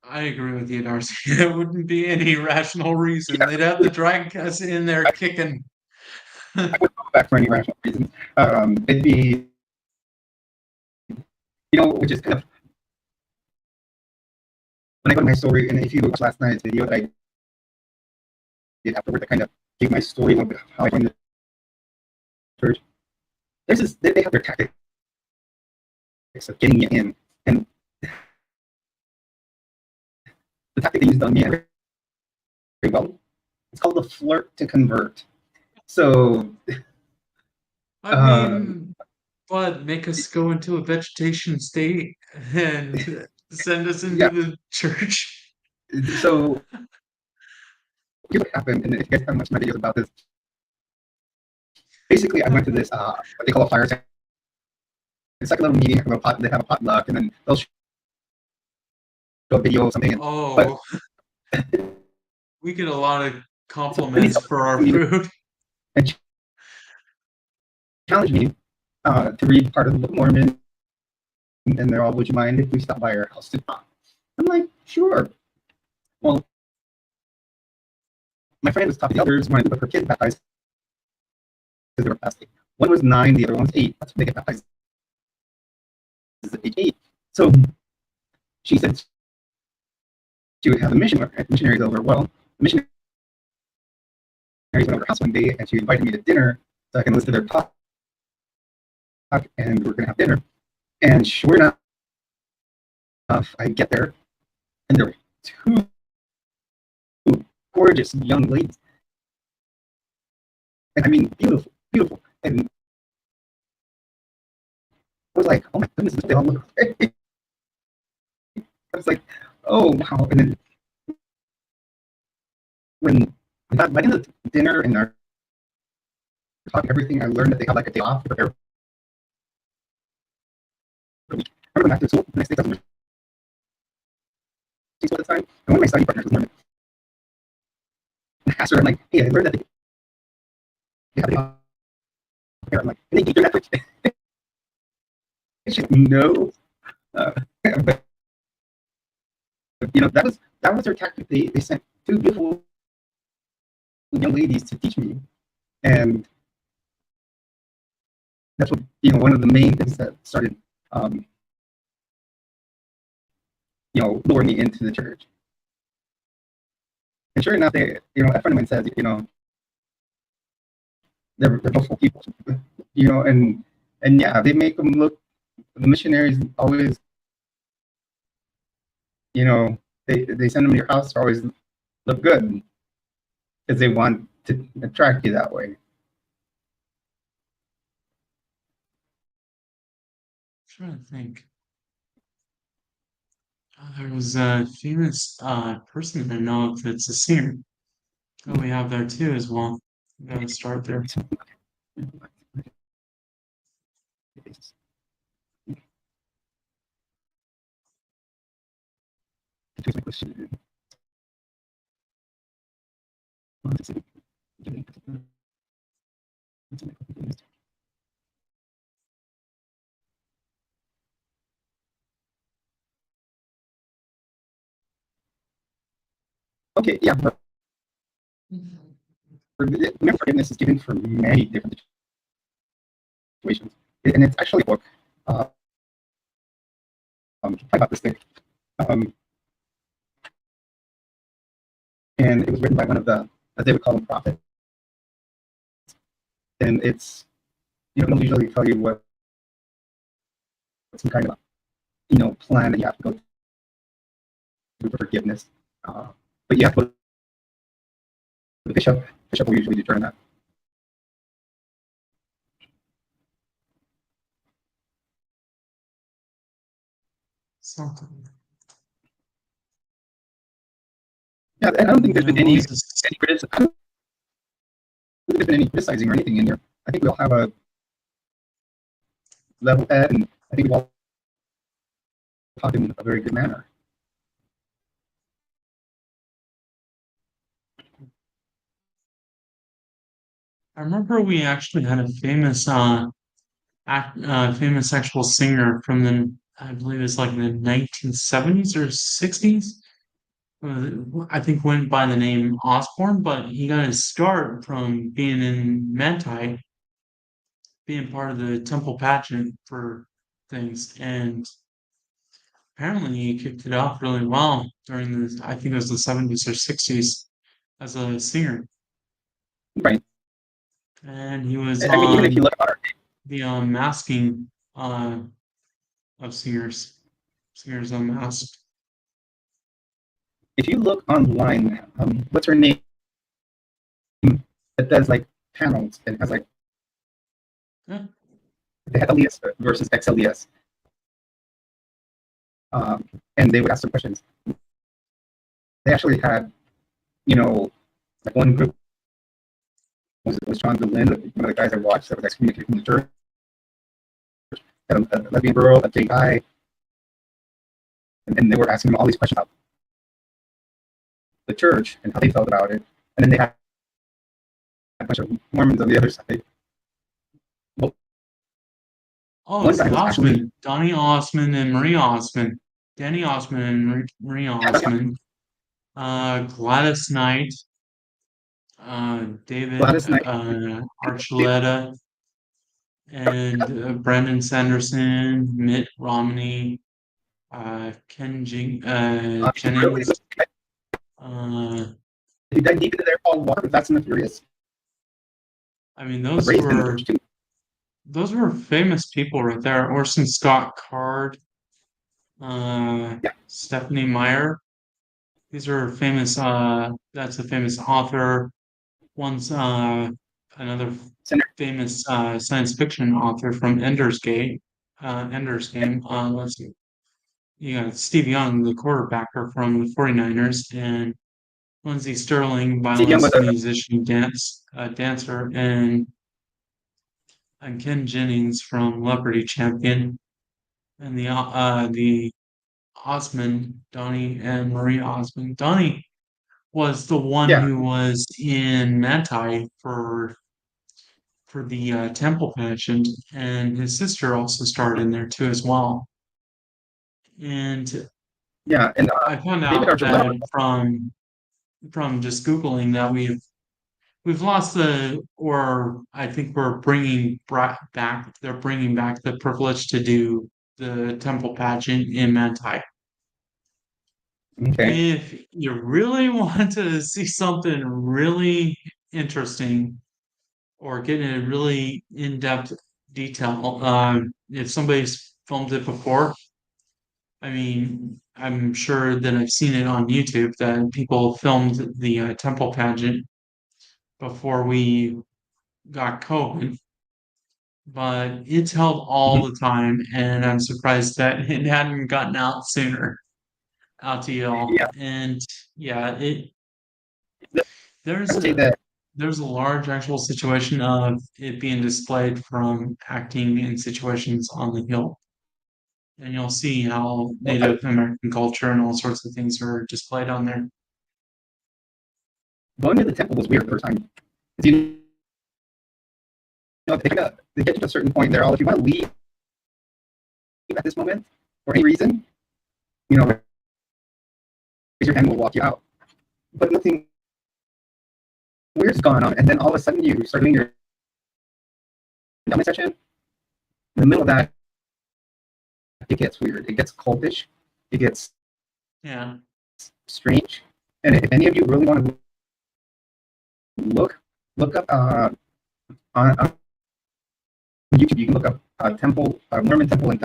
I agree with you, Darcy. There wouldn't be any rational reason. Yeah, They'd have the dragon us in there kicking. I wouldn't go back for any rational reasons. It'd be which is kind of when I go to my story, and if you watch last night's video that I did afterwards, I kind of gave my story of how I joined the church. They have their tactics of getting you in, and the tactic they used on me very well. It's called the flirt to convert. So, I um, mean, but make us go into a vegetation state and send us into yeah. the church. So here's what happened, and if you guys have much my videos about this, basically I went to this what they call a fire. It's like a little meeting, they have a potluck, and then they'll show a video or something. But Oh, we get a lot of so then compliments for our me food. and challenge me to read part of the Book of Mormon, and they're all, "Would you mind if we stop by your house to talk?" I'm like, "Sure." Well, my friend was talking to the others, wanted to put her kids baptized because they were fasting. One was 9, the other one was 8. That's when they get baptized at age 8. So she said she would have the missionaries over. Well, the missionaries went over to her house one day, and she invited me to dinner so I can listen to their talk, and we're going to have dinner. And sure enough, I get there, and there were two gorgeous young ladies. And I mean, beautiful, beautiful. And I was like, oh my goodness, they all look great. I was like, oh wow. And then when by the end of the dinner and our talk, everything, I learned that they have like a day off for their week. I went back to school. The next day, I was at the time, and one of my study partners was Mormon. asked her, I'm like, hey, I learned that they have it on here. I'm like, and they keep their Netflix. She's like, no. But that was their tactic. They sent two beautiful young ladies to teach me, and that's what one of the main things that started um, luring me into the church. And sure enough, a friend of mine says, they're both people, and yeah, they make them look. The missionaries always, they send them to your house to always look good because they want to attract you that way. Trying to think. There was a famous person I know that's a singer that we have there too as well. Gotta start there. Okay, yeah, but forgiveness is given for many different situations, and it's actually a book uh, about this thing, um, and it was written by one of the, as they would call them, prophets, and it's they'll usually tell you what some kind of plan that you have to go through for forgiveness, but you have to go to the bishop. Bishop will usually determine that. Something. Yeah, and I don't think there's Yeah, been what was this? any criticism. I don't think there's been any criticizing or anything in here. I think we all have a level head, and I think we all talk in a very good manner. I remember we actually had a famous famous actual singer from the, I believe it's like the 1970s or 60s. I think went by the name Osborne, but he got his start from being in Manti, being part of the temple pageant for things, and apparently he kicked it off really well during the, I think it was the 70s or 60s as a singer, Right. and he was I mean, even if you on look at our, the masking of singers unmasked. if you look online, what's her name? It does like panels and has like Yeah. the LES versus XLES, and they would ask some questions. They actually had, like one group was John Lynn, one of the guys I watched that was excommunicated from the church. A lesbian girl, a gay guy, and they were asking him all these questions about the church and how they felt about it. And then they had a bunch of Mormons on the other side. Well, Oh, one it's guy the was actually, Osmond, Donnie Osmond and Marie Osmond, Danny Osmond and Marie yeah, Osmond, Gladys Knight, David Gladys Knight. Archuleta, and Brendan Sanderson, Mitt Romney, Really, Jennings. Uh, if you dive deep into their Paul Walker, that's in the Furious. I mean, Raised in the church too. those were famous people right there. Orson Scott Card, Yeah, Stephanie Meyer. These are famous. That's a famous author. One's another Senator. famous science fiction author from Ender's Game. Ender's Game. Let's see. You got Steve Young, the quarterbacker from the 49ers, and Lindsey Sterling, Steve Young was violinist, a musician, dancer, and Ken Jennings from Leopardy Champion, and the Osmond, Donnie and Marie Osmond. Donnie was the one Yeah, who was in Manti for the temple pageant, and his sister also starred in there too as well. And yeah, and I found David out that Archuleta. from just googling that we've lost the, or I think we're bringing back, they're bringing back the privilege to do the temple pageant in Manti. Okay. If you really want to see something really interesting or get in a really in-depth detail, if somebody's filmed it before, I mean, I'm sure that I've seen it on YouTube that people filmed the temple pageant before we got COVID, but it's held all Mhm. the time, and I'm surprised that it hadn't gotten out sooner, out to y'all. Yeah, And yeah, it I there's would say a that. there's a large actual situation of it being displayed from acting in situations on the hill. And you'll see how I, Native American culture and all sorts of things are displayed on there. going to the temple was weird the first time. 'Cause they get to a certain point, they're all, if you want to leave at this moment for any reason, raise your hand, we'll walk you out. But nothing weird's going on, and then all of a sudden you start doing your comment section. In the middle of that, it gets weird. It gets cultish. It gets Yeah. strange. And if any of you really want to look up on YouTube, you can look up temple, Mormon temple and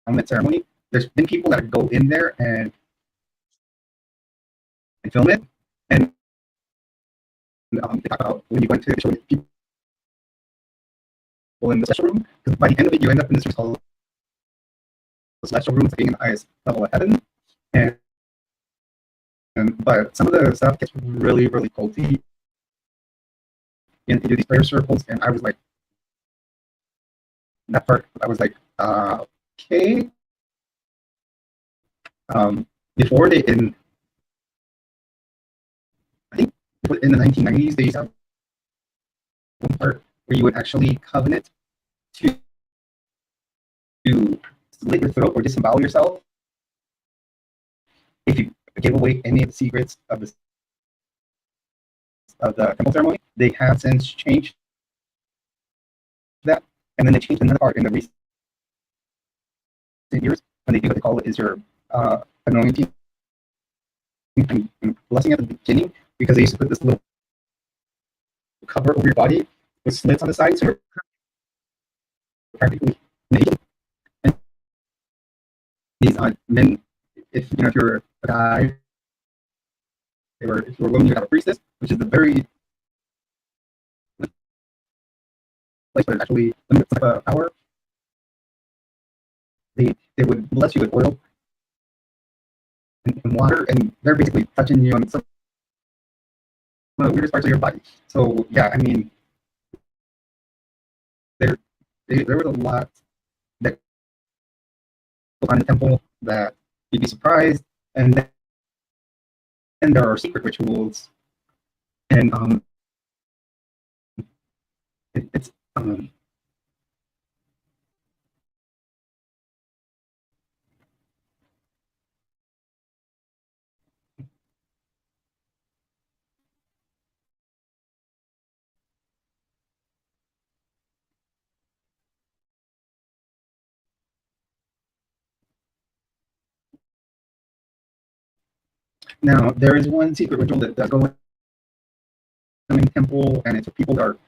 endowment ceremony. There's been people that go in there and film it, and they talk about when you went to show people in the special room. Because by the end of it, you end up in this room called the celestial room, it's like being in the highest level of heaven. And, but some of the stuff gets really, really culty. And you do these prayer circles, and I was like, that part, I was like, okay. Before they I think in the 1990s, they used to have one part where you would actually covenant to slit your throat or disembowel yourself if you give away any of the secrets of the temple ceremony. They have since changed that, and then they changed another part in the recent years when they do what they call it is your anointing and blessing at the beginning, because they used to put this little cover over your body with slits on the side, so you're practically naked. And these men, if you're a guy, or if you're a woman, you have a priestess, which is the very place where it actually limits power. They would bless you with oil and water, and they're basically touching you on some of the weirdest parts of your body. So yeah, I mean, there there was a lot that goes on in the temple that you'd be surprised, and then there are secret rituals, and it's now there is one secret ritual that does go on in the temple, and it's for people that are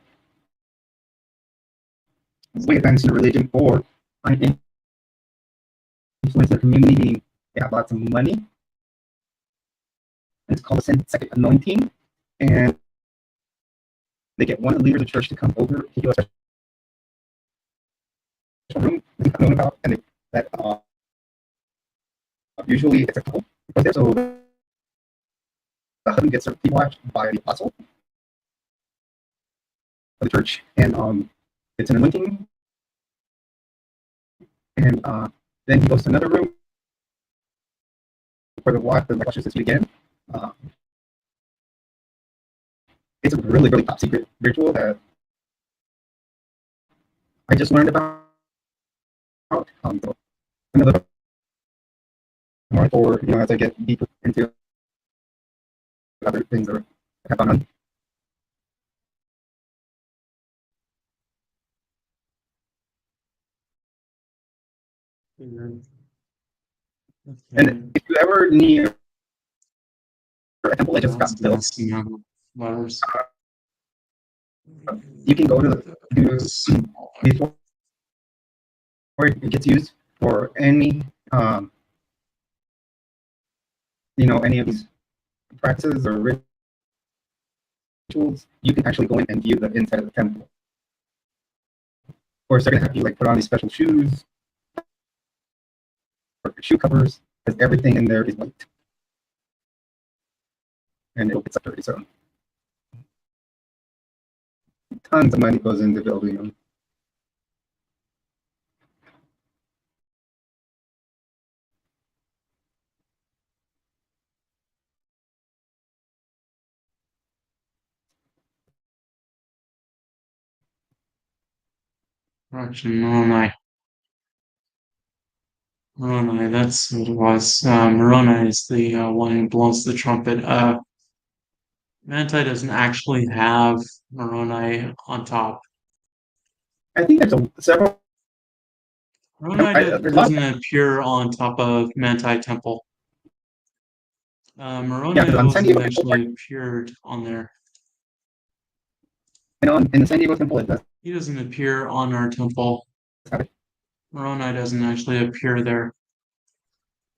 way advanced in the religion or influence their community. They have lots of money. And it's called the second anointing, and they get one of the leaders of the church to come over to do a special room known about, and that usually it's a couple because there, so the husband gets watched by the apostle of the church, and it's an anointing, and then he goes to another room for the watch. The watch is again. Uh, it's a really, really top secret ritual that I just learned about. So another more for as I get deeper into other things that have gone on. Okay. And if you ever near a temple that just That's got built, nasty young letters. you can go to before it gets used for any any of these practices or rituals. You can actually go in and view the inside of the temple. Of course, they're gonna have you like put on these special shoes or shoe covers because everything in there is white and it'll get dirty. So tons of money goes into building them. Correction, Moroni. Moroni, that's what it was. Moroni is the one who blows the trumpet. Manti doesn't actually have Moroni on top. I think there's several. Moroni There's a lot doesn't of appear on top of Manti Temple. yeah, Moroni because on San wasn't Diego Temple, actually appeared on there. in the San Diego Temple, it does He doesn't appear on our temple. have it. Moroni doesn't actually appear there.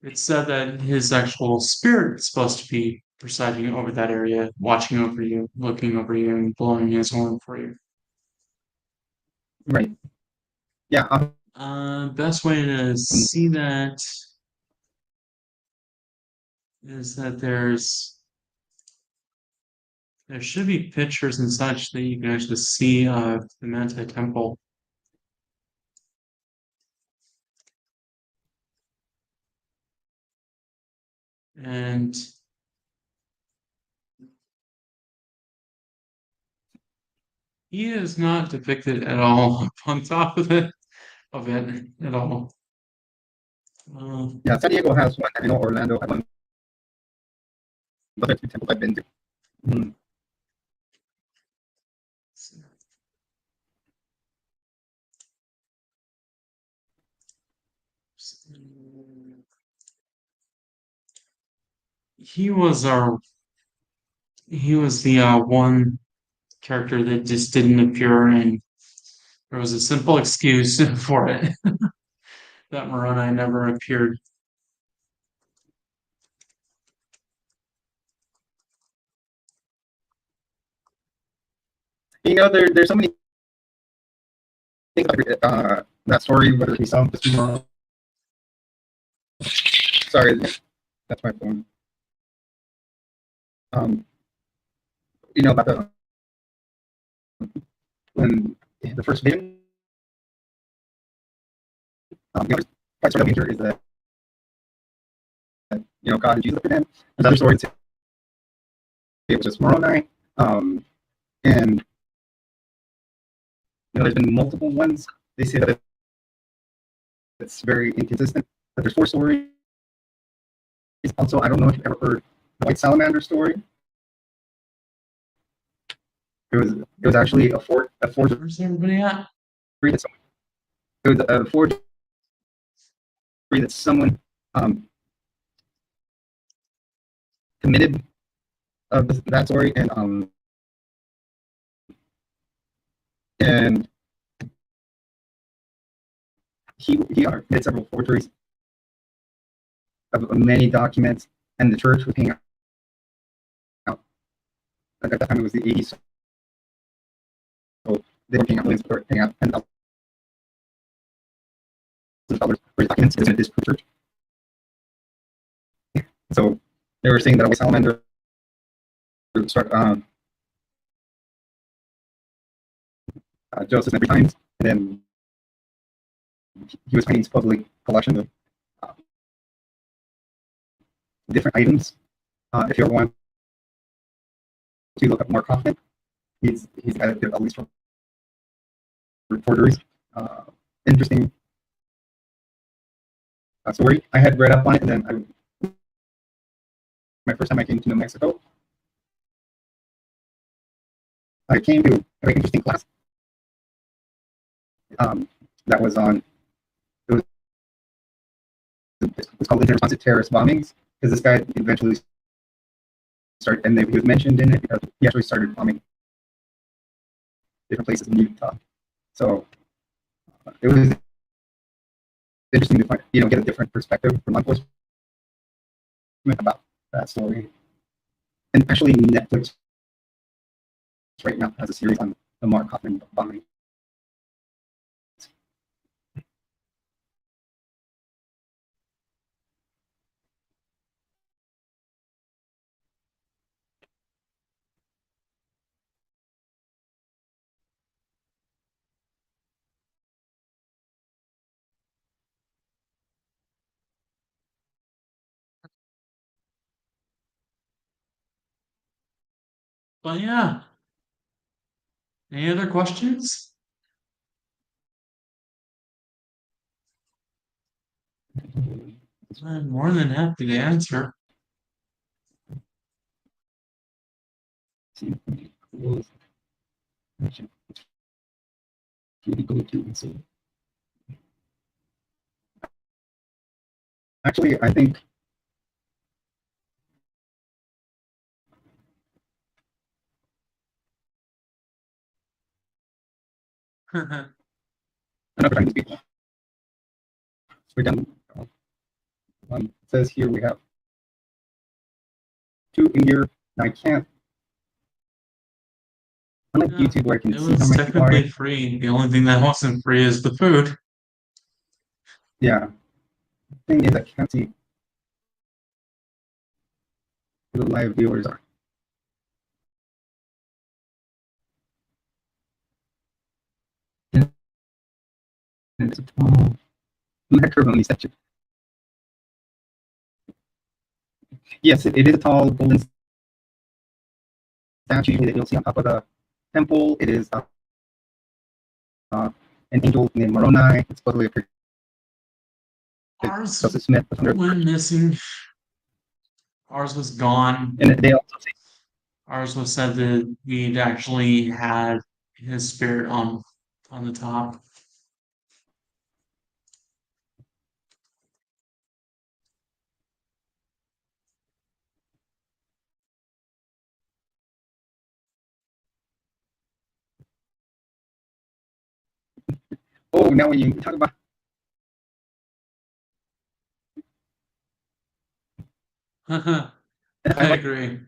It's said that his actual spirit is supposed to be presiding over that area, watching over you, looking over you, and blowing his horn for you. Right. Yeah. Best way to see that is that there should be pictures and such that you can actually see of the Manti Temple. And he is not depicted at all on top of it at all. Yeah, San Diego has one. I know Orlando has one. Those are two temples I've been to. Mm. He was our he was the one character that just didn't appear, and there was a simple excuse for it that Moroni never appeared. There's so many things about that story, whether it be some. Sorry, that's my phone. Um, about when the first vision. The other part of the major is that God and Jesus appeared to him. There's other stories. It was just Moroni, and there's been multiple ones. They say that it's very inconsistent. But there's four stories. Also, I don't know if you've ever heard the White Salamander story. It was actually a forgery. Where's everybody at? It was a forgery that someone committed of that story, and he did several forgeries of many documents, and the church was paying out. Like at that time, it was the 80s, so they were paying out millions. They were paying out $10,000 for his documents because it disprove church. So they were saying that a white salamander struck Joseph every time, and then he was finding supposedly collections of different items If you ever want to look up Mark Hoffman, he's the guy that did all these reporters. Uh, Interesting story. I had read up on it, and then my first time I came to New Mexico, I came to a very interesting class that was on. It was it's called Instant Response to Terrorist Bombings, because this guy eventually started, and he was mentioned in it because he actually started bombing different places in Utah. So it was interesting to find, get a different perspective from law enforcement about that story. And actually, Netflix right now has a series on the Mark Hoffman bombing. But yeah, any other questions? I'm more than happy to answer. Actually, I think enough trying to speak. We're done. It says here we have two in here. I can't. Unlike Yeah, YouTube, where I can it see how was many people are technically in. free. The only thing that wasn't free is the food. Yeah. The thing is, I can't see who the live viewers are. And it's a tall macaroni section. Yes, it is a tall golden statue that you'll see on top of the temple. It is uh, an angel named Moroni. It's supposedly a priest. Ours Joseph Smith was under. went missing. Ours was gone. And they also say, Ours was said that we'd actually had his spirit on the top. oh, now when you talk about I about agree.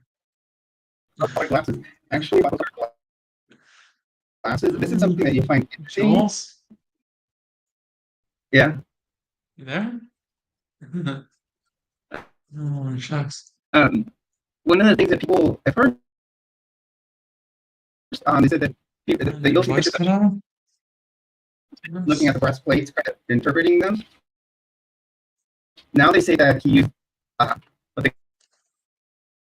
glasses, actually about glasses, this is something that you find interesting. Jules, Yeah. you there? Oh, shucks. One of the things that people at first they said that Did you'll your see voice pictures of cut out? looking at the breastplates, kind of interpreting them. Now they say that he used what they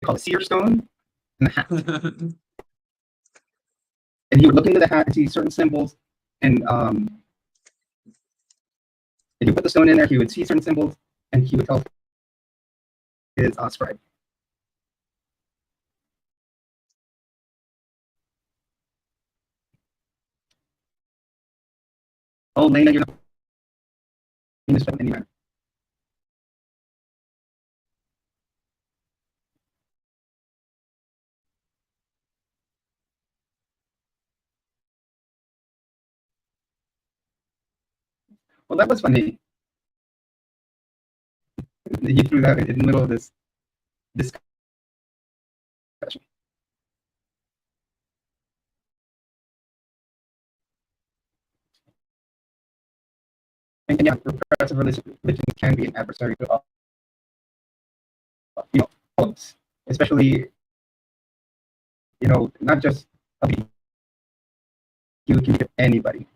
call a seer stone in the hat, and he would look into the hat and see certain symbols, and if you put the stone in there, he would see certain symbols, and he would tell his scribe. Oh, Lena, you're not in this film anywhere. Well, that was funny. He threw that in the middle of this discussion. And yeah, progressive religion can be an adversary to all of us, especially not just LGBTQ, can be anybody.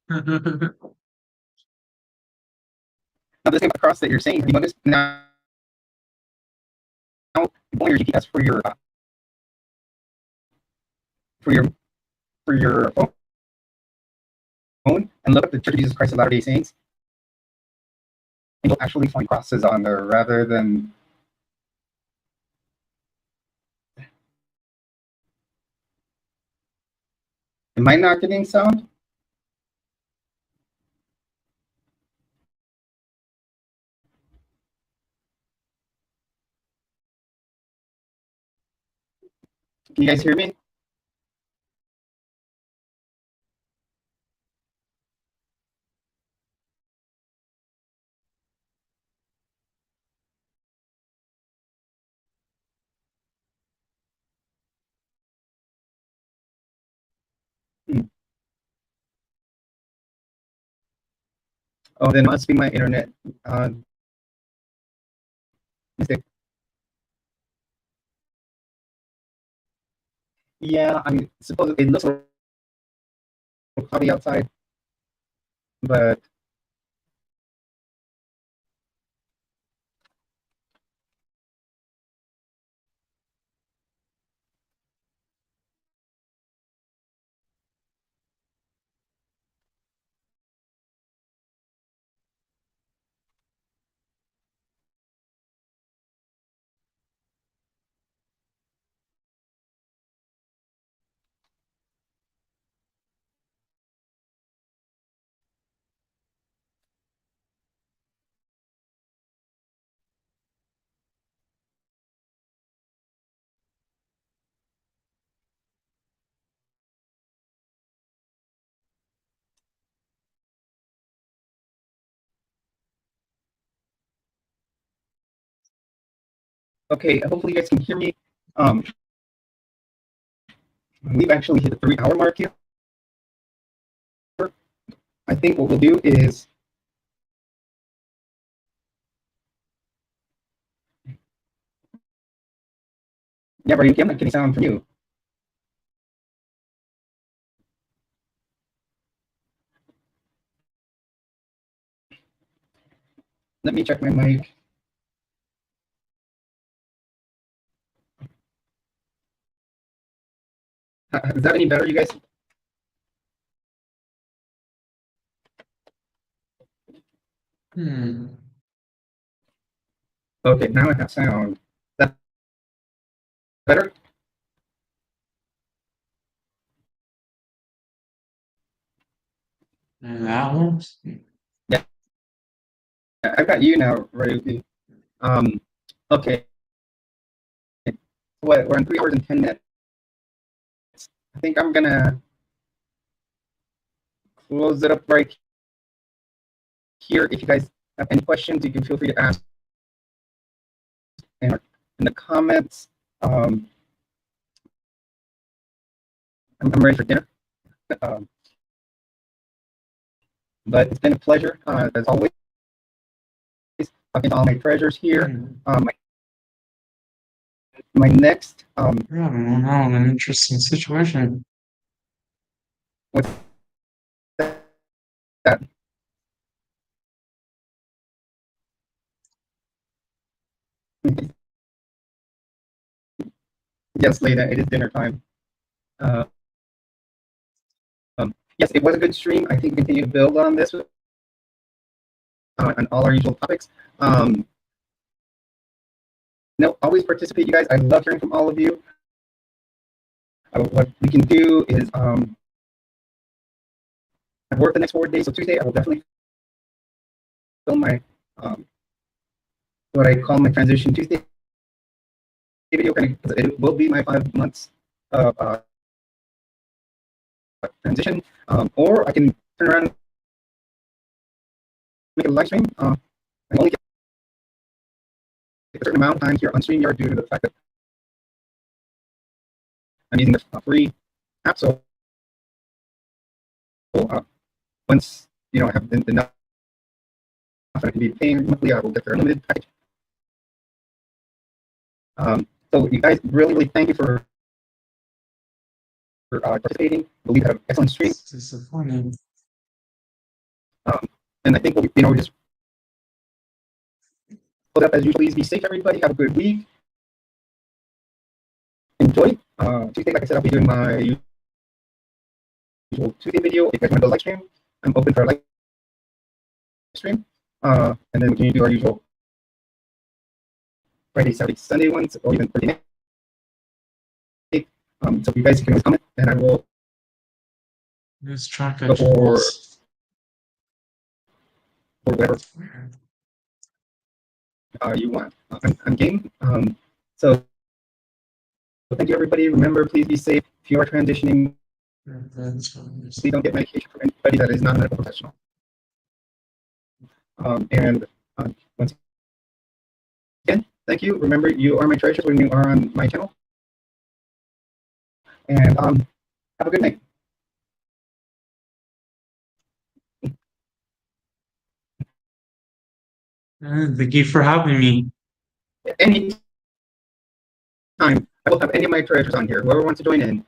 Now, this thing across that you're saying, have you noticed now you pull your GPS for your for your phone and look up the Church of Jesus Christ of Latter-day Saints, and you'll actually find crosses on there rather than. Am I not getting sound? Can you guys hear me? Hmm. Oh, then must be my internet. Mistake. Yeah, I suppose it looks a little cloudy outside, but okay. Hopefully, you guys can hear me. Um, we've actually hit the 3 hour mark here. I think what we'll do is, yeah, Brian, I'm not getting sound from you. Let me check my mic. Is that any better, you guys? Hmm. Okay, now I have sound. That better? And that one? Yeah, I've got you now, Ryuki. Okay. What, we're on 3 hours and 10 minutes. I think I'm gonna close it up right here. If you guys have any questions, you can feel free to ask in the comments. I'm ready for dinner. Um, but it's been a pleasure, as always, talking to all my treasures here. My next, Yeah, now an interesting situation. what's that? Yes, Leda, it is dinner time. Uh, yes, it was a good stream. I think we continue to build on this on all our usual topics. No, always participate, you guys. I love hearing from all of you. What we can do is, I work the next 4 days, so Tuesday I will definitely film my what I call my transition Tuesday video. It will be my 5 months of transition, or I can turn around and make a live stream. I only get a certain amount of time here on StreamYard due to the fact that I'm using the free app. So once I have enough I can be paying monthly, I will get their unlimited package. So you guys really thank you for participating. I believe you have an excellent stream. It's disappointing. And I think we just put up as usual. Please be safe, everybody. Have a good week. Enjoy. Tuesday, like I said, I'll be doing my usual Tuesday video. If you guys want to do a live stream, I'm open for a live stream. And then we can do our usual Friday, Saturday, Sunday ones, or even Thursday night. So you guys can always comment, and I will Lose track go of Jules. for whatever you want. I'm game. So thank you, everybody. Remember, please be safe. If you are transitioning, please don't get medication from anybody that is not a medical professional. And once again, thank you. Remember, you are my treasures when you are on my channel. And have a good night. Thank you for having me. Anytime. I will have any of my treasures on here. Whoever wants to join in,